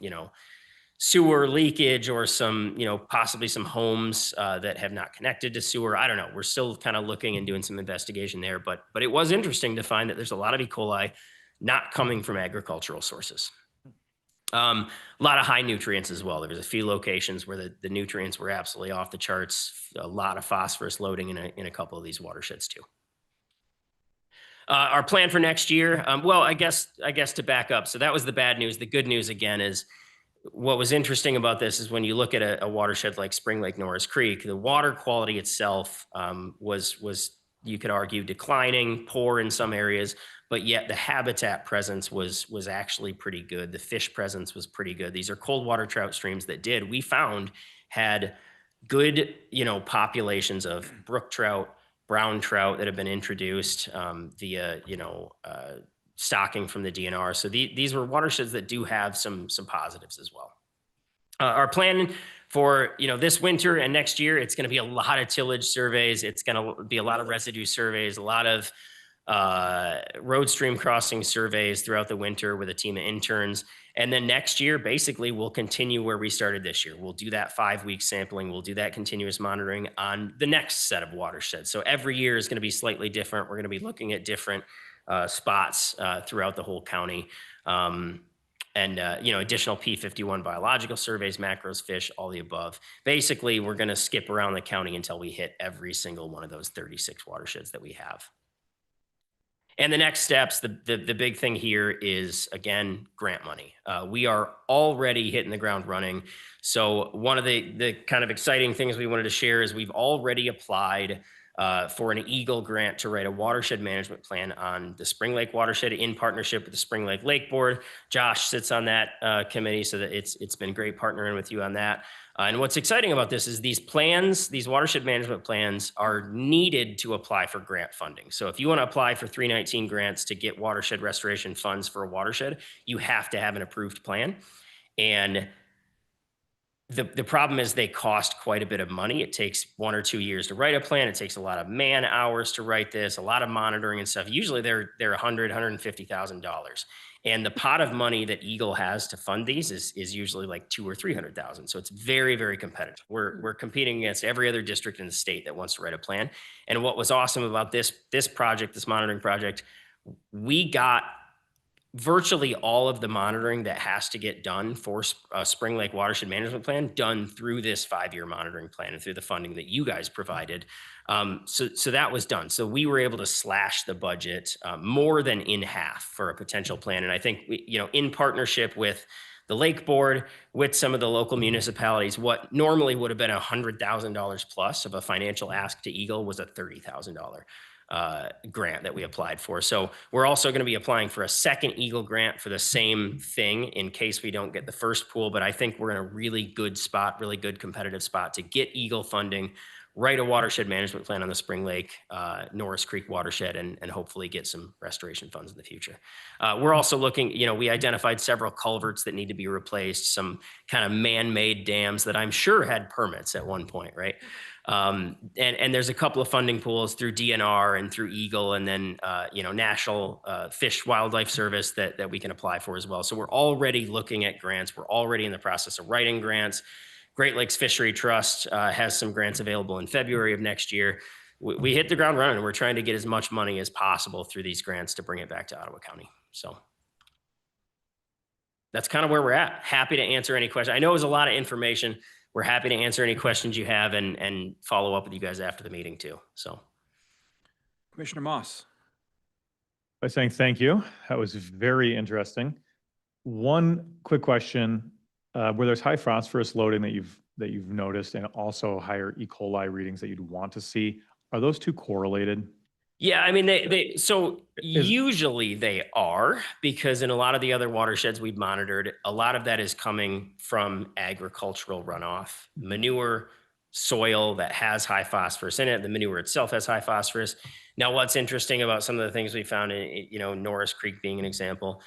sewer leakage or some, possibly some homes that have not connected to sewer. I don't know. We're still kind of looking and doing some investigation there, but it was interesting to find that there's a lot of E. coli not coming from agricultural sources. A lot of high nutrients as well. There was a few locations where the nutrients were absolutely off the charts. A lot of phosphorus loading in a couple of these watersheds too. Our plan for next year, well, I guess to back up. So that was the bad news. The good news again is what was interesting about this is when you look at a watershed like Spring Lake Norris Creek, the water quality itself was you could argue declining, poor in some areas, but yet the habitat presence was actually pretty good. The fish presence was pretty good. These are cold water trout streams that we found had good, populations of brook trout, brown trout that have been introduced via, stocking from the DNR. So these were watersheds that do have some positives as well. Our plan for this winter and next year, it's going to be a lot of tillage surveys. It's going to be a lot of residue surveys, a lot of road stream crossing surveys throughout the winter with a team of interns. And then next year, basically, we'll continue where we started this year. We'll do that 5-week sampling. We'll do that continuous monitoring on the next set of watersheds. So every year is going to be slightly different. We're going to be looking at different spots throughout the whole county. Additional P51 biological surveys, macros, fish, all the above. Basically, we're going to skip around the county until we hit every single one of those 36 watersheds that we have. And the next steps, the big thing here is, again, grant money. We are already hitting the ground running. So one of the kind of exciting things we wanted to share is we've already applied for an EAGLE grant to write a watershed management plan on the Spring Lake watershed in partnership with the Spring Lake Lake Board. Josh sits on that committee, so that it's been great partnering with you on that. And what's exciting about this is these plans, these watershed management plans are needed to apply for grant funding. So if you want to apply for 319 grants to get watershed restoration funds for a watershed, you have to have an approved plan. And the problem is they cost quite a bit of money. It takes 1 or 2 years to write a plan. It takes a lot of man hours to write this, a lot of monitoring and stuff. Usually they're $150,000. And the pot of money that EAGLE has to fund these is usually like $200,000 or $300,000. So it's very, very competitive. We're competing against every other district in the state that wants to write a plan. And what was awesome about this project, this monitoring project, we got virtually all of the monitoring that has to get done for Spring Lake Watershed Management Plan done through this 5-year monitoring plan and through the funding that you guys provided. So that was done. So we were able to slash the budget more than in half for a potential plan. And I think, in partnership with the Lake Board, with some of the local municipalities, what normally would have been $100,000 plus of a financial ask to EAGLE was a $30,000 grant that we applied for. So we're also going to be applying for a second EAGLE grant for the same thing in case we don't get the first pool. But I think we're in a really good spot, really good competitive spot to get EAGLE funding, write a watershed management plan on the Spring Lake, Norris Creek watershed, and hopefully get some restoration funds in the future. We're also looking, we identified several culverts that need to be replaced, some kind of man-made dams that I'm sure had permits at one point, right? And there's a couple of funding pools through DNR and through EAGLE, and then National Fish Wildlife Service that we can apply for as well. So we're already looking at grants. We're already in the process of writing grants. Great Lakes Fishery Trust has some grants available in February of next year. We hit the ground running, and we're trying to get as much money as possible through these grants to bring it back to Ottawa County. So that's kind of where we're at. Happy to answer any questions. I know it was a lot of information. We're happy to answer any questions you have and follow up with you guys after the meeting too. So, Commissioner Moss. By saying thank you. That was very interesting. One quick question, where there's high phosphorus loading that you've noticed and also higher E. coli readings that you'd want to see, are those two correlated? Yeah, I mean, so usually they are, because in a lot of the other watersheds we've monitored, a lot of that is coming from agricultural runoff, manure, soil that has high phosphorus in it. The manure itself has high phosphorus. Now, what's interesting about some of the things we found in, Norris Creek being an example,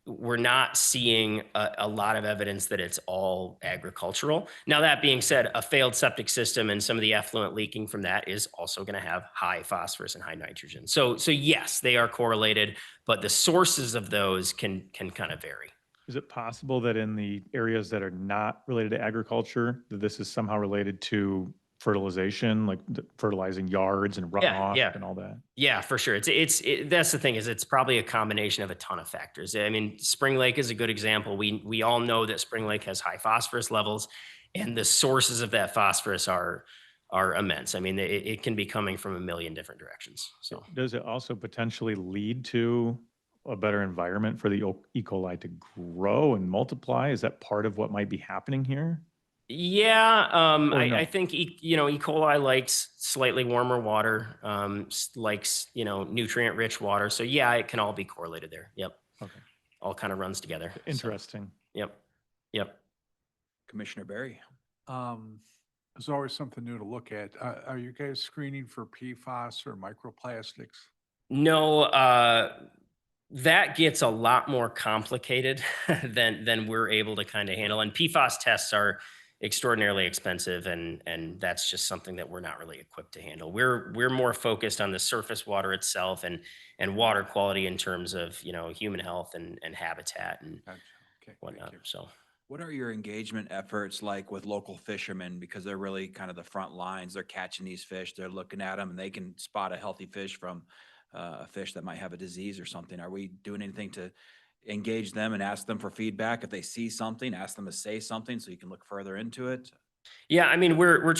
we're not seeing a lot of evidence that it's all agricultural. Now, that being said, a failed septic system and some of the effluent leaking from that is also going to have high phosphorus and high nitrogen. So yes, they are correlated, but the sources of those can kind of vary. Is it possible that in the areas that are not related to agriculture, that this is somehow related to fertilization, like fertilizing yards and runoff and all that? Yeah, for sure. That's the thing, is it's probably a combination of a ton of factors. I mean, Spring Lake is a good example. We all know that Spring Lake has high phosphorus levels, and the sources of that phosphorus are immense. I mean, it can be coming from a million different directions. So does it also potentially lead to a better environment for the E. coli to grow and multiply? Is that part of what might be happening here? yeah, no? I think E. coli likes slightly warmer water, likes nutrient rich water. So yeah, it can all be correlated there. Yep. Okay. All kind of runs together. Interesting. So, yep. Commissioner Barry. There's always something new to look at. Are you guys screening for PFAS or microplastics? No, that gets a lot more complicated than we're able to kind of handle. And PFAS tests are extraordinarily expensive, and that's just something that we're not really equipped to handle. We're more focused on the surface water itself and water quality in terms of human health and habitat and whatnot. So. What are your engagement efforts like with local fishermen? Because they're really kind of the front lines. They're catching these fish, they're looking at them, and they can spot a healthy fish from a fish that might have a disease or something. Are we doing anything to engage them and ask them for feedback? If they see something, ask them to say something so you can look further into it? Yeah, I mean, we're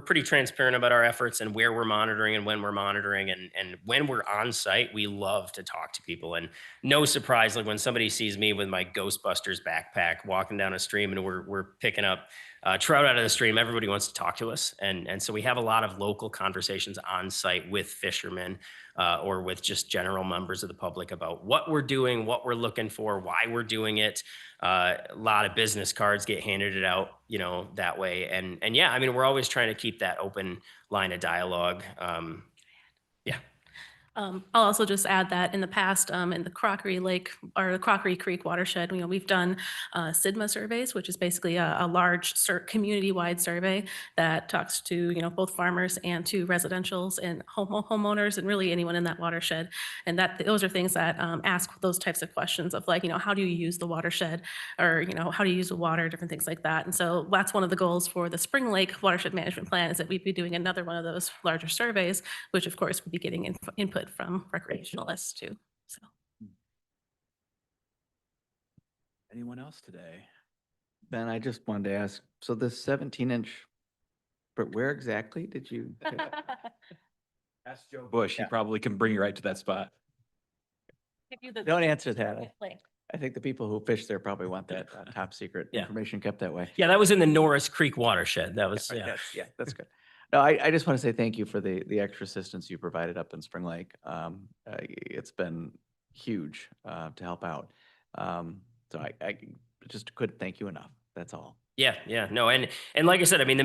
pretty transparent about our efforts and where we're monitoring and when we're monitoring, and when we're on site, we love to talk to people. And no surprise, like when somebody sees me with my Ghostbusters backpack walking down a stream and we're picking up trout out of the stream, everybody wants to talk to us. And so we have a lot of local conversations on site with fishermen or with just general members of the public about what we're doing, what we're looking for, why we're doing it. A lot of business cards get handed out, that way. And yeah, I mean, we're always trying to keep that open line of dialogue. I'll also just add that in the past, in the Crockery Lake or the Crockery Creek watershed, we've done SIDMA surveys, which is basically a large community-wide survey that talks to both farmers and to residentials and homeowners and really anyone in that watershed. And those are things that ask those types of questions of like, how do you use the watershed, or how do you use the water, different things like that. And so that's one of the goals for the Spring Lake Watershed Management Plan, is that we'd be doing another one of those larger surveys, which of course would be getting input from recreationalists too. So, anyone else today? Ben, I just wanted to ask, so this 17-inch, but where exactly did you? Ask Joe Bush. He probably can bring you right to that spot. Don't answer that. I think the people who fish there probably want that top secret information kept that way. Yeah, that was in the Norris Creek watershed. That was, Yeah, that's good. No, I just want to say thank you for the extra assistance you provided up in Spring Lake. It's been huge to help out. So I just couldn't thank you enough. That's all. Yeah, no, and like I said, I mean, the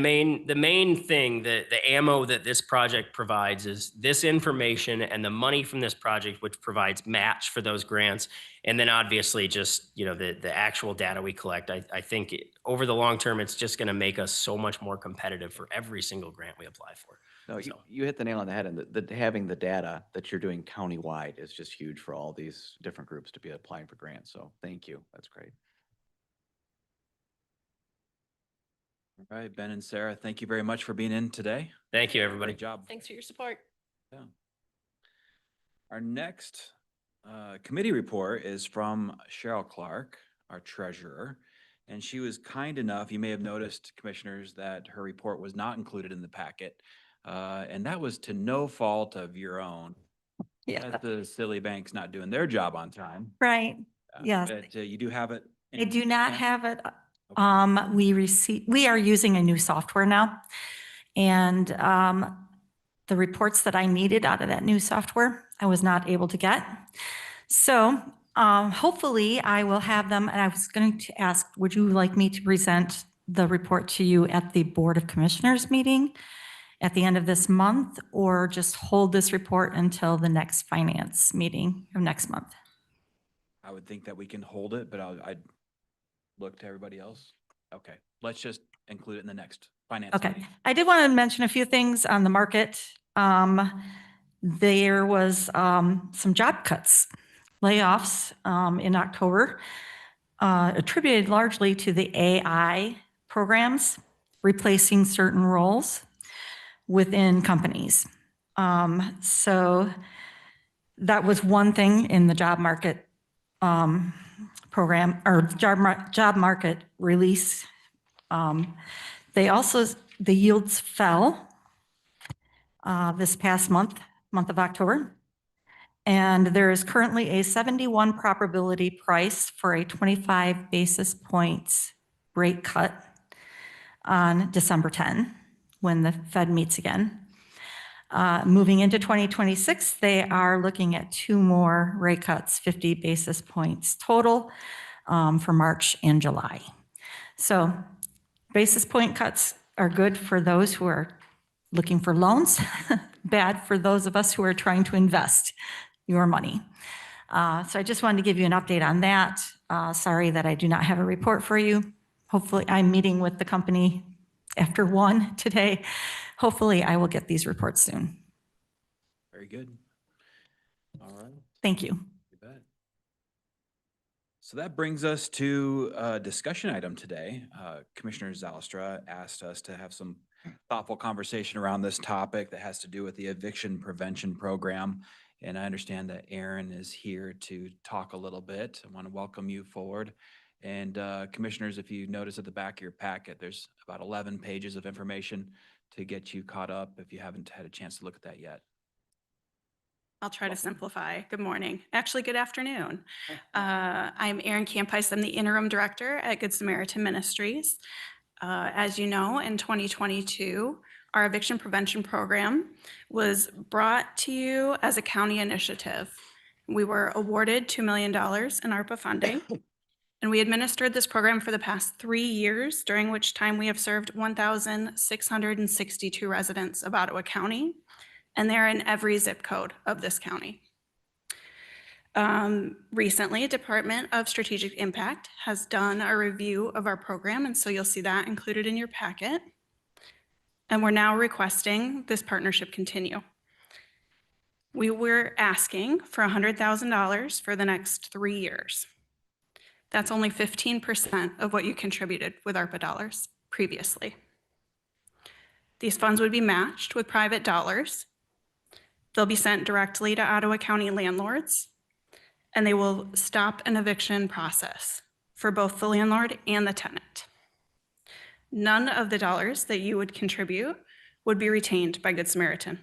main thing, the ammo that this project provides is this information and the money from this project, which provides match for those grants, and then obviously just the actual data we collect. I think over the long term, it's just going to make us so much more competitive for every single grant we apply for. No, you hit the nail on the head, and having the data that you're doing countywide is just huge for all these different groups to be applying for grants. So thank you. That's great. All right, Ben and Sarah, thank you very much for being in today. Thank you, everybody. Great job. thanks for your support. Yeah. Our next committee report is from Cheryl Clark, our treasurer. And she was kind enough, you may have noticed, commissioners, that her report was not included in the packet. And that was to no fault of your own. Yeah. That the silly bank's not doing their job on time. Right. Yes. But you do have it. I do not have it. We are using a new software now, and the reports that I needed out of that new software, I was not able to get. So hopefully I will have them, and I was going to ask, would you like me to present the report to you at the Board of Commissioners meeting at the end of this month, or just hold this report until the next finance meeting of next month? I would think that we can hold it, but I'd look to everybody else. Okay, let's just include it in the next finance Okay, meeting. I did want to mention a few things on the market. There was some job cuts, layoffs in October, attributed largely to the AI programs replacing certain roles within companies. So that was one thing in the job market program, or job market release. The yields fell this past month of October. And there is currently a 71 probability price for a 25 basis points rate cut on December 10, when the Fed meets again. Moving into 2026, they are looking at 2 more rate cuts, 50 basis points total for March and July. So basis point cuts are good for those who are looking for loans, bad for those of us who are trying to invest your money. So I just wanted to give you an update on that. Sorry that I do not have a report for you. Hopefully, I'm meeting with the company after 1 today. Hopefully, I will get these reports soon. Very good. All right. Thank you. You bet. So that brings us to a discussion item today. Commissioner Zalstra asked us to have some thoughtful conversation around this topic that has to do with the eviction prevention program. And I understand that Aaron is here to talk a little bit. I want to welcome you forward. And commissioners, if you notice at the back of your packet, there's about 11 pages of information to get you caught up if you haven't had a chance to look at that yet. I'll try to simplify. Good morning. Actually, good afternoon. I'm Erin Campice. I'm the interim director at Good Samaritan Ministries. As you know, in 2022, our eviction prevention program was brought to you as a county initiative. We were awarded $2 million in ARPA funding, and we administered this program for the past 3 years, during which time we have served 1,662 residents of Ottawa County, and they're in every zip code of this county. Recently, Department of Strategic Impact has done a review of our program, and so you'll see that included in your packet. And we're now requesting this partnership continue. We were asking for $100,000 for the next 3 years. That's only 15% of what you contributed with ARPA dollars previously. These funds would be matched with private dollars. They'll be sent directly to Ottawa County landlords, and they will stop an eviction process for both the landlord and the tenant. None of the dollars that you would contribute would be retained by Good Samaritan.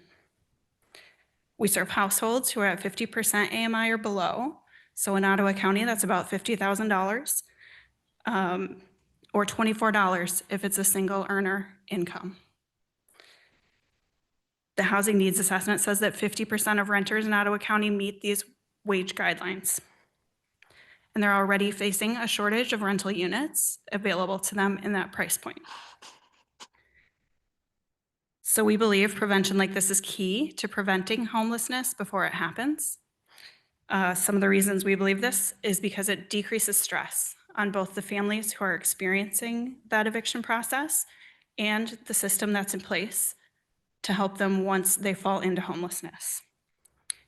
We serve households who are at 50% AMI or below. So in Ottawa County, that's about $50,000, or $24 if it's a single earner income. The housing needs assessment says that 50% of renters in Ottawa County meet these wage guidelines. And they're already facing a shortage of rental units available to them in that price point. So we believe prevention like this is key to preventing homelessness before it happens. Some of the reasons we believe this is because it decreases stress on both the families who are experiencing that eviction process and the system that's in place to help them once they fall into homelessness.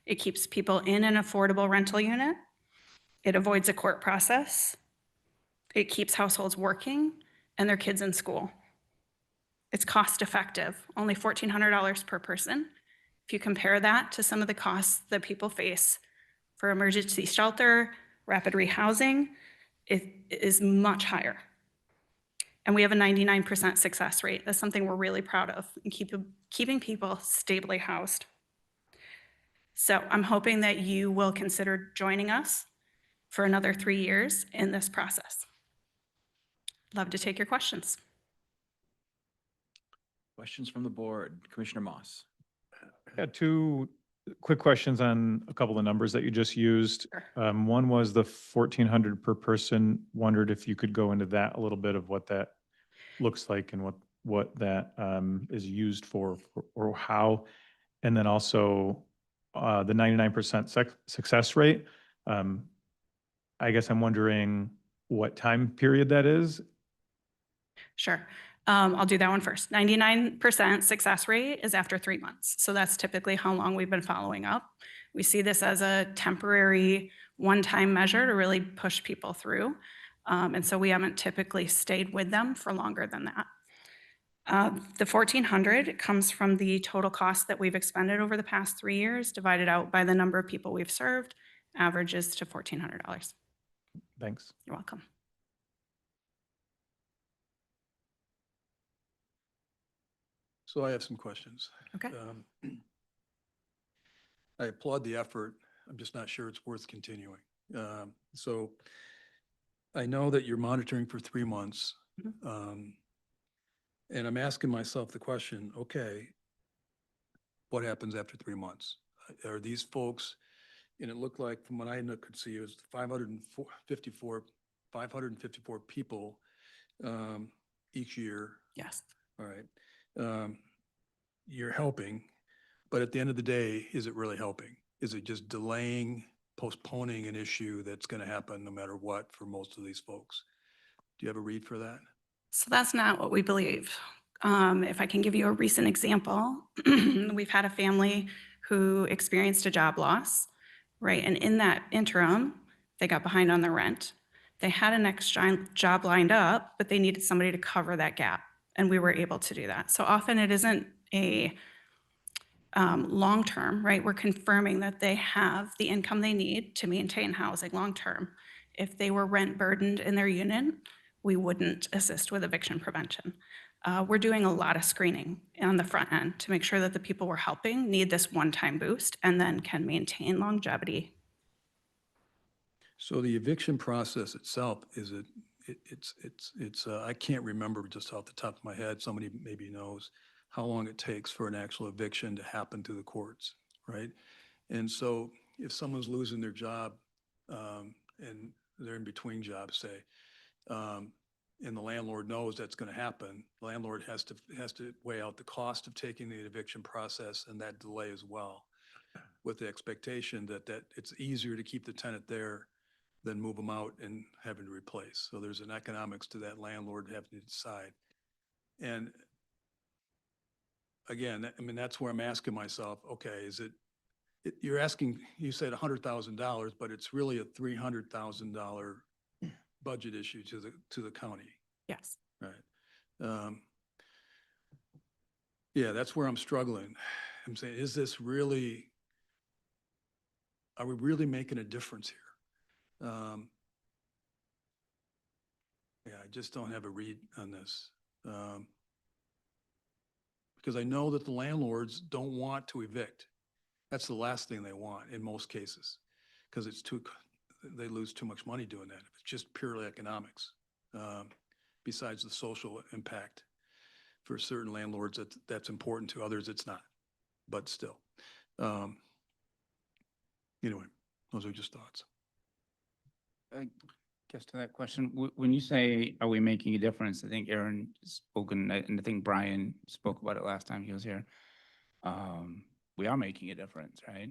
It keeps people in an affordable rental unit. It avoids a court process. It keeps households working and their kids in school. It's cost effective, only $1,400 per person. If you compare that to some of the costs that people face for emergency shelter, rapid rehousing, it is much higher. And we have a 99% success rate. That's something we're really proud of, in keeping people stably housed. So I'm hoping that you will consider joining us for another 3 years in this process. Love to take your questions. Questions from the board. Commissioner Moss. Yeah, two quick questions on a couple of numbers that you just used. One was the 1,400 per person. Wondered if you could go into that a little bit of what that looks like and what that is used for or how. And then also the 99% success rate. I guess I'm wondering what time period that is. Sure. I'll do that one first. 99% success rate is after 3 months. So that's typically how long we've been following up. We see this as a temporary one-time measure to really push people through. And so we haven't typically stayed with them for longer than that. The 1,400 comes from the total cost that we've expended over the past 3 years, divided out by the number of people we've served, averages to $1,400. Thanks. You're welcome. So I have some questions. Okay. I applaud the effort. I'm just not sure it's worth continuing. So I know that you're monitoring for 3 months. And I'm asking myself the question, okay, what happens after 3 months? Are these folks, and it looked like from what I could see, it was 554 people each year. Yes. All right. You're helping, but at the end of the day, is it really helping? Is it just delaying, postponing an issue that's going to happen no matter what for most of these folks? Do you have a read for that? So that's not what we believe. If I can give you a recent example, we've had a family who experienced a job loss, right? And in that interim, they got behind on their rent. They had a next job lined up, but they needed somebody to cover that gap. And we were able to do that. So often it isn't a long-term, right? We're confirming that they have the income they need to maintain housing long-term. If they were rent burdened in their unit, we wouldn't assist with eviction prevention. We're doing a lot of screening on the front end to make sure that the people we're helping need this one-time boost and then can maintain longevity. So the eviction process itself, I can't remember just off the top of my head, somebody maybe knows how long it takes for an actual eviction to happen through the courts, right? And so if someone's losing their job and they're in between jobs, say, and the landlord knows that's going to happen, the landlord has to weigh out the cost of taking the eviction process and that delay as well, with the expectation that it's easier to keep the tenant there than move them out and having to replace. So there's an economics to that landlord having to decide. And again, I mean, that's where I'm asking myself, okay, you're asking, you said $100,000, but it's really a $300,000 budget issue to the county. Yes. Right. Yeah, that's where I'm struggling. I'm saying, are we really making a difference here? Yeah, I just don't have a read on this. Because I know that the landlords don't want to evict. That's the last thing they want in most cases, because they lose too much money doing that. It's just purely economics. Besides the social impact, for certain landlords that's important, to others it's not, but still. Anyway, those are just thoughts. I guess to that question, when you say, are we making a difference? I think Aaron spoken, and I think Brian spoke about it last time he was here. We are making a difference, right?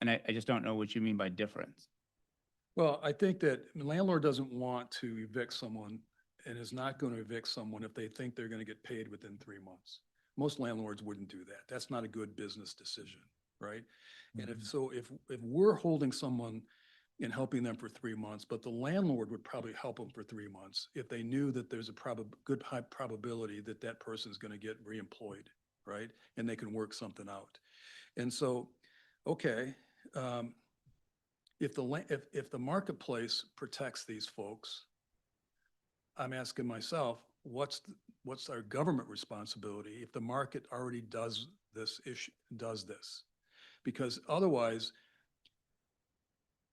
And I just don't know what you mean by difference. Well, I think that the landlord doesn't want to evict someone and is not going to evict someone if they think they're going to get paid within 3 months. Most landlords wouldn't do that. That's not a good business decision, right? And if we're holding someone and helping them for 3 months, but the landlord would probably help them for 3 months if they knew that there's a good high probability that that person is going to get reemployed, right? And they can work something out. And so, okay, if the marketplace protects these folks, I'm asking myself, what's our government responsibility if the market already does this? Because otherwise,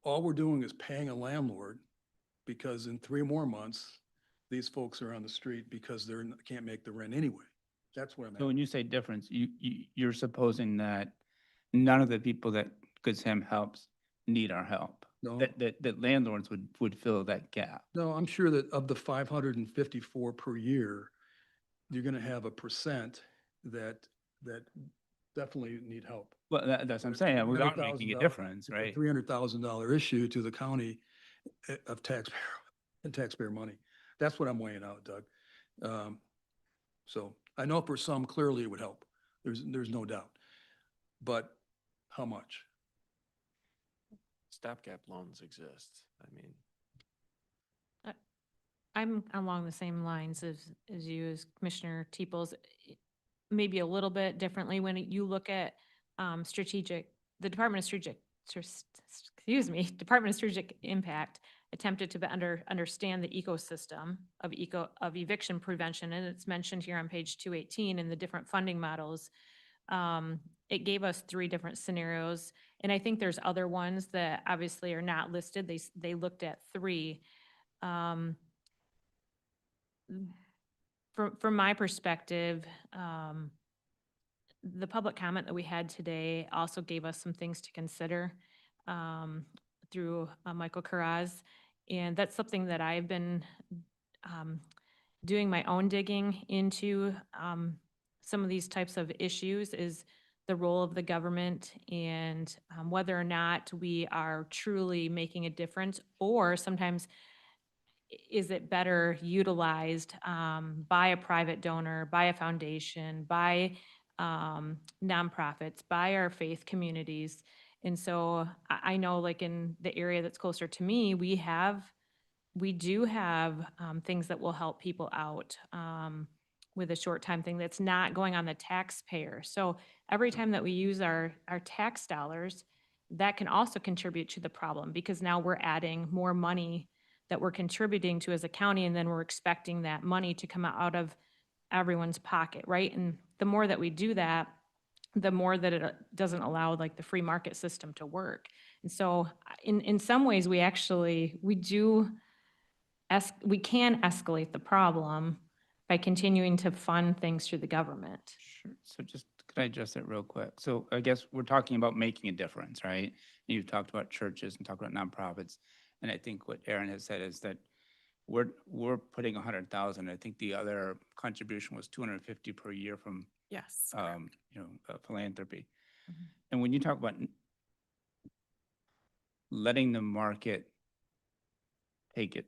all we're doing is paying a landlord, because in 3 more months, these folks are on the street because they can't make the rent anyway. That's what I'm So when you say difference, you're supposing that none of the people that Good Sam helps need our help. No. That landlords would fill that gap. No, I'm sure that of the 554 per year, you're going to have a percent that definitely need help. Well, that's what I'm saying. We are making a $300,000 difference, right? $300,000 issue to the county of taxpayer money. That's what I'm weighing out, Doug. So I know for some, clearly it would help. There's no doubt. But how much? Stopgap loans exist. I mean, I'm along the same lines as you, as Commissioner Teeples, maybe a little bit differently when you look at the Department of Strategic Impact attempted to understand the ecosystem of eviction prevention, and it's mentioned here on page 218 in the different funding models. It gave us 3 different scenarios, and I think there's other ones that obviously are not listed. They looked at 3. From my perspective, the public comment that we had today also gave us some things to consider through Michael Carraz. And that's something that I've been doing my own digging into some of these types of issues, is the role of the government and whether or not we are truly making a difference, or sometimes is it better utilized by a private donor, by a foundation, by nonprofits, by our faith communities. And so I know, like in the area that's closer to me, we do have things that will help people out with a short time thing that's not going on the taxpayer. So every time that we use our tax dollars, that can also contribute to the problem, because now we're adding more money that we're contributing to as a county, and then we're expecting that money to come out of everyone's pocket, right? And the more that we do that, the more that it doesn't allow like the free market system to work. And so in some ways, we can escalate the problem by continuing to fund things through the government. Sure. So just, could I address that real quick? So I guess we're talking about making a difference, right? You've talked about churches and talked about nonprofits. And I think what Aaron has said is that we're putting 100,000. I think the other contribution was 250 per year from Yes. philanthropy. And when you talk about letting the market take it,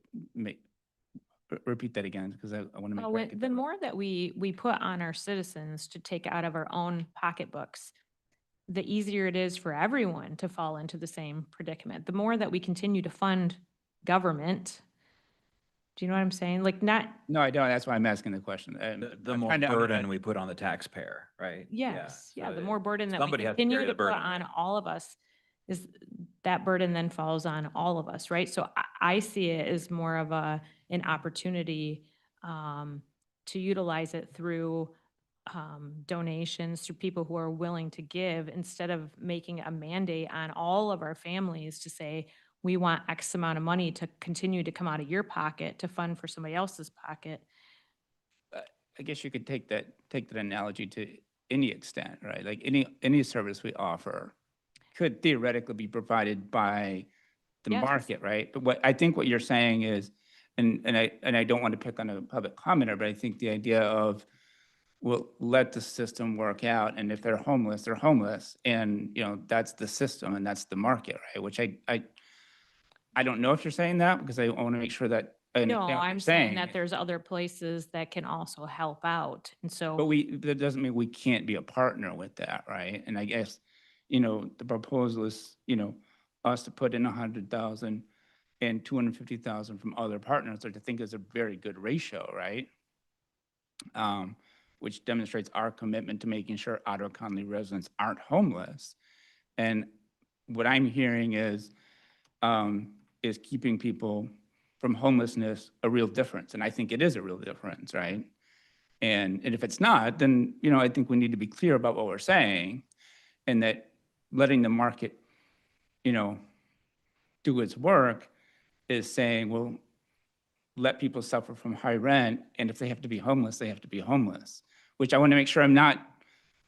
repeat that again, because I want to make sure I get The that right. more that we put on our citizens to take out of our own pocketbooks, the easier it is for everyone to fall into the same predicament. The more that we continue to fund government, do you know what I'm saying? Like not, No, I don't. That's why I'm asking the question. The more burden we put on the taxpayer, right? yes, yeah, so the more burden that we somebody has to carry continue the to put burden, on right? all of us, is that burden then falls on all of us, right? So I see it as more of an opportunity to utilize it through donations, through people who are willing to give, instead of making a mandate on all of our families to say, we want X amount of money to continue to come out of your pocket to fund for somebody else's pocket. I guess you could take that analogy to any extent, right? Like any service we offer could theoretically be provided by the Yes. market, right? But I think what you're saying is, and I don't want to pick on a public commenter, but I think the idea of, we'll let the system work out, and if they're homeless, they're homeless, and that's the system and that's the market, right? Which I don't know if you're saying that, because I want to make sure that I No, understand what you're I'm saying that there's other places that can also help out. And so. But that doesn't mean we can't be a partner with that, right? And I guess, the proposal is, us to put in 100,000 and 250,000 from other partners, which I think is a very good ratio, right? Which demonstrates our commitment to making sure Ottawa County residents aren't homeless. And what I'm hearing is keeping people from homelessness a real difference. And I think it is a real difference, right? And if it's not, then, I think we need to be clear about what we're saying, and that letting the market, do its work is saying, well, let people suffer from high rent, and if they have to be homeless, they have to be homeless, which I want to make sure I'm not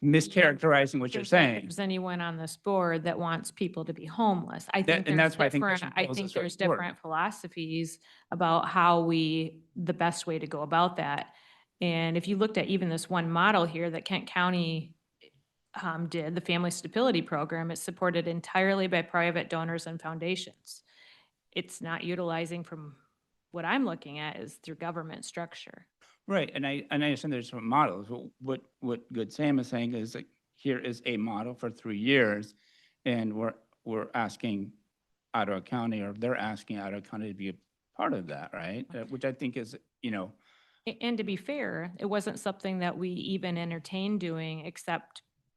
mischaracterizing what you're think that saying. There's anyone on this board that wants people to be homeless. I think And that's there's why I think different, Commissioner I Bowles think is really there's important. different philosophies about how the best way to go about that. And if you looked at even this one model here that Kent County did, the Family Stability Program, it's supported entirely by private donors and foundations. It's not utilizing, from what I'm looking at, is through government structure. Right, and I understand there's different models. What Good Sam is saying is that here is a model for 3 years, and we're asking Ottawa County, or they're asking Ottawa County to be a part of that, right? Which I think is, And to be fair, it wasn't something that we even entertained doing,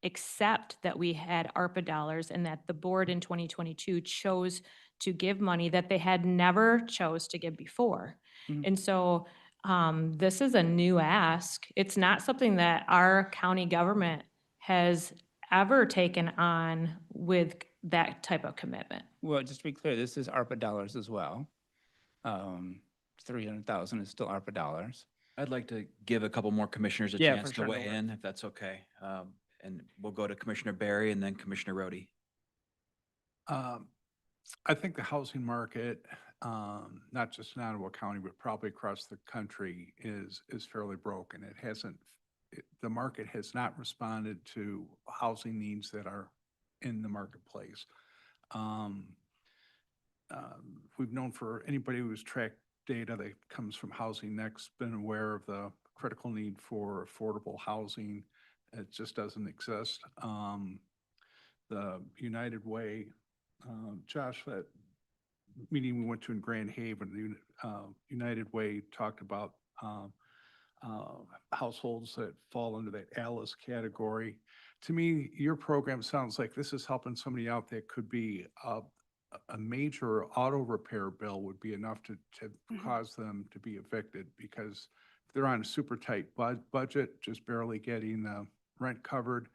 except that we had ARPA dollars and that the board in 2022 chose to give money that they had never chose to give before. Mhm. And so this is a new ask. It's not something that our county government has ever taken on with that type of commitment. well, just to be clear, this is ARPA dollars as well. 300,000 is still ARPA dollars. I'd like to give a couple more commissioners a Yeah, chance for to sure, no weigh in, if that's okay. And we'll go to Commissioner Barry and then Commissioner Rhodey. I think the housing market, not just in Ottawa County, but probably across the country is fairly broken. It hasn't, the market has not responded to housing needs that are in the marketplace. We've known, for anybody who's tracked data that comes from Housing Next, been aware of the critical need for affordable housing. It just doesn't exist. The United Way, Josh, that meeting we went to in Grand Haven, the United Way talked about households that fall under that ALICE category. To me, your program sounds like this is helping somebody out that could be a major auto repair bill would be enough to cause them to be evicted, because if they're on a super tight budget, just barely getting the rent covered,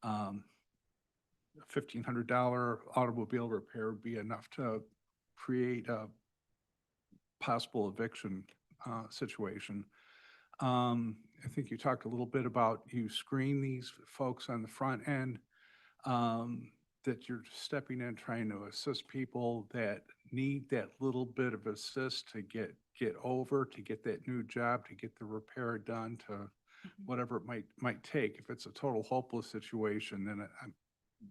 $1,500 automobile repair would be enough to create a possible eviction situation. I think you talked a little bit about, you screen these folks on the front end, that you're stepping in, trying to assist people that need that little bit of assist to get over, to get that new job, to get the repair done, to whatever it might take. If it's a total hopeless situation, then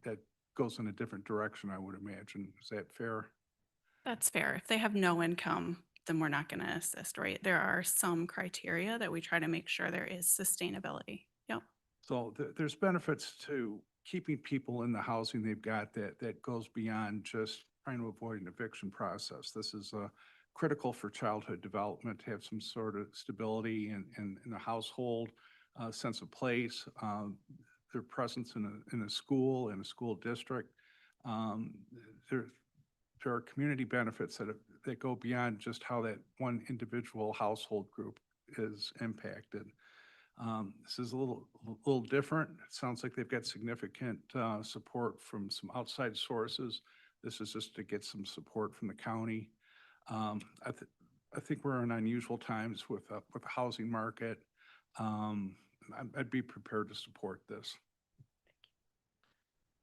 that goes in a different direction, I would imagine. Is that fair? That's fair. If they have no income, then we're not going to assist, right? There are some criteria that we try to make sure there is sustainability. Yep. So there's benefits to keeping people in the housing they've got that goes beyond just trying to avoid an eviction process. This is critical for childhood development, to have some sort of stability in the household, sense of place, their presence in a school, in a school district. There are community benefits that go beyond just how that one individual household group is impacted. This is a little different. It sounds like they've got significant support from some outside sources. This is just to get some support from the county. I think we're in unusual times with the housing market. I'd be prepared to support this.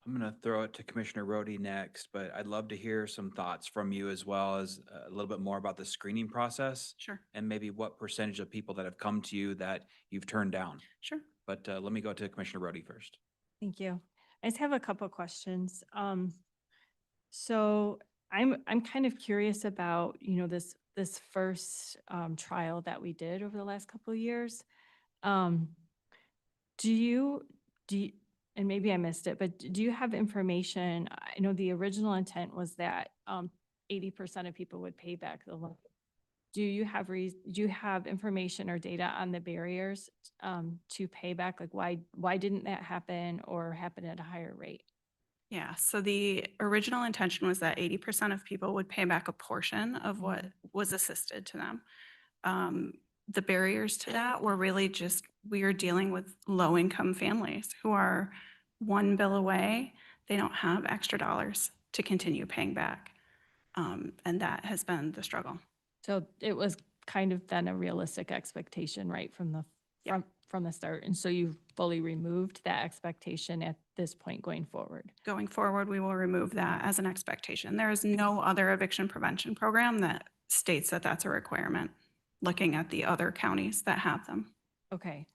I'm going to throw it to Commissioner Rhodey next, but I'd love to hear some thoughts from you, as well as a little bit more about the screening process. Sure. And maybe what percentage of people that have come to you that you've turned down. Sure. But let me go to Commissioner Rhodey first. Thank you. I just have a couple questions. So I'm kind of curious about, this first trial that we did over the last couple of years. Do you, and maybe I missed it, but do you have information? I know the original intent was that 80% of people would pay back the loan. Do you have information or data on the barriers to pay back? Like why didn't that happen, or happen at a higher rate? Yeah, so the original intention was that 80% of people would pay back a portion of what was assisted to them. The barriers to that were really just, we are dealing with low-income families who are one bill away. They don't have extra dollars to continue paying back. And that has been the struggle. So it was kind of then a realistic expectation, right, from from the start. And so you've fully removed that expectation at this point going forward. Going forward, we will remove that as an expectation. There is no other eviction prevention program that states that that's a requirement, looking at the other counties that have them. Okay.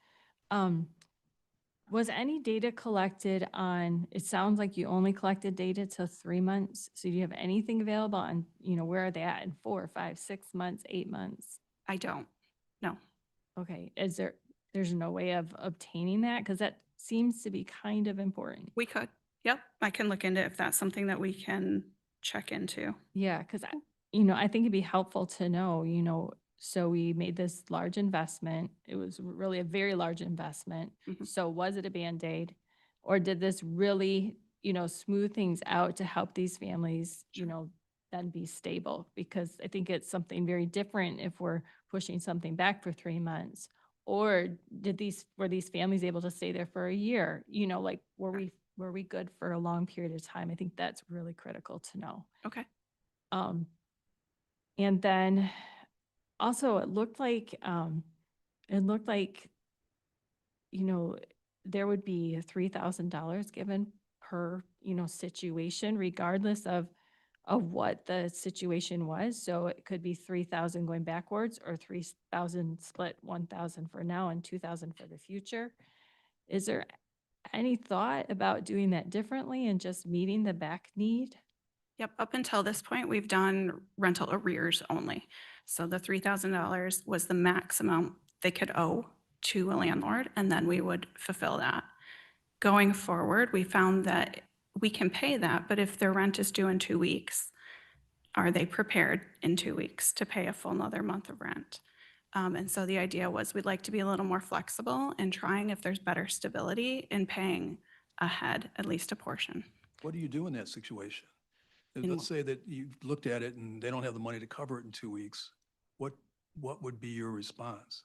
Was any data collected on, it sounds like you only collected data till 3 months. So do you have anything available on, where are they at in 4, 5, 6 months, 8 months? I don't, no. Okay, there's no way of obtaining that? Because that seems to be kind of important. We could, yep. I can look into if that's something that we can check into. Yeah, because I think it'd be helpful to know, so we made this large investment. It was really a very large investment. Mhm. So was it a Band-Aid? Or did this really, smooth things out to help these families, then be stable? Because I think it's something very different if we're pushing something back for 3 months. Or were these families able to stay there for a year? Were we good for a long period of time? I think that's really critical to know. Okay. And then also it looked like, there would be $3,000 given per, situation regardless of what the situation was. So it could be 3,000 going backwards or 3,000 split, 1,000 for now and 2,000 for the future. Is there any thought about doing that differently and just meeting the back need? Yep, up until this point, we've done rental arrears only. So the $3,000 was the maximum they could owe to a landlord, and then we would fulfill that. Going forward, we found that we can pay that, but if their rent is due in 2 weeks, are they prepared in 2 weeks to pay a full another month of rent? And so the idea was we'd like to be a little more flexible and trying if there's better stability in paying ahead, at least a portion. What do you do in that situation? In Let's say that you've looked at it and they don't have the money to cover it in 2 weeks. What would be your response?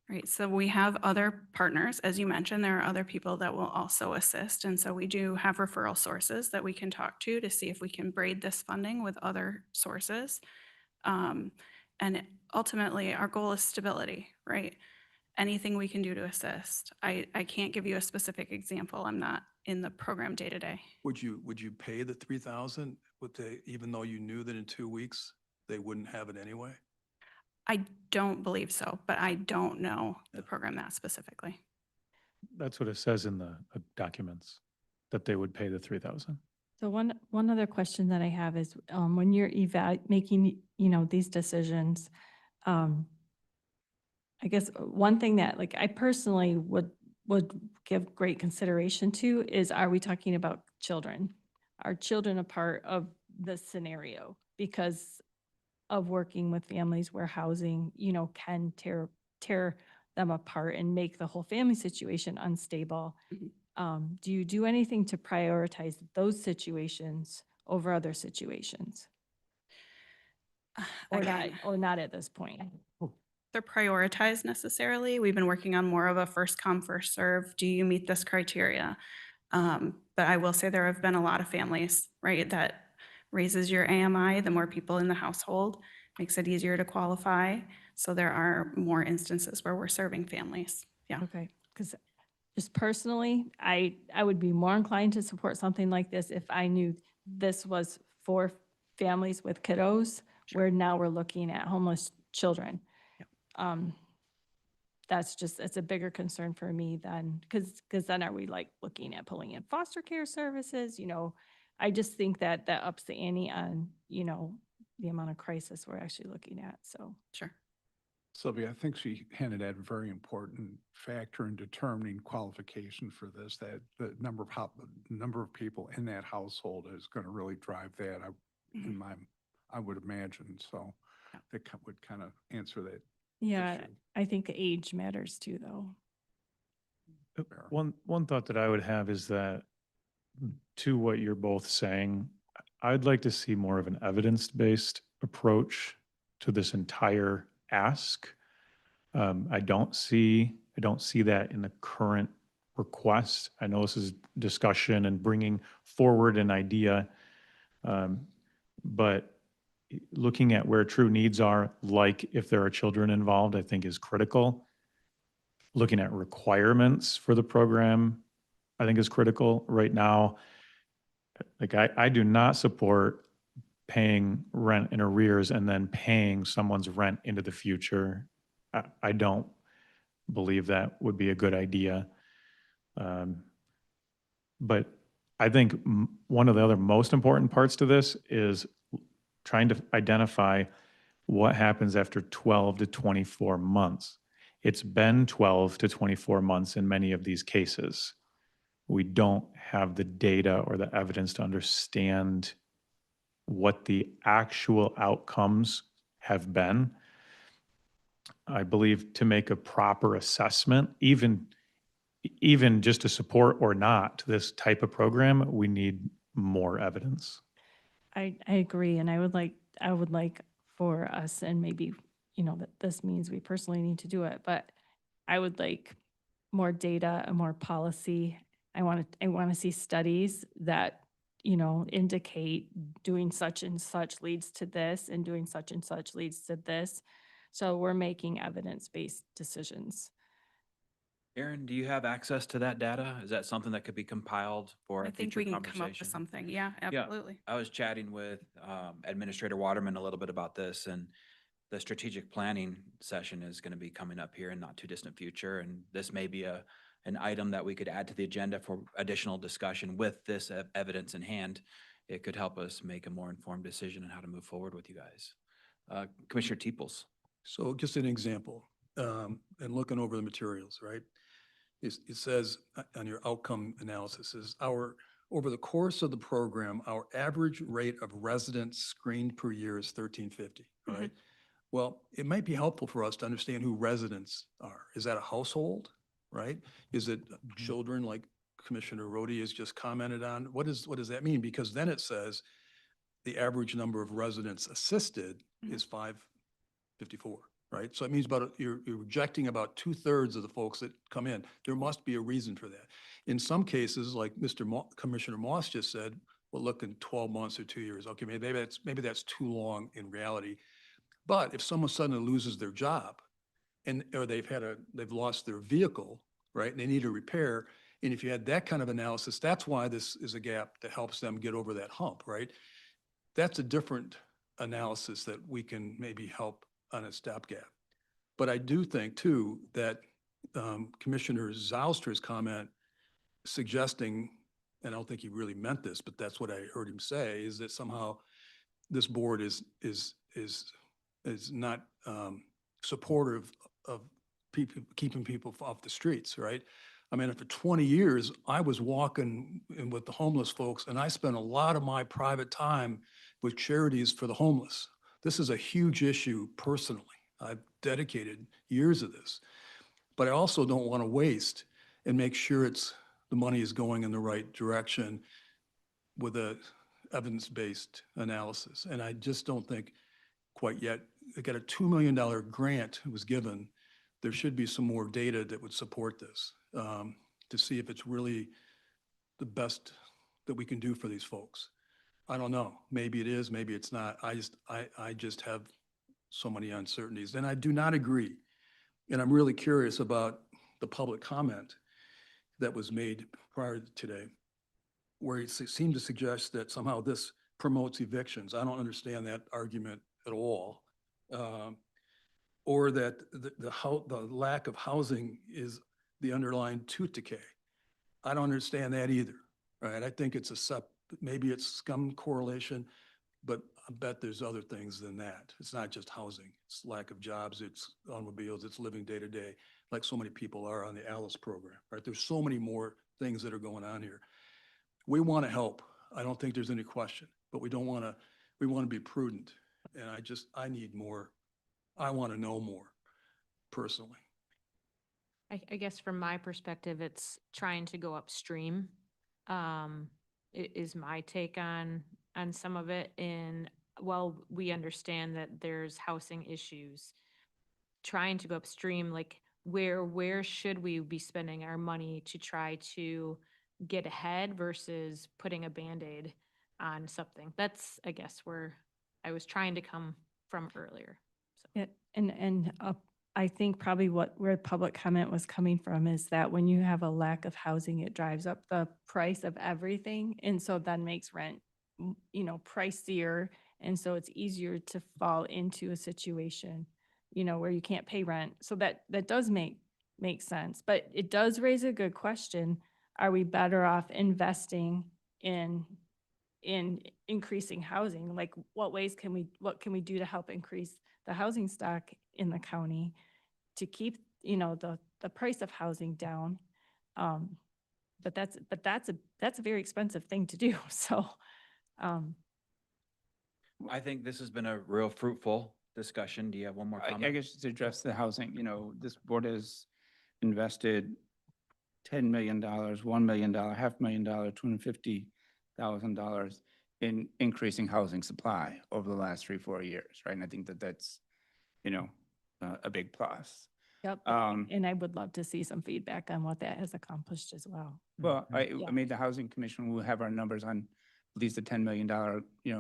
Right, so we have other partners, as you mentioned, there are other people that will also assist. And so we do have referral sources that we can talk to see if we can braid this funding with other sources. And ultimately, our goal is stability, right? Anything we can do to assist. I can't give you a specific example. I'm not in the program day to day. Would you pay the 3,000 even though you knew that in 2 weeks they wouldn't have it anyway? I don't believe so, but I don't know the program that specifically. That's what it says in the documents, that they would pay the 3,000. So one other question that I have is, when you're making, these decisions, I guess one thing that I personally would give great consideration to is, are we talking about children? Are children a part of the scenario? Because of working with families where housing, can tear them apart and make the whole family situation unstable. Do you do anything to prioritize those situations over other situations? Or not at this point? They're prioritized necessarily. We've been working on more of a first come, first serve. Do you meet this criteria? But I will say there have been a lot of families, right, that raises your AMI, the more people in the household, makes it easier to qualify. So there are more instances where we're serving families. Yeah. Okay, because just personally, I would be more inclined to support something like this if I knew this was for families with kiddos, where now we're looking at homeless children. It's a bigger concern for me than, because then are we looking at pulling in foster care services? I just think that ups the ante on, the amount of crisis we're actually looking at, so. Sure. Sylvia, I think she hinted at a very important factor in determining qualification for this, that the number of people in that household is going to really drive that. I would imagine. So that would kind of answer that. Yeah, I think the age matters too, though. One thought that I would have is that, to what you're both saying, I'd like to see more of an evidence-based approach to this entire ask. I don't see that in the current request. I know this is discussion and bringing forward an idea, but looking at where true needs are, like if there are children involved, I think is critical. looking at requirements for the program, I think is critical. Right now, like I do not support paying rent in arrears and then paying someone's rent into the future. I don't believe that would be a good idea. But I think one of the other most important parts to this is trying to identify what happens after 12 to 24 months. It's been 12 to 24 months in many of these cases. We don't have the data or the evidence to understand what the actual outcomes have been. I believe to make a proper assessment, even just to support or not this type of program, we need more evidence. I agree, and I would like for us, and maybe, that this means we personally need to do it, but I would like more data and more policy. I want to see studies that, indicate doing such and such leads to this and doing such and such leads to this. So we're making evidence-based decisions. Aaron, do you have access to that data? Is that something that could be compiled for I a think future we can conversation? come up with something. Yeah, Yeah. absolutely. I was chatting with Administrator Waterman a little bit about this, and the strategic planning session is going to be coming up here in not too distant future. And this may be an item that we could add to the agenda for additional discussion with this evidence in hand. It could help us make a more informed decision on how to move forward with you guys. Commissioner Teeples. So just an example, and looking over the materials, right? It says on your outcome analysis is over the course of the program, our average rate of residents screened per year is 1,350, right? Well, it might be helpful for us to understand who residents are. Is that a household, right? Is it children like Commissioner Rhodey has just commented on? What does that mean? Because then it says the average number of residents assisted is 554, right? So it means you're rejecting about 2/3 of the folks that come in. There must be a reason for that. In some cases, like Commissioner Moss just said, well, look, in 12 months or 2 years, okay, maybe that's too long in reality. But if someone suddenly loses their job or they've lost their vehicle, right, and they need a repair, and if you had that kind of analysis, that's why this is a gap that helps them get over that hump, right? That's a different analysis that we can maybe help on a stopgap. But I do think too that Commissioner Zylstra's comment suggesting, and I don't think he really meant this, but that's what I heard him say, is that somehow this board is not supportive of people keeping people off the streets, right? I mean, for 20 years, I was walking with the homeless folks, and I spent a lot of my private time with charities for the homeless. This is a huge issue personally. I've dedicated years of this, but I also don't want to waste and make sure the money is going in the right direction with a evidence-based analysis. And I just don't think quite yet, they got a $2 million grant was given. There should be some more data that would support this to see if it's really the best that we can do for these folks. I don't know. Maybe it is, maybe it's not. I just have so many uncertainties. And I do not agree. And I'm really curious about the public comment that was made prior to today, where it seemed to suggest that somehow this promotes evictions. I don't understand that argument at all. Or that the lack of housing is the underlying tooth decay. I don't understand that either, right? I think maybe it's some correlation, but I bet there's other things than that. It's not just housing. It's lack of jobs, it's automobiles, it's living day to day, like so many people are on the ALICE program, right? There's so many more things that are going on here. We want to help. I don't think there's any question, but we want to be prudent. And I need more. I want to know more personally. I guess from my perspective, it's trying to go upstream, is my take on some of it. And while we understand that there's housing issues, trying to go upstream, like where should we be spending our money to try to get ahead versus putting a Band-Aid on something? That's, I guess, where I was trying to come from earlier. So. And I think probably where public comment was coming from is that when you have a lack of housing, it drives up the price of everything. And so that makes rent, pricier. And so it's easier to fall into a situation, where you can't pay rent. So that does make sense, but it does raise a good question. Are we better off investing in increasing housing? Like what can we do to help increase the housing stock in the county to keep, the price of housing down? But that's a very expensive thing to do. So, I think this has been a real fruitful discussion. Do you have one more I comment? guess to address the housing, this board has invested $10 million, $1 million, $500,000, $250,000 in increasing housing supply over the last 3-4 years, right? And I think that that's, a big plus. yep. And I would love to see some feedback on what that has accomplished as well. Well, I Yeah. made the housing commission will have our numbers on at least the $10 million,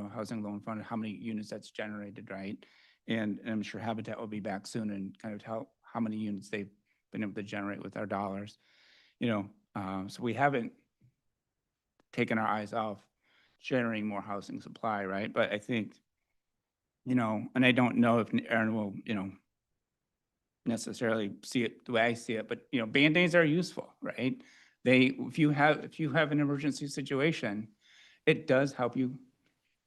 housing loan fund, how many units that's generated, right? And I'm sure Habitat will be back soon and kind of tell how many units they've been able to generate with our dollars. So we haven't taken our eyes off generating more housing supply, right? But I think, and I don't know if Aaron will, necessarily see it the way I see it, but, Band-Aids are useful, right? If you have an emergency situation, it does help you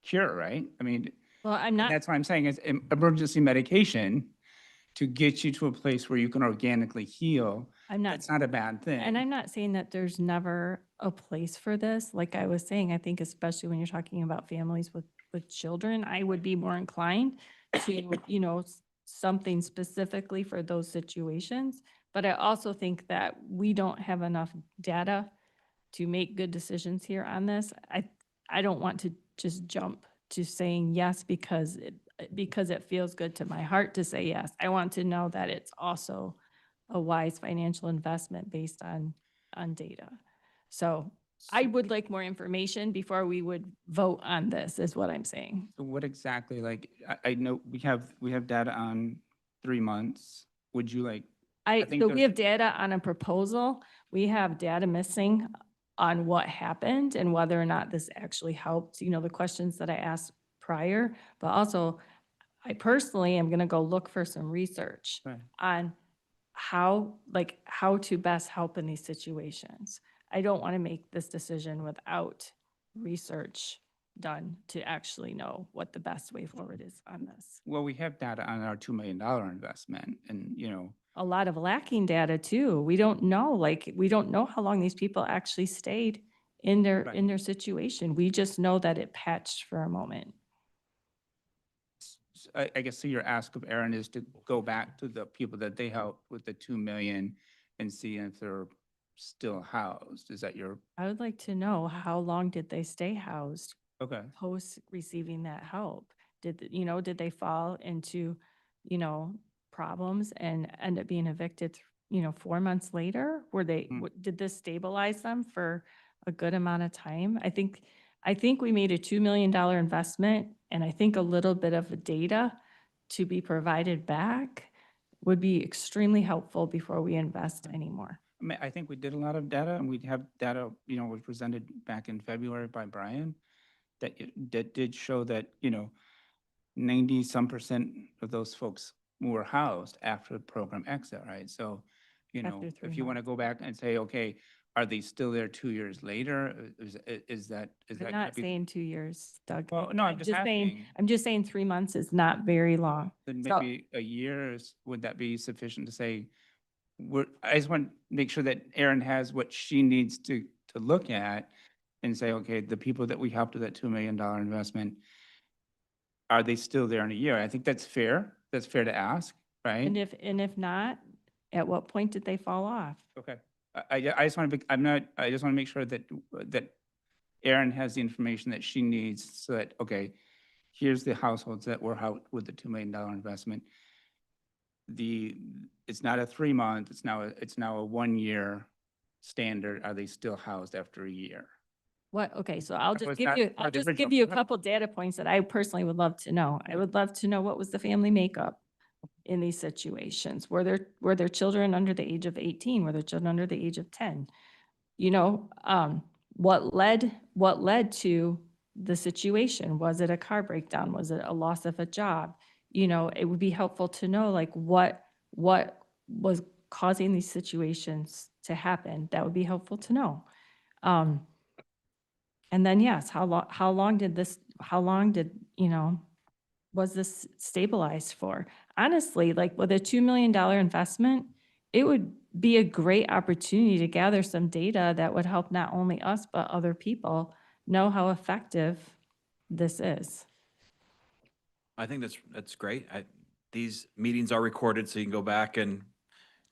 cure, right? I mean, Well, I'm not, that's what I'm saying is emergency medication to get you to a place where you can organically heal. I'm not, That's not a bad thing. and I'm not saying that there's never a place for this. Like I was saying, I think especially when you're talking about families with children, I would be more inclined to, something specifically for those situations. But I also think that we don't have enough data to make good decisions here on this. I don't want to just jump to saying yes because it feels good to my heart to say yes. I want to know that it's also a wise financial investment based on data. So I would like more information before we would vote on this, is what I'm saying. So what exactly, like, I know we have data on 3 months. Would you like? think So there's- we have data on a proposal. We have data missing on what happened and whether or not this actually helped, the questions that I asked prior. But also, I personally am going to go look for some research Right. on how to best help in these situations. I don't want to make this decision without research done to actually know what the best way forward is on this. Well, we have data on our $2 million investment and, A lot of lacking data too. We don't know how long these people actually stayed in their situation. We just know that it patched for a moment. I guess so your ask of Aaron is to go back to the people that they helped with the 2 million and see if they're still housed. Is that your, I would like to know how long did they stay housed okay. post receiving that help? Did they fall into, problems and end up being evicted, 4 months later? Did this stabilize them for a good amount of time? I think we made a $2 million investment, and I think a little bit of the data to be provided back would be extremely helpful before we invest anymore. I mean, I think we did a lot of data and we have data, was presented back in February by Brian that did show that, 90-some% of those folks were housed after the program exit, right? So, After 3 if you want to go back and say, okay, are they still there 2 years later? Is that I'm gonna not be- saying 2 years, Doug. Well, no, I'm just saying, asking. I'm just saying 3 months is not very long. Then So- maybe a year, would that be sufficient to say, I just want to make sure that Erin has what she needs to look at and say, okay, the people that we helped with that $2 million investment, are they still there in a year? I think that's fair. That's fair to ask, right? And if not, at what point did they fall off? Okay. I just want to I just want to make sure that Erin has the information that she needs so that, okay, here's the households that were out with the $2 million investment. It's not a 3-month, it's now a 1-year standard. Are they still housed after a year? What, okay, so I'll That just was give not you, part I'll of the just original give you a proposal. couple data points that I personally would love to know. I would love to know what was the family makeup. in these situations? Were there children under the age of 18? Were there children under the age of 10? You know, what led to the situation? Was it a car breakdown? Was it a loss of a job? You know, it would be helpful to know like what was causing these situations to happen. That would be helpful to know. And then yes, how long did, you know, was this stabilized for? Honestly, like with a $2 million investment, it would be a great opportunity to gather some data that would help not only us, but other people know how effective this is. I think that's great. These meetings are recorded, so you can go back and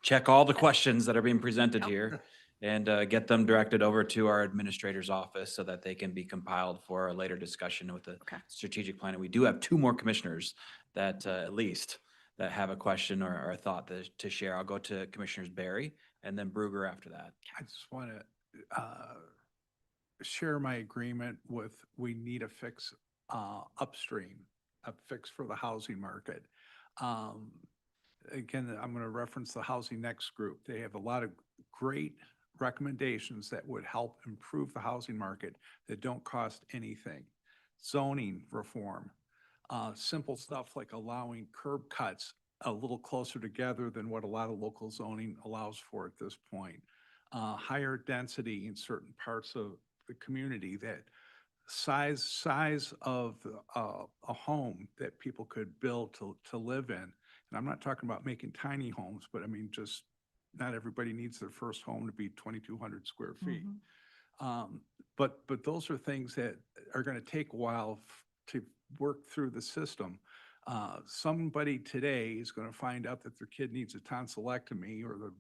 check all the questions that are being presented here and get them directed over to our administrator's office so that they can be compiled for a later discussion with the strategic plan. And we do have 2 more commissioners that at least that have a question or a thought to share. I'll go to Commissioners Barry and then Bruger after that. I just want to share my agreement with, we need a fix upstream, a fix for the housing market. Again, I'm going to reference the Housing Next group. They have a lot of great recommendations that would help improve the housing market that don't cost anything. Zoning reform, simple stuff like allowing curb cuts a little closer together than what a lot of local zoning allows for at this point. Higher density in certain parts of the community, that size of a home that people could build to live in. And I'm not talking about making tiny homes, but I mean, just not everybody needs their first home to be 2,200 square feet. But those are things that are going to take a while to work through the system. Somebody today is going to find out that their kid needs a tonsillectomy or the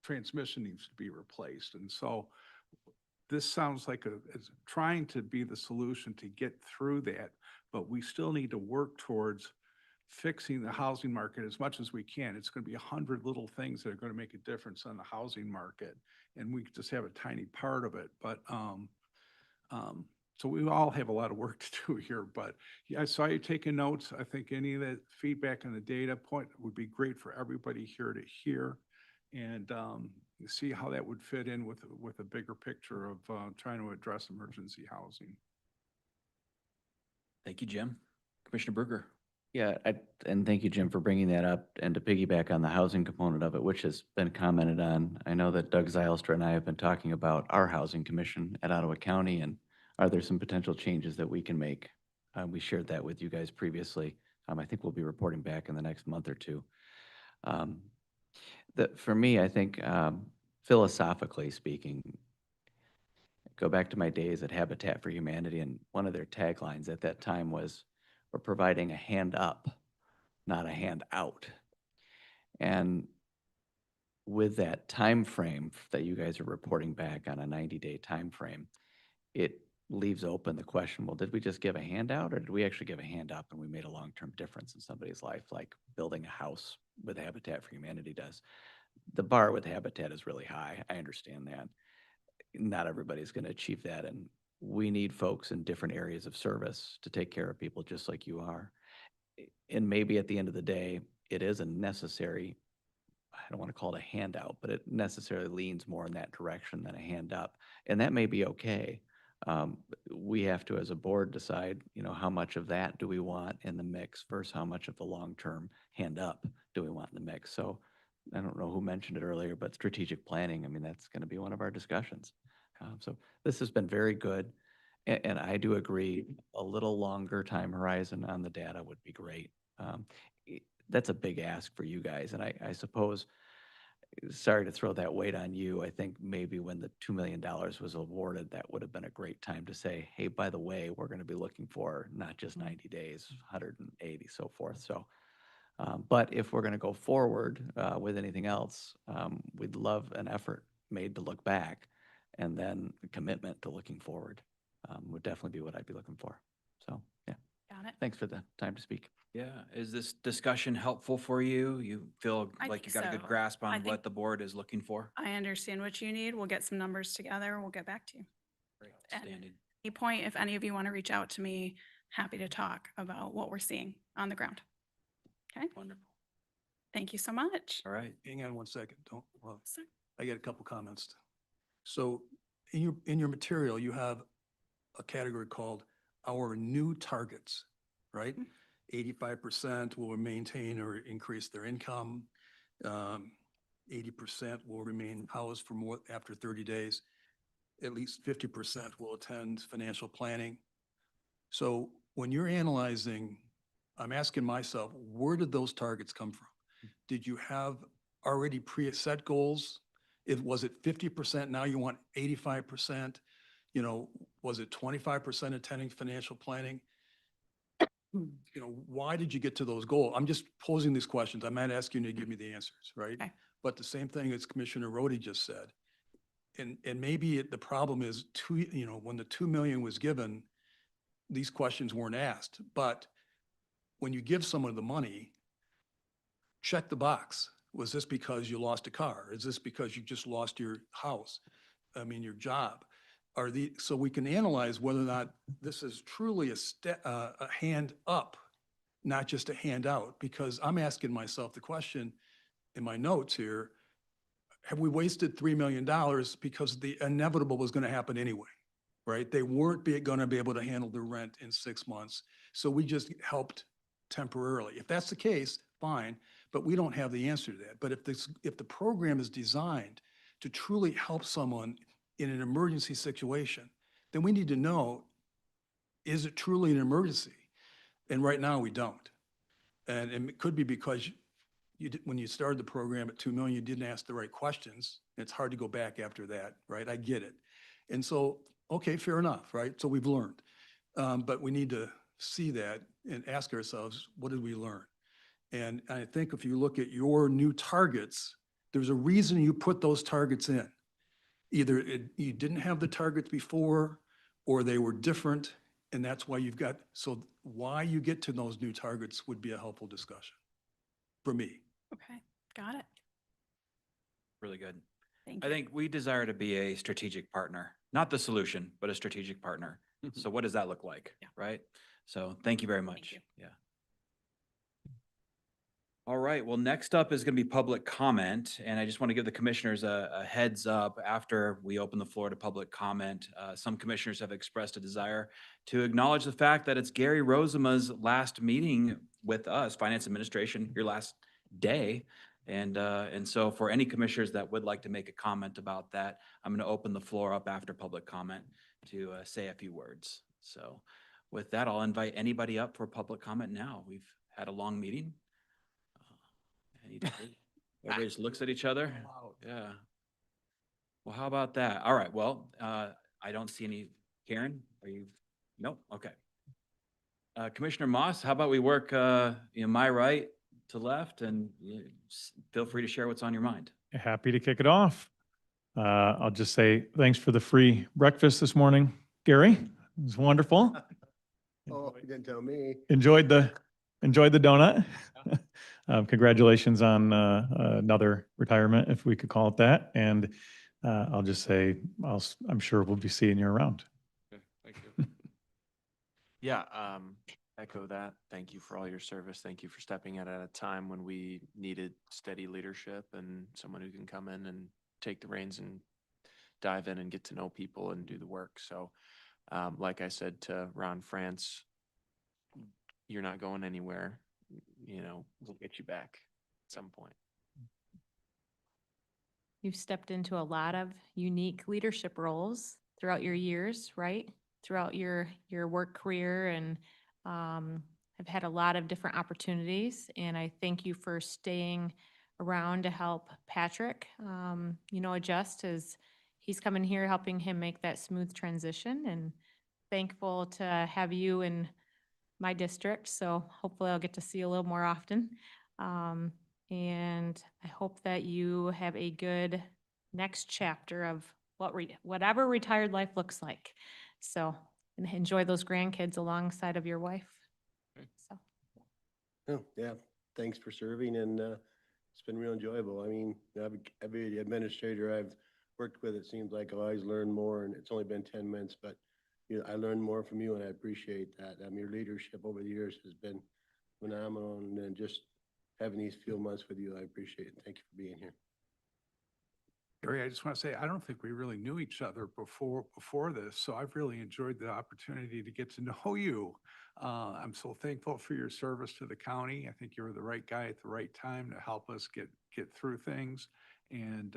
transmission needs to be replaced. And so this sounds like it's trying to be the solution to get through that, but we still need to work towards fixing the housing market as much as we can. It's going to be 100 little things that are going to make a difference on the housing market, and we just have a tiny part of it. But so we all have a lot of work to do here. But yeah, I saw you taking notes. I think any of that feedback on the data point would be great for everybody here to hear, and see how that would fit in with a bigger picture of trying to address emergency housing. Thank you, Jim. Commissioner Bruger. Yeah, and thank you, Jim, for bringing that up. And to piggyback on the housing component of it, which has been commented on, I know that Doug Zylstra and I have been talking about our housing commission at Ottawa County, and are there some potential changes that we can make? We shared that with you guys previously. I think we'll be reporting back in the next month or two. For me, I think philosophically speaking, go back to my days at Habitat for Humanity, and one of their taglines at that time was, "We're providing a hand up, not a hand out." And with that time frame that you guys are reporting back on, a 90-day time frame, it leaves open the question, well, did we just give a handout, or did we actually give a hand up and we made a long-term difference in somebody's life, like building a house with Habitat for Humanity does? The bar with Habitat is really high. I understand that. Not everybody's going to achieve that, and we need folks in different areas of service to take care of people just like you are. And maybe at the end of the day, it is a necessary, I don't want to call it a handout, but it necessarily leans more in that direction than a hand up. And that may be okay. We have to, as a board, decide, how much of that do we want in the mix versus how much of the long-term hand up do we want in the mix. So I don't know who mentioned it earlier, but strategic planning, I mean, that's going to be one of our discussions. So this has been very good. And I do agree, a little longer time horizon on the data would be great. That's a big ask for you guys. And I suppose, sorry to throw that weight on you, I think maybe when the $2 million was awarded, that would have been a great time to say, hey, by the way, we're going to be looking for not just 90 days, 180, so forth. So, but if we're going to go forward with anything else, we'd love an effort made to look back, and then a commitment to looking forward would definitely be what I'd be looking for. So, yeah. Got it. Thanks for the time to speak. Yeah, is this discussion helpful for you? You feel I like you think got a good so. grasp I on think- what the board is looking for? I understand what you need. We'll get some numbers together. We'll get back to you. Great, At outstanding. any point, if any of you want to reach out to me, happy to talk about what we're seeing on the ground. Okay? Wonderful. Thank you so much. All right. Hang on one second. Don't, well, Sir. I got a couple comments. So in your material, you have a category called our new targets, right? 85% will maintain or increase their income. 80% will remain housed for more after 30 days. At least 50% will attend financial planning. So when you're analyzing, I'm asking myself, where did those targets come from? Did you have already pre-set goals? Was it 50%? Now you want 85%? You know, was it 25% attending financial planning? You know, why did you get to those goals? I'm just posing these questions. I'm not asking you to give me the answers, right? Okay. But the same thing as Commissioner Rhodey just said. And maybe the problem is when the 2 million was given, these questions weren't asked. But when you give someone the money, check the box. Was this because you lost a car? Is this because you just lost your house? I mean, your job? So we can analyze whether or not this is truly a hand up, not just a handout, because I'm asking myself the question in my notes here, have we wasted $3 million because the inevitable was going to happen anyway, right? They weren't going to be able to handle the rent in 6 months. So we just helped temporarily. If that's the case, fine, but we don't have the answer to that. But if the program is designed to truly help someone in an emergency situation, then we need to know, is it truly an emergency? And right now we don't. And it could be because when you started the program at 2 million, you didn't ask the right questions. It's hard to go back after that, right? I get it. And so, okay, fair enough, right? So we've learned. But we need to see that and ask ourselves, what did we learn? And I think if you look at your new targets, there's a reason you put those targets in. Either you didn't have the targets before, or they were different, and that's why so why you get to those new targets would be a helpful discussion for me. Okay, got it. Really good. Thank I you. think we desire to be a strategic partner, not the solution, but a strategic partner. So what does that look like? Yeah. Right? So thank you very much. you. Yeah. All right, well, next up is going to be public comment, and I just want to give the commissioners a heads up after we open the floor to public comment. Some commissioners have expressed a desire to acknowledge the fact that it's Gary Rosema's last meeting with us, Finance Administration, your last day. And so for any commissioners that would like to make a comment about that, I'm going to open the floor up after public comment to say a few words. So with that, I'll invite anybody up for public comment now. We've had a long meeting. Everybody just looks at each other. Yeah. Well, how about that? All right. Well, I don't see any. Karen, are you? Nope. Okay. Commissioner Moss, how about we work my right to left, and feel free to share what's on your mind. Happy to kick it off. I'll just say thanks for the free breakfast this morning, Gary. It was wonderful. Oh, you didn't tell me. Enjoyed the donut. Congratulations on another retirement, if we could call it that. And I'll just say, I'm sure we'll be seeing you around. Okay, thank you. Yeah, echo that. Thank you for all your service. Thank you for stepping in at a time when we needed steady leadership and someone who can come in and take the reins and dive in and get to know people and do the work. So like I said to Ron France, you're not going anywhere. We'll get you back at some point. You've stepped into a lot of unique leadership roles throughout your years, right? Throughout your work career, and have had a lot of different opportunities. And I thank you for staying around to help Patrick, adjust as he's coming here, helping him make that smooth transition. And thankful to have you in my district. So hopefully I'll get to see you a little more often. And I hope that you have a good next chapter of whatever retired life looks like. So, and enjoy those grandkids alongside of your wife. So. Oh, yeah, thanks for serving, and it's been real enjoyable. I mean, every administrator I've worked with, it seems like I always learn more, and it's only been 10 minutes, but I learned more from you, and I appreciate that. Your leadership over the years has been phenomenal, and then just having these few months with you. I appreciate it. Thank you for being here. Gary, I just want to say, I don't think we really knew each other before this, so I've really enjoyed the opportunity to get to know you. I'm so thankful for your service to the county. I think you were the right guy at the right time to help us get through things. And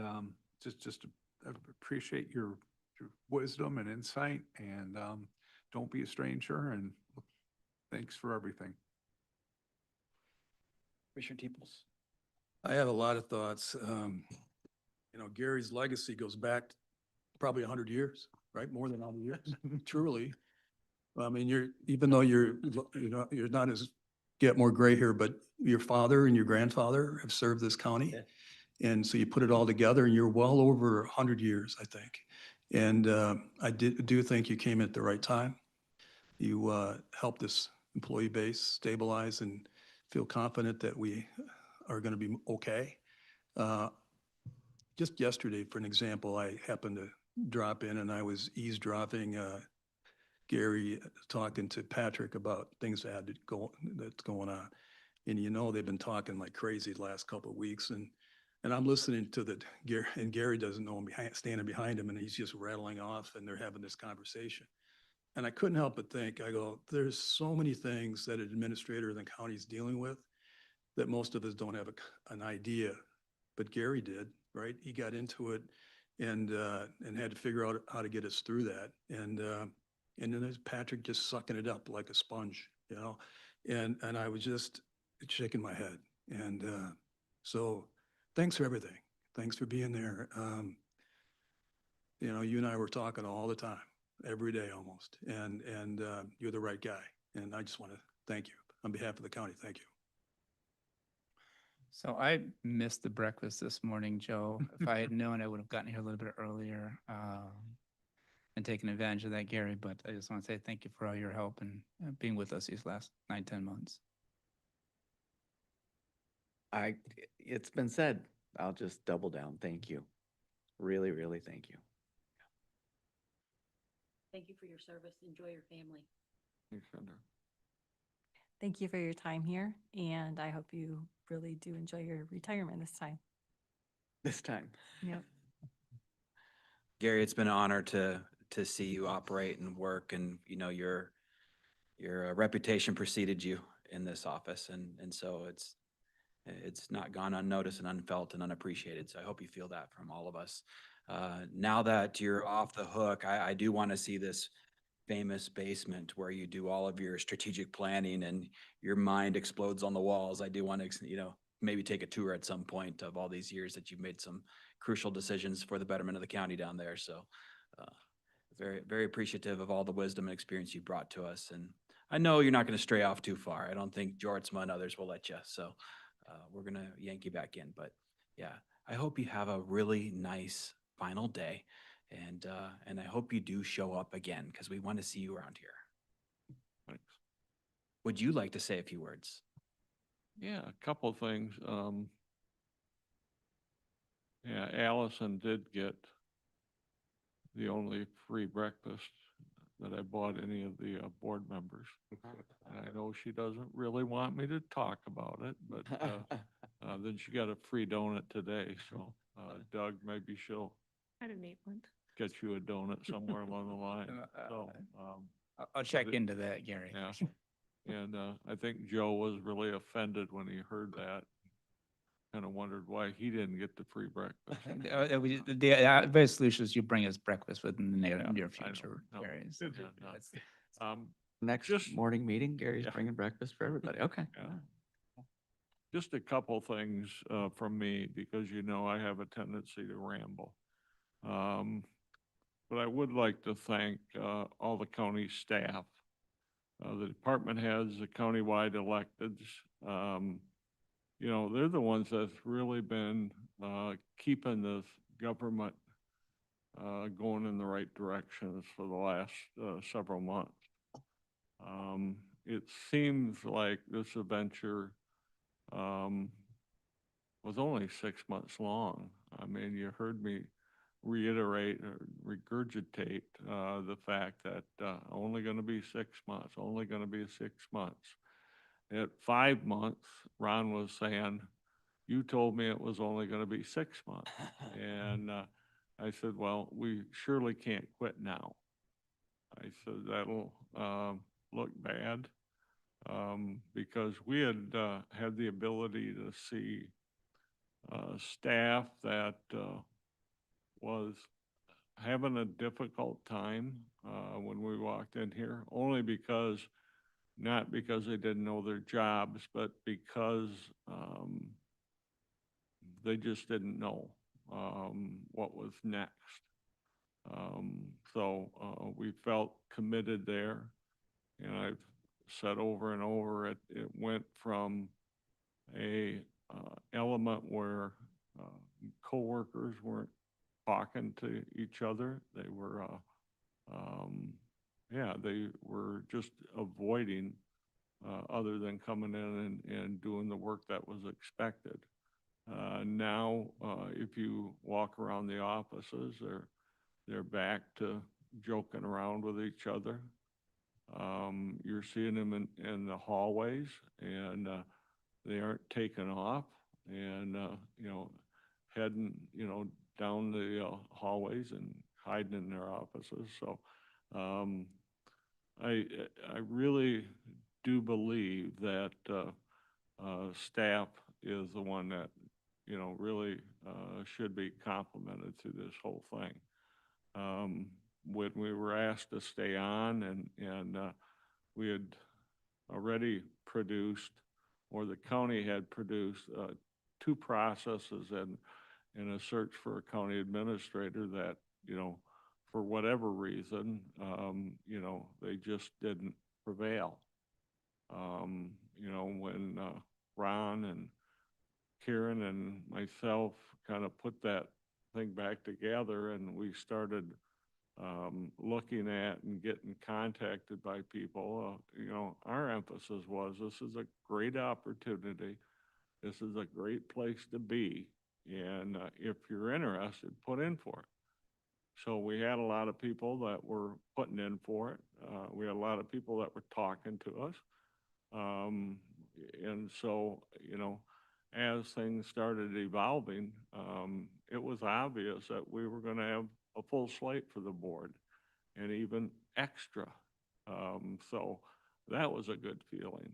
just appreciate your wisdom and insight, and don't be a stranger, and thanks for everything. Commissioner Teeples? I have a lot of thoughts. Gary's legacy goes back probably 100 years, right? More than 100 years, truly. I mean, even though you're not as, get more gray here, but your father and your grandfather have served this county. And so you put it all together and you're well over 100 years, I think. And I do think you came at the right time. You helped this employee base stabilize and feel confident that we are going to be okay. Just yesterday, for an example, I happened to drop in and I was eavesdropping Gary talking to Patrick about things that's going on. And they've been talking like crazy the last couple of weeks, and I'm listening to and Gary doesn't know I'm standing behind him, and he's just rattling off, and they're having this conversation. And I couldn't help but think, I go, there's so many things that an administrator in the county is dealing with that most of us don't have an idea, but Gary did, right? He got into it and had to figure out how to get us through that. And then there's Patrick just sucking it up like a sponge, and I was just shaking my head. And so thanks for everything. Thanks for being there. You and I were talking all the time, every day almost, and you're the right guy. And I just want to thank you on behalf of the county. Thank you. So I missed the breakfast this morning, Joe. If I had known, I would have gotten here a little bit earlier and taken advantage of that, Gary. But I just want to say thank you for all your help and being with us these last 9-10 months. It's been said. I'll just double down. Thank you. Really, really thank you. Thank you for your service. Enjoy your family. Thanks, Heather. Thank you for your time here, and I hope you really do enjoy your retirement this time. This time. Yep. Gary, it's been an honor to see you operate and work, and your reputation preceded you in this office, and so it's not gone unnoticed and unfelt and unappreciated. So I hope you feel that from all of us. Now that you're off the hook, I do want to see this famous basement where you do all of your strategic planning and your mind explodes on the walls. I do want to, maybe take a tour at some point of all these years that you've made some crucial decisions for the betterment of the county down there. So very, very appreciative of all the wisdom and experience you brought to us. And I know you're not going to stray off too far. I don't think Jortsma and others will let you. So we're going to yank you back in. But yeah, I hope you have a really nice final day. And I hope you do show up again, because we want to see you around here. Thanks. Would you like to say a few words? Yeah, a couple of things. Yeah, Allison did get the only free breakfast that I bought any of the board members. And I know she doesn't really want me to talk about it, but then she got a free donut today. So Doug, maybe she'll I didn't eat one. get you a donut somewhere along the line. So I'll check into that, Gary. yeah. And I think Joe was really offended when he heard that. Kind of wondered why he didn't get the free breakfast. The best solution is you bring us breakfast within the near future, Gary. So Next morning meeting, Gary's bringing breakfast for everybody. Okay. Yeah. Just a couple things from me, because I have a tendency to ramble. But I would like to thank all the county staff, the department heads, the countywide electeds. They're the ones that's really been keeping this government going in the right directions for the last several months. It seems like this adventure was only 6 months long. I mean, you heard me reiterate or regurgitate the fact that only going to be 6 months, only going to be 6 months. at 5 months, Ron was saying, you told me it was only going to be 6 months. And I said, well, we surely can't quit now. I said, that'll look bad because we had had the ability to see staff that was having a difficult time when we walked in here, only because, not because they didn't know their jobs, but because they just didn't know what was next. So we felt committed there, and I've said over and over, it went from a element where coworkers weren't talking to each other. They were, yeah, they were just avoiding other than coming in and doing the work that was expected. Now, if you walk around the offices, they're back to joking around with each other. You're seeing them in the hallways, and they aren't taking off and, you know, heading, you know, down the hallways and hiding in their offices. So I really do believe that staff is the one that, you know, really should be complimented through this whole thing. When we were asked to stay on, and we had already produced, or the county had produced, 2 processes in a search for a county administrator that, you know, for whatever reason, you know, they just didn't prevail. You know, when Ron and Karen and myself kind of put that thing back together, and we started looking at and getting contacted by people, you know, our emphasis was, this is a great opportunity. This is a great place to be. And if you're interested, put in for it. So we had a lot of people that were putting in for it. We had a lot of people that were talking to us. And so, you know, as things started evolving, it was obvious that we were going to have a full slate for the board, and even extra. So that was a good feeling.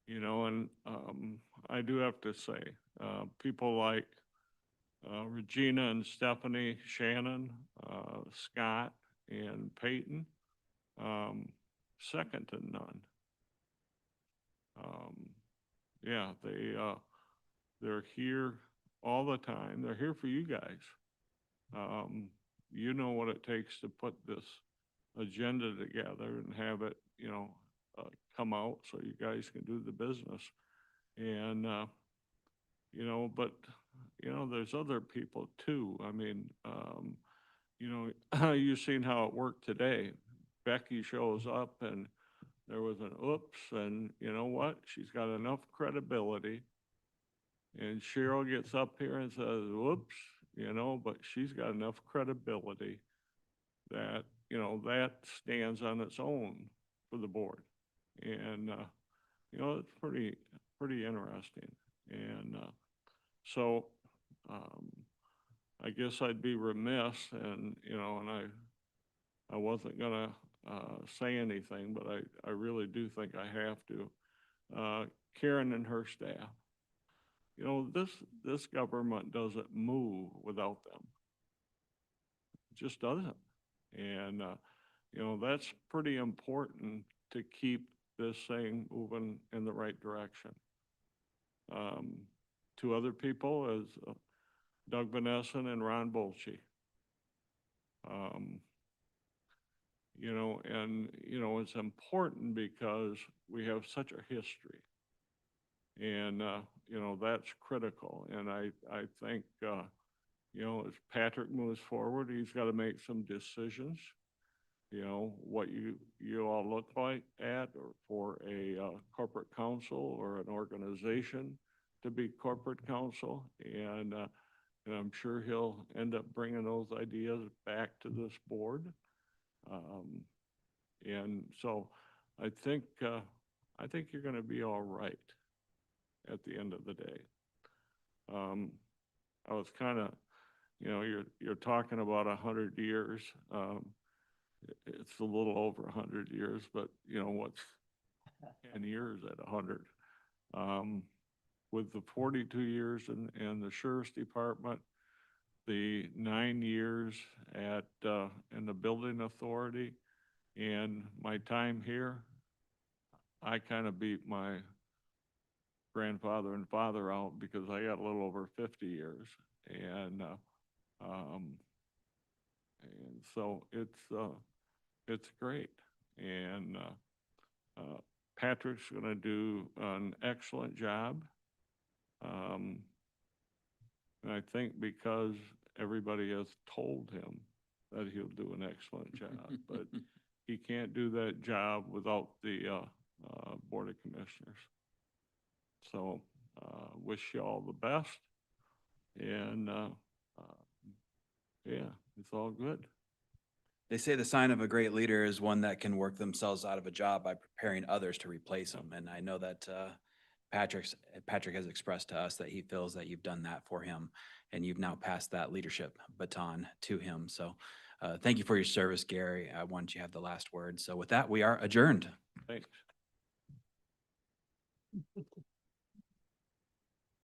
You know, and I do have to say, people like Regina and Stephanie, Shannon, Scott, and Peyton, second to none. Yeah, they're here all the time. They're here for you guys. You know what it takes to put this agenda together and have it, you know, come out so you guys can do the business. And, you know, but, you know, there's other people too. I mean, you know, you've seen how it worked today. Becky shows up and there was an oops, and you know what? She's got enough credibility. And Cheryl gets up here and says, whoops, you know, but she's got enough credibility that, you know, that stands on its own for the board. And, you know, it's pretty interesting. And so I guess I'd be remiss, and, you know, and I wasn't going to say anything, but I really do think I have to. Karen and her staff. You know, this government doesn't move without them. It just doesn't. And, you know, that's pretty important to keep this thing moving in the right direction. 2 other people is Doug Vanesson and Ron Bolsche. You know, and, you know, it's important because we have such a history. And, you know, that's critical. And I think, you know, as Patrick moves forward, he's got to make some decisions, you know, what you all look like at, or for a corporate counsel or an organization to be corporate counsel. And I'm sure he'll end up bringing those ideas back to this board. And so I think I think you're going to be all right at the end of the day. I was kind of, you're talking about 100 years. It's a little over 100 years, but what's 10 years at 100? With the 42 years in the sheriff's department, the 9 years at in the building authority, and my time here, I kind of beat my grandfather and father out because I got a little over 50 years, and so it's great, and Patrick's going to do an excellent job. And I think because everybody has told him that he'll do an excellent job, but he can't do that job without the Board of Commissioners. So wish you all the best, and yeah, it's all good. They say the sign of a great leader is one that can work themselves out of a job by preparing others to replace them. And I know that Patrick has expressed to us that he feels that you've done that for him, and you've now passed that leadership baton to him. So thank you for your service, Gary. I want you to have the last word. So with that, we are adjourned. Thanks.